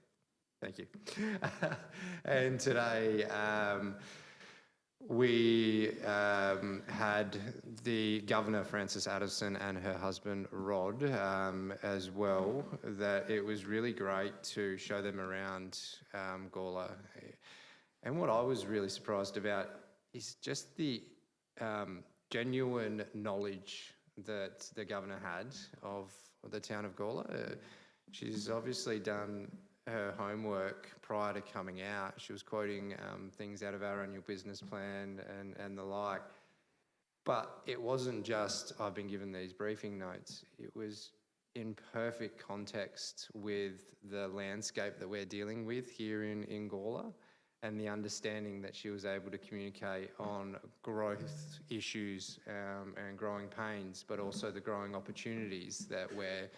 Thank you. And today we had the Governor, Frances Addison, and her husband, Rod, as well. That it was really great to show them around Gawler. And what I was really surprised about is just the genuine knowledge that the Governor had of the town of Gawler. She's obviously done her homework prior to coming out. She was quoting things out of our annual business plan and the like. But it wasn't just, I've been given these briefing notes. It was in perfect context with the landscape that we're dealing with here in Gawler, and the understanding that she was able to communicate on growth issues and growing pains, but also the growing opportunities that we're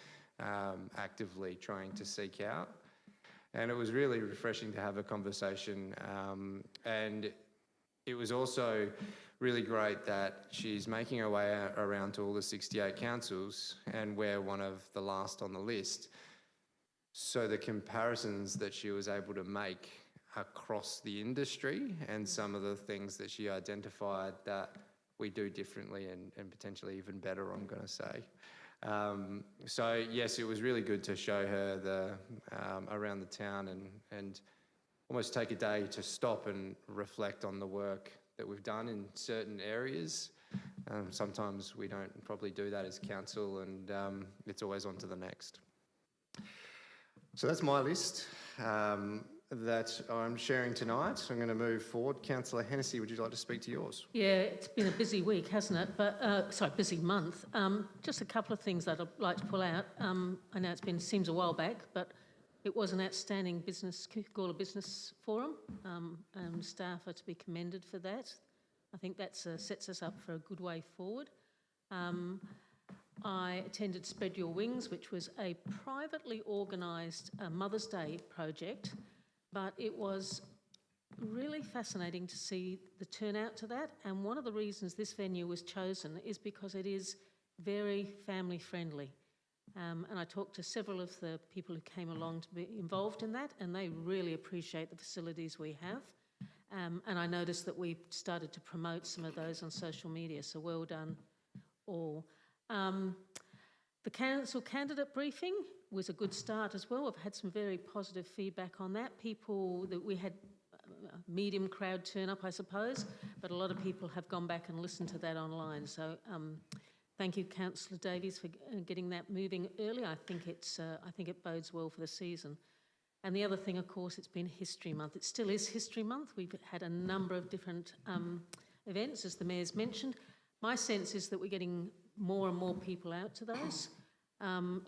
actively trying to seek out. And it was really refreshing to have a conversation. And it was also really great that she's making her way around to all the 68 councils, and we're one of the last on the list. So the comparisons that she was able to make across the industry, and some of the things that she identified that we do differently and potentially even better, I'm going to say. So yes, it was really good to show her the around the town and almost take a day to stop and reflect on the work that we've done in certain areas. Sometimes we don't probably do that as council, and it's always on to the next. So that's my list that I'm sharing tonight. I'm going to move forward. Councillor Hennessy, would you like to speak to yours? Yeah, it's been a busy week, hasn't it? But busy month. Just a couple of things that I'd like to pull out. I know seems a while back, but it was an outstanding Gawler Business Forum, and staff are to be commended for that. I think that sets us up for a good way forward. I attended Spread Your Wings, which was a privately organised Mother's Day project, but it was really fascinating to see the turnout to that. And one of the reasons this venue was chosen is because it is very family friendly. And I talked to several of the people who came along to be involved in that, and they really appreciate the facilities we have. And I noticed that we started to promote some of those on social media, so well done all. The council candidate briefing was a good start as well. I've had some very positive feedback on that. People that we had a medium crowd turn up, I suppose, but a lot of people have gone back and listened to that online. So thank you, Councillor Davies, for getting that moving early. I think it bodes well for the season. And the other thing, of course, it's been History Month. It still is History Month. We've had a number of different events, as the Mayor's mentioned. My sense is that we're getting more and more people out to those.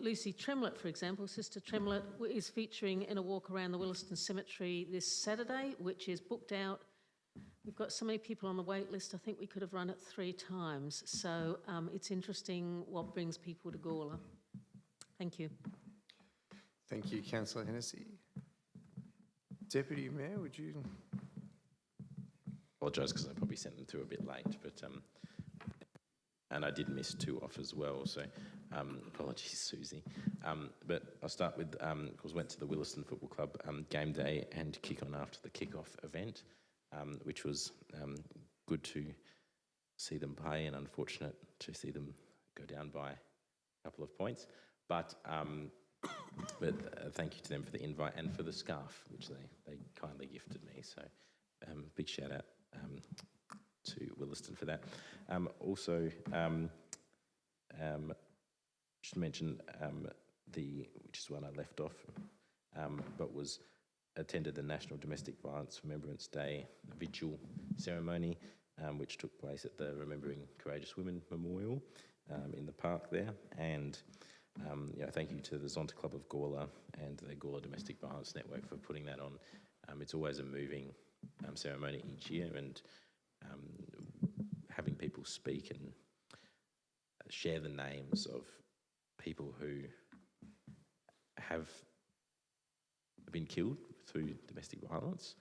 Lucy Tremlett, for example, Sister Tremlett, is featuring in a walk around the Williston Cemetery this Saturday, which is booked out. We've got so many people on the wait list, I think we could have run it 3 times. So it's interesting what brings people to Gawler. Thank you. Thank you, Councillor Hennessy. Deputy Mayor, would you? Apologise because I probably sent them through a bit late, but and I did miss 2 off as well, so apologies, Susie. But I'll start with, of course, went to the Williston Football Club game day and kick-on after the kick-off event, which was good to see them play and unfortunate to see them go down by a couple of points. But thank you to them for the invite and for the scarf, which they kindly gifted me. So big shout out to Williston for that. Also, just mention which is one I left off, but was attended the National Domestic Violence Remembrance Day vigil ceremony, which took place at the Remembering Courageous Women Memorial in the park there. And thank you to the Zonta Club of Gawler and the Gawler Domestic Violence Network for putting that on. It's always a moving ceremony each year, and having people speak and share the names of people who have been killed through domestic violence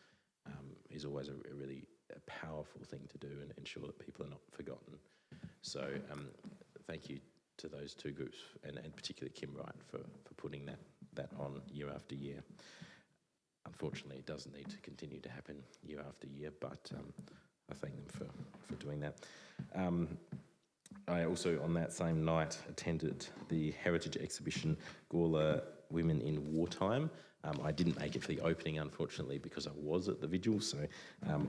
is always a really powerful thing to do and ensure that people are not forgotten. So thank you to those 2 groups, and particularly Kim Wright for putting that on year after year. Unfortunately, it does need to continue to happen year after year, but I thank them for doing that. I also, on that same night, attended the heritage exhibition, Gawler Women in Wartime. I didn't make it for the opening, unfortunately, because I was at the vigil, so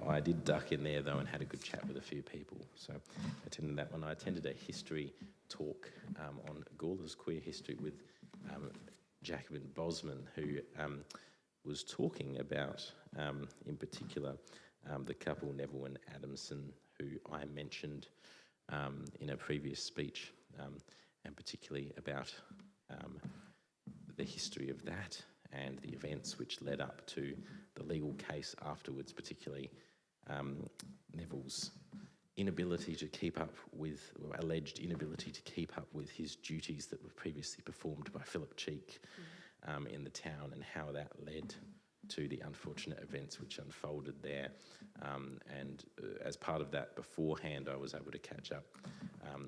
I did duck in there, though, and had a good chat with a few people. So I attended that one. I attended a history talk on Gawler's queer history with Jacobin Bosman, who was talking about, in particular, the couple Neville and Adamson, who I mentioned in a previous speech, and particularly about the history of that and the events which led up to the legal case afterwards, particularly Neville's inability to keep up with, or alleged inability to keep up with his duties that were previously performed by Philip Cheek in the town, and how that led to the unfortunate events which unfolded there. And as part of that, beforehand, I was able to catch up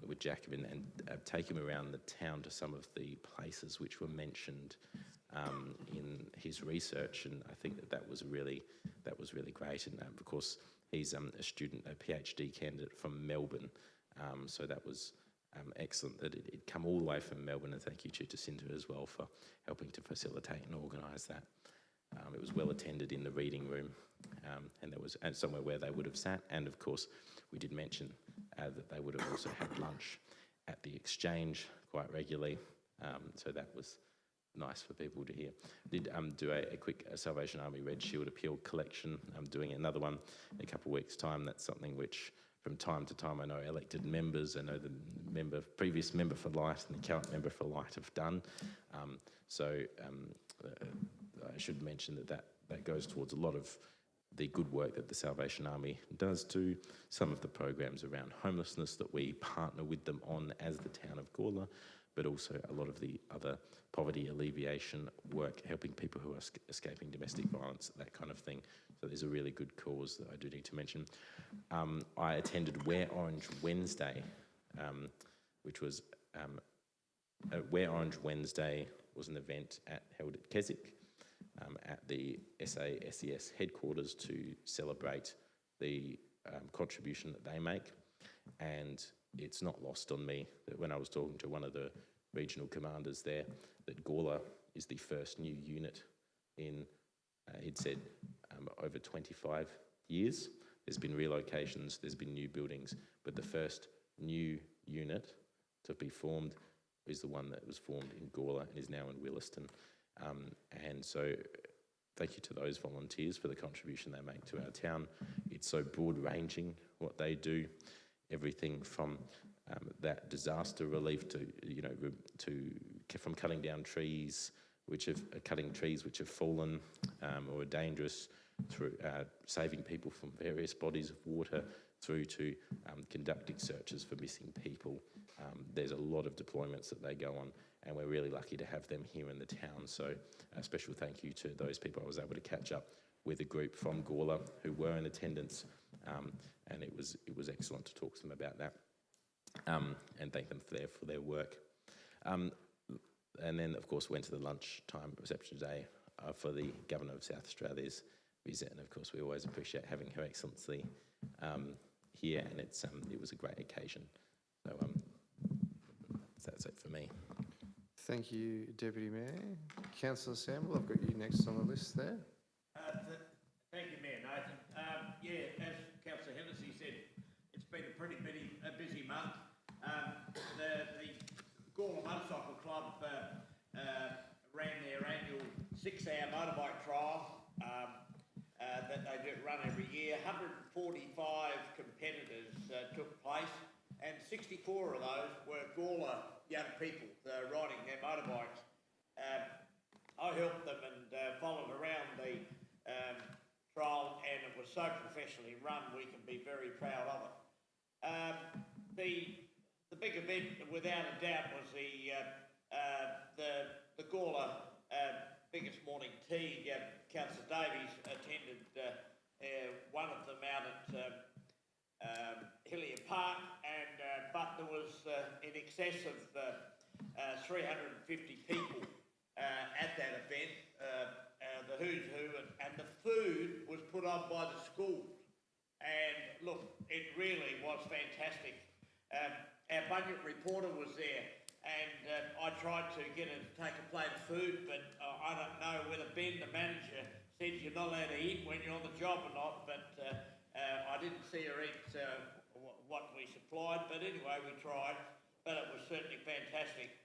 with Jacobin and take him around the town to some of the places which were mentioned in his research, and I think that was really great. And of course, he's a student, a PhD candidate from Melbourne, so that was excellent that it'd come all the way from Melbourne, and thank you to Jacinta as well for helping to facilitate and organise that. It was well attended in the reading room, and there was somewhere where they would have sat, and of course we did mention that they would have also had lunch at the Exchange quite regularly, so that was nice for people to hear. I did do a quick Salvation Army Red Shield appeal collection. I'm doing another one in a couple of weeks' time. That's something which from time to time I know elected members, I know the previous member for Light and the current member for Light have done. So I should mention that goes towards a lot of the good work that the Salvation Army does to some of the programs around homelessness that we partner with them on as the town of Gawler, but also a lot of the other poverty alleviation work, helping people who are escaping domestic violence, that kind of thing. So there's a really good cause that I do need to mention. I attended Wear Orange Wednesday, which was Wear Orange Wednesday was an event held at Keswick at the SASES headquarters to celebrate the contribution that they make. And it's not lost on me that when I was talking to one of the regional commanders there, that Gawler is the first new unit in, he'd said, over 25 years. There's been relocations, there's been new buildings, but the first new unit to be formed is the one that was formed in Gawler and is now in Williston. And so thank you to those volunteers for the contribution they make to our town. It's so broad-ranging what they do, everything from that disaster relief to, from cutting down trees, cutting trees which have fallen or are dangerous, through saving people from various bodies of water, through to conducting searches for missing people. There's a lot of deployments that they go on, and we're really lucky to have them here in the town. So a special thank you to those people. I was able to catch up with a group from Gawler who were in attendance, and it was excellent to talk to them about that and thank them for their work. And then, of course, went to the lunchtime reception today for the Governor of South Australia's visit, and of course we always appreciate having Her Excellency here, and it was a great occasion. So that's it for me. Thank you, Deputy Mayor. Councillor Sample, I've got you next on the list there. Thank you, Mayor Nathan. As Councillor Hennessy said, it's been a pretty busy month. The Gawler Motorcycle Club ran their annual 6-hour motorbike trial that they do run every year. 145 competitors took place, and 64 of those were Gawler young people riding their motorbikes. I helped them and followed around the trial, and it was so professionally run, we can be very proud of it. The big event, without a doubt, was the Gawler biggest morning tea. Councillor Davies attended one of them out at Hillier Park, and but there was in excess of 350 people at that event. The who's who, and the food was put on by the schools. And look, it really was fantastic. Our budget reporter was there, and I tried to get her to take a plate of food, but I don't know whether Ben, the manager, said you're not allowed to eat when you're on the job or not, but I didn't see her eat what we supplied, but anyway, we tried, but it was certainly fantastic.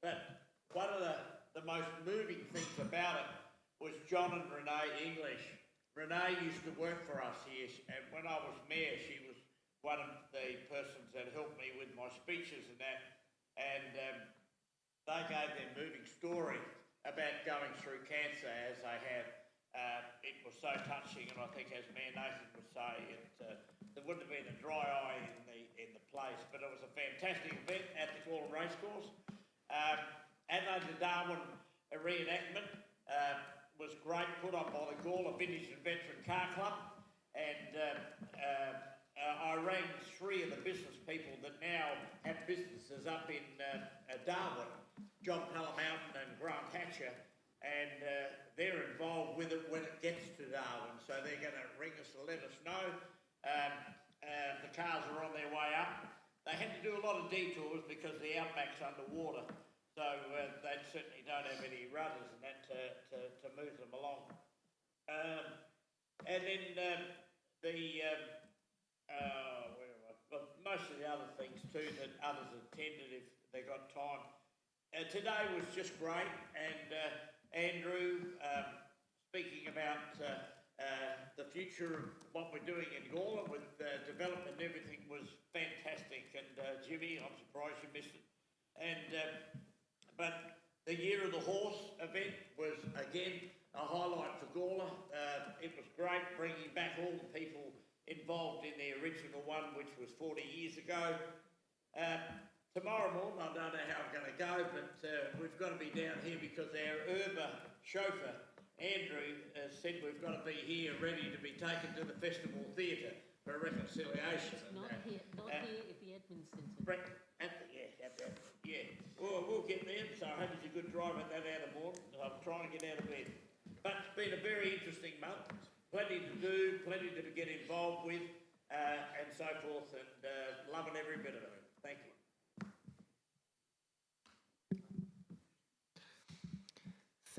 But one of the most moving things about it was John and Renee English. Renee used to work for us here, and when I was mayor, she was one of the persons that helped me with my speeches and that, and they gave their moving story about going through cancer as they have. It was so touching, and I think, as Mayor Nathan would say, there wouldn't have been a dry eye in the place, but it was a fantastic event at the Gawler Racecourse. Adelaide to Darwin reenactment was great, put on by the Gawler Vintage and Veteran Car Club, and I rang 3 of the business people that now have businesses up in Darwin, John Palamount and Grant Hatcher, and they're involved with it when it gets to Darwin, so they're going to ring us to let us know. The cars are on their way up. They had to do a lot of detours because the outback's underwater, so they certainly don't have any rudders and that to move them along. And then most of the other things too that others attended if they got time. Today was just great, and Andrew speaking about the future of what we're doing in Gawler with development and everything was fantastic, and Jimmy, I'm surprised you missed it. And but the Year of the Horse event was again a highlight for Gawler. It was great bringing back all the people involved in the original one, which was 40 years ago. Tomorrow morning, I don't know how I'm going to go, but we've got to be down here because our Uber chauffeur, Andrew, said we've got to be here ready to be taken to the Festival Theatre for a reconciliation. Not here at the admin centre. Yeah. Well, we'll get there, so I hope it's a good drive at that out of the morning. I'm trying to get out of bed. But it's been a very interesting month. Plenty to do, plenty to get involved with, and so forth, and loving every bit of it. Thank you.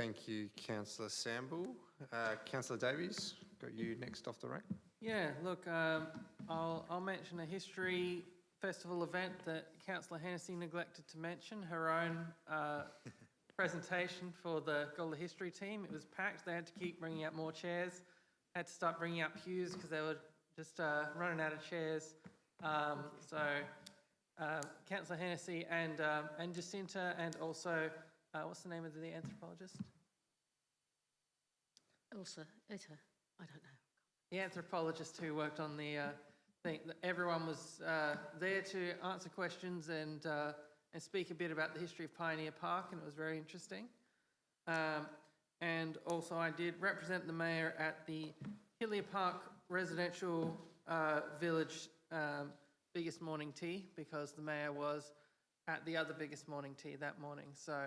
Thank you, Councillor Samble. Councillor Davies, got you next off the rank. Yeah, look, I'll mention a history festival event that Councillor Hennessy neglected to mention, her own presentation for the Gawler History team. It was packed. They had to keep bringing out more chairs. Had to start bringing out pews because they were just running out of chairs. Councillor Hennessy and Jacinta, and also, what's the name of the anthropologist? Elsa, I don't know. The anthropologist who worked on the thing. Everyone was there to answer questions and speak a bit about the history of Pioneer Park, and it was very interesting. And also I did represent the Mayor at the Hillier Park Residential Village biggest morning tea, because the Mayor was at the other biggest morning tea that morning. So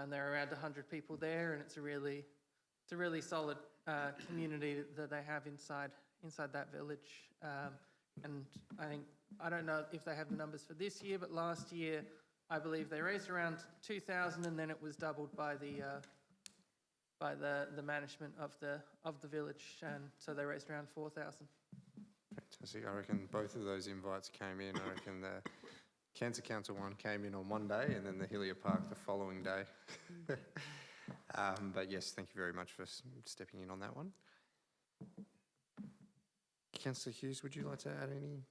there are around 100 people there, and it's a really solid community that they have inside that village. And I don't know if they have the numbers for this year, but last year I believe they raised around 2,000, and then it was doubled by the management of the village, and so they raised around 4,000. Fantastic. I reckon both of those invites came in. I reckon the Cancer Council one came in on one day, and then the Hillier Park the following day. But yes, thank you very much for stepping in on that one. Councillor Hughes, would you like to add any?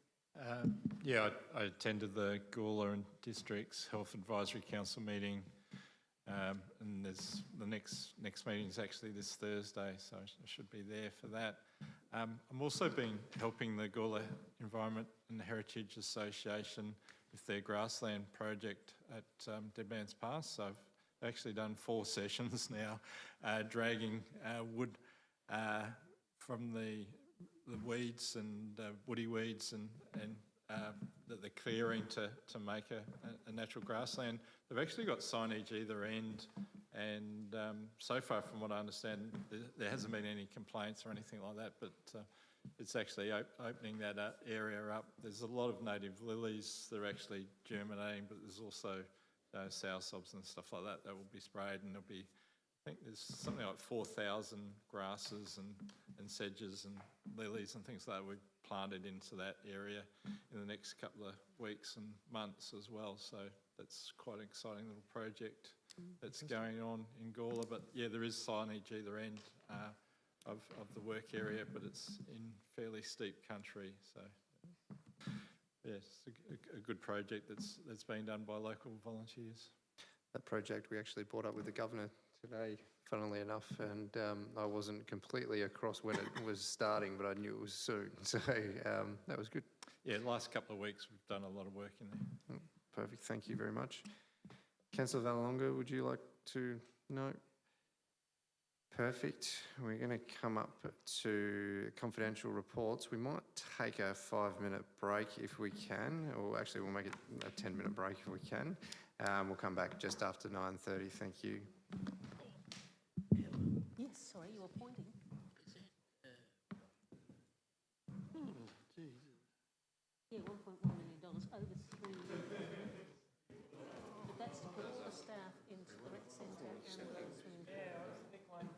Yeah, I attended the Gawler and Districts Health Advisory Council meeting, and there's the next meeting is actually this Thursday, so I should be there for that. I'm also been helping the Gawler Environment and Heritage Association with their grassland project at Deadman's Pass. So I've actually done 4 sessions now, dragging wood from the weeds and woody weeds and the clearing to make a natural grassland. They've actually got signage either end, and so far from what I understand there hasn't been any complaints or anything like that, but it's actually opening that area up. There's a lot of native lilies that are actually germinating, but there's also soursops and stuff like that will be sprayed, and there'll be, I think there's something like 4,000 grasses and sedges and lilies and things like that we've planted into that area in the next couple of weeks and months as well. So that's quite an exciting little project that's going on in Gawler. But yeah, there is signage either end of the work area, but it's in fairly steep country. So yeah, it's a good project that's been done by local volunteers. That project we actually brought up with the Governor today, funnily enough, and I wasn't completely across when it was starting, but I knew it was soon, so that was good. Yeah, the last couple of weeks we've done a lot of work in there. Perfect, thank you very much. Councillor Vallelonga, would you like to? No? Perfect. We're going to come up to confidential reports. We might take a 5-minute break if we can, or actually we'll make it a 10-minute break if we can. We'll come back just after 9:30. Thank you. Yes, sorry, you were pointing. Yeah, $1.1 million over 3 years. But that's to put all the staff into the rec centre and the swimming pool. Yeah, it was a big one.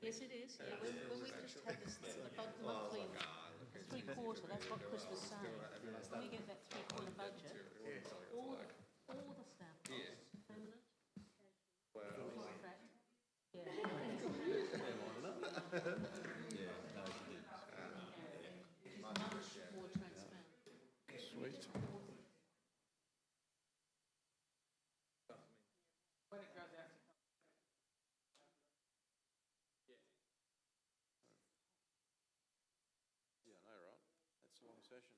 Yes, it is. Yeah, when we just had this monthly three-quarter, that's what Chris was saying. When we get that three-quarter budget, all the staff costs, permanent, contract, much more transparent. Sweet. When it goes out to Yeah, I know, right? That's a long session.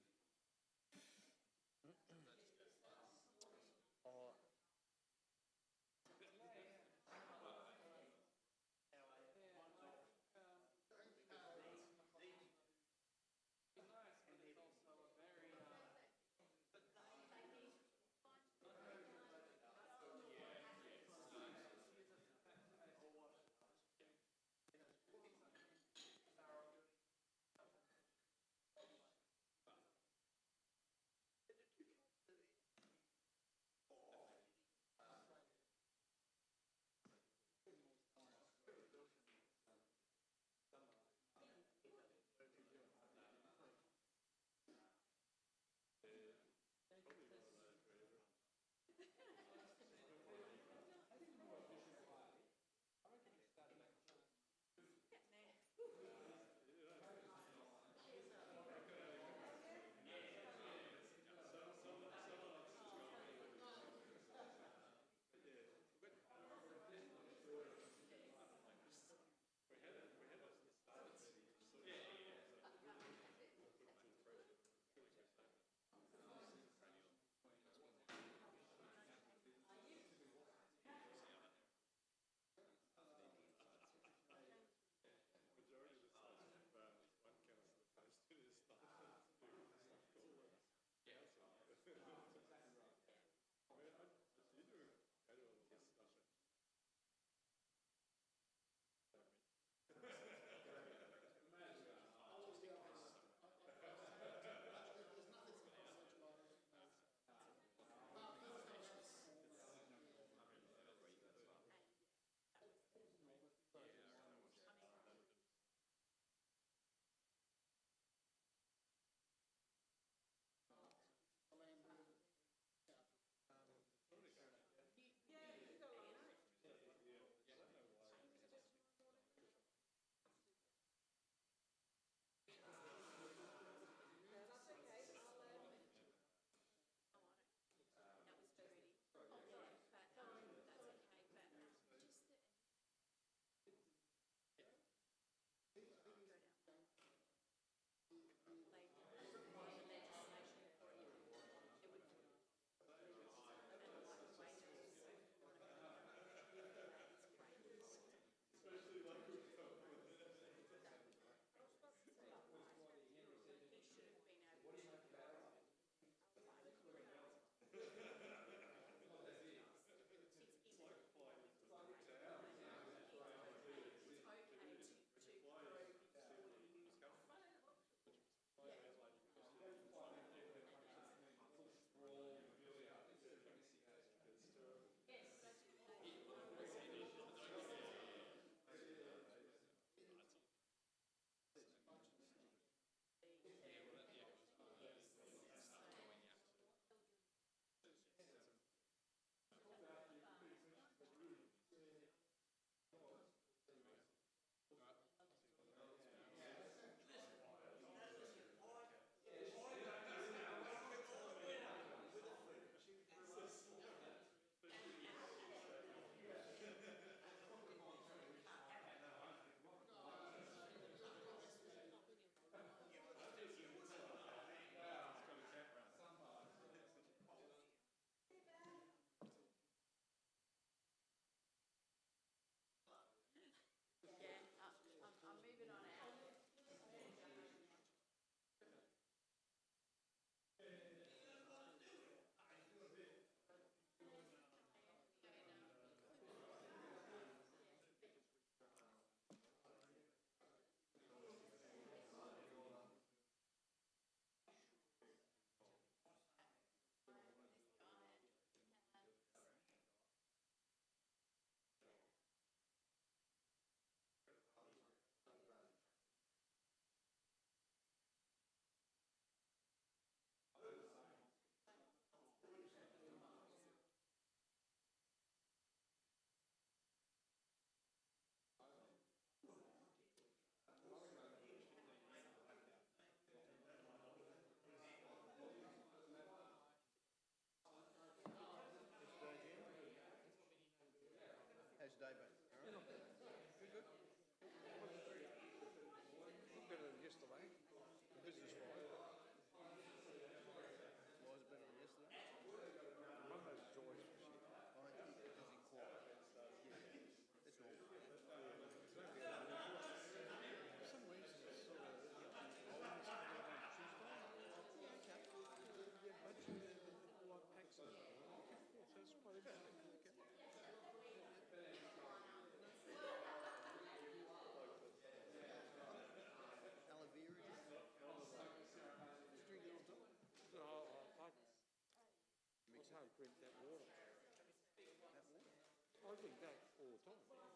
I think that all the time.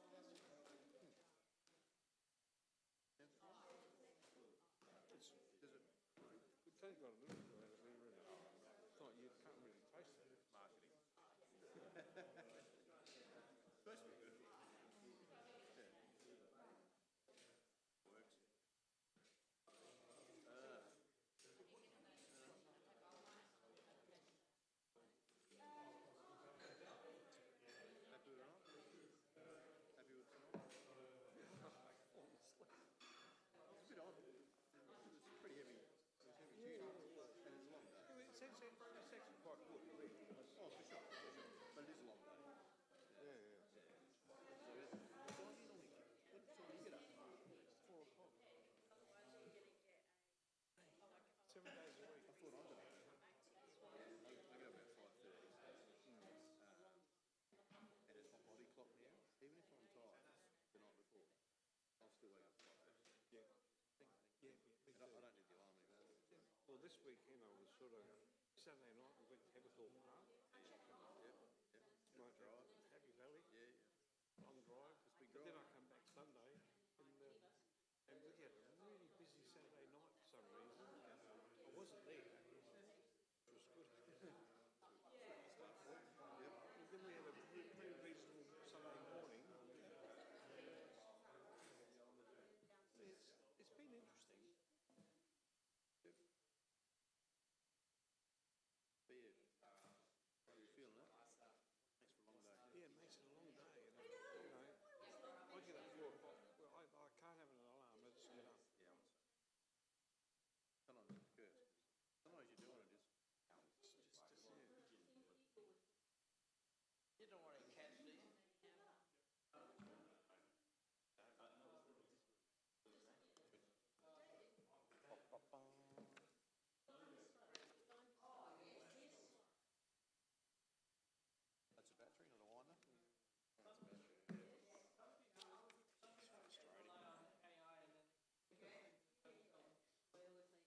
It's only got a little bit of it, really. It's not, you can't really taste it. It's marketing. Supposed to be good. Works. Happy with it or not? Happy with it or not? It's a bit odd. It's pretty heavy. It's heavy duty. And it's a long day. It's actually quite good. Oh, for sure. But it is a long day. Yeah. So what do you normally get? What time do you get up? 4 o'clock. 7 days a week. I thought I got up. I get up about 5:30. And it's my body clock now. Even if I'm tired the night before, I'll still wake up at 5:30. Yeah. I don't need the alarm anymore. Well, this weekend I was sort of, Saturday night we went to Haverthorpe Park. Yep. Night drive. Happy Valley. Yeah. Long drive. But then I come back Sunday and we had a really busy Saturday night for some reason. I wasn't there. It was good. Yep. And then we had a pretty reasonable Sunday morning. It's been interesting. Yep. But yeah, how are you feeling it? Makes for a long day. Yeah, it makes it a long day. And I get up 4 o'clock. Well, I can't have an alarm. I just get up. Yeah, sometimes it's good. Sometimes you do want to just You don't want to catch these. That's a battery, not a winder? That's a battery. It's frustrating.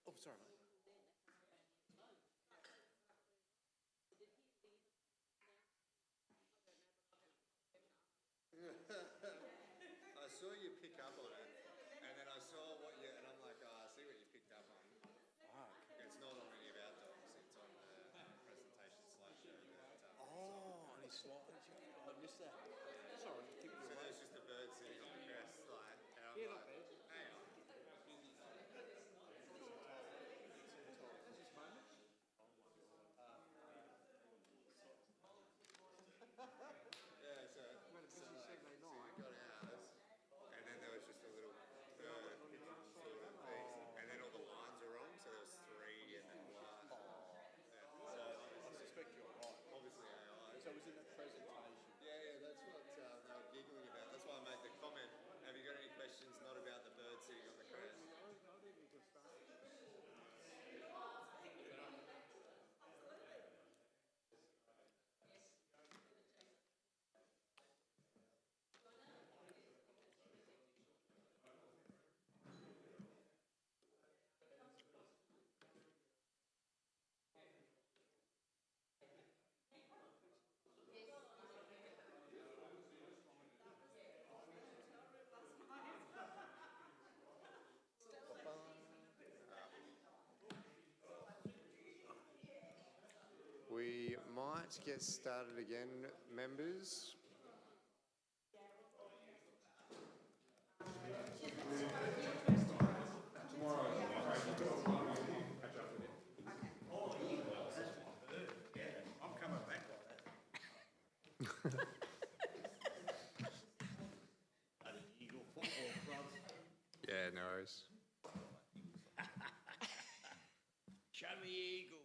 Oh, sorry, mate. I saw you pick up on it, and then I saw what you, and I'm like, oh, I see what you picked up on. Fuck. It's not on any of our dogs, it's on the presentation slideshow. On his slides. I missed that. Sorry. So there's just a bird sitting on the crest, like, and I'm like, hang on. That's his moment. Yeah, so you got ours, and then there was just a little bird sort of piece, and then all the lines are wrong, so there was 3 and then 1. Yeah. So I suspect you're right. Obviously AI. So it was in the presentation. Yeah, that's what they were giggling about. That's why I made the comment. Have you got any questions not about the bird sitting on the crest? I didn't just start. We might get started again, members. I'm coming back like that. Eagle Football Club. Yeah, no worries. Show me eagle.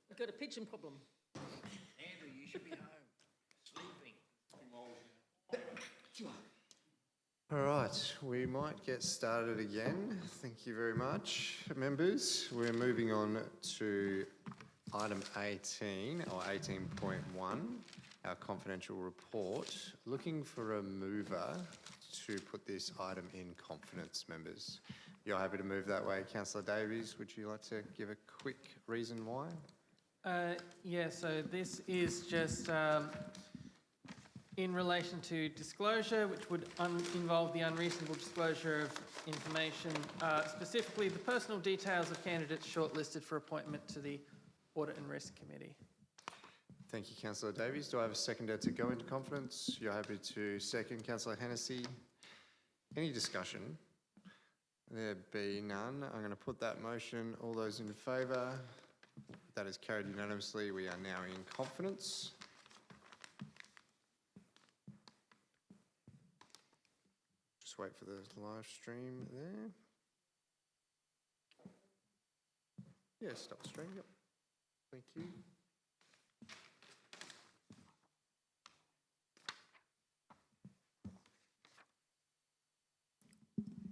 We've got a pigeon problem. Andrew, you should be home. Sleeping. All right, we might get started again. Thank you very much, members. We're moving on to item 18, or 18.1, our confidential report. Looking for a mover to put this item in confidence, members. You're happy to move that way. Councillor Davies, would you like to give a quick reason why? Yeah, so this is just in relation to disclosure, which would involve the unreasonable disclosure of information, specifically the personal details of candidates shortlisted for appointment to the Audit and Risk Committee. Thank you, Councillor Davies. Do I have a seconder to go into confidence? You're happy to second, Councillor Hennessy. Any discussion? There be none. I'm going to put that motion. All those in favour? That is carried unanimously. We are now in confidence. Just wait for the live stream there. Yeah, stop stream. Yep. Thank you.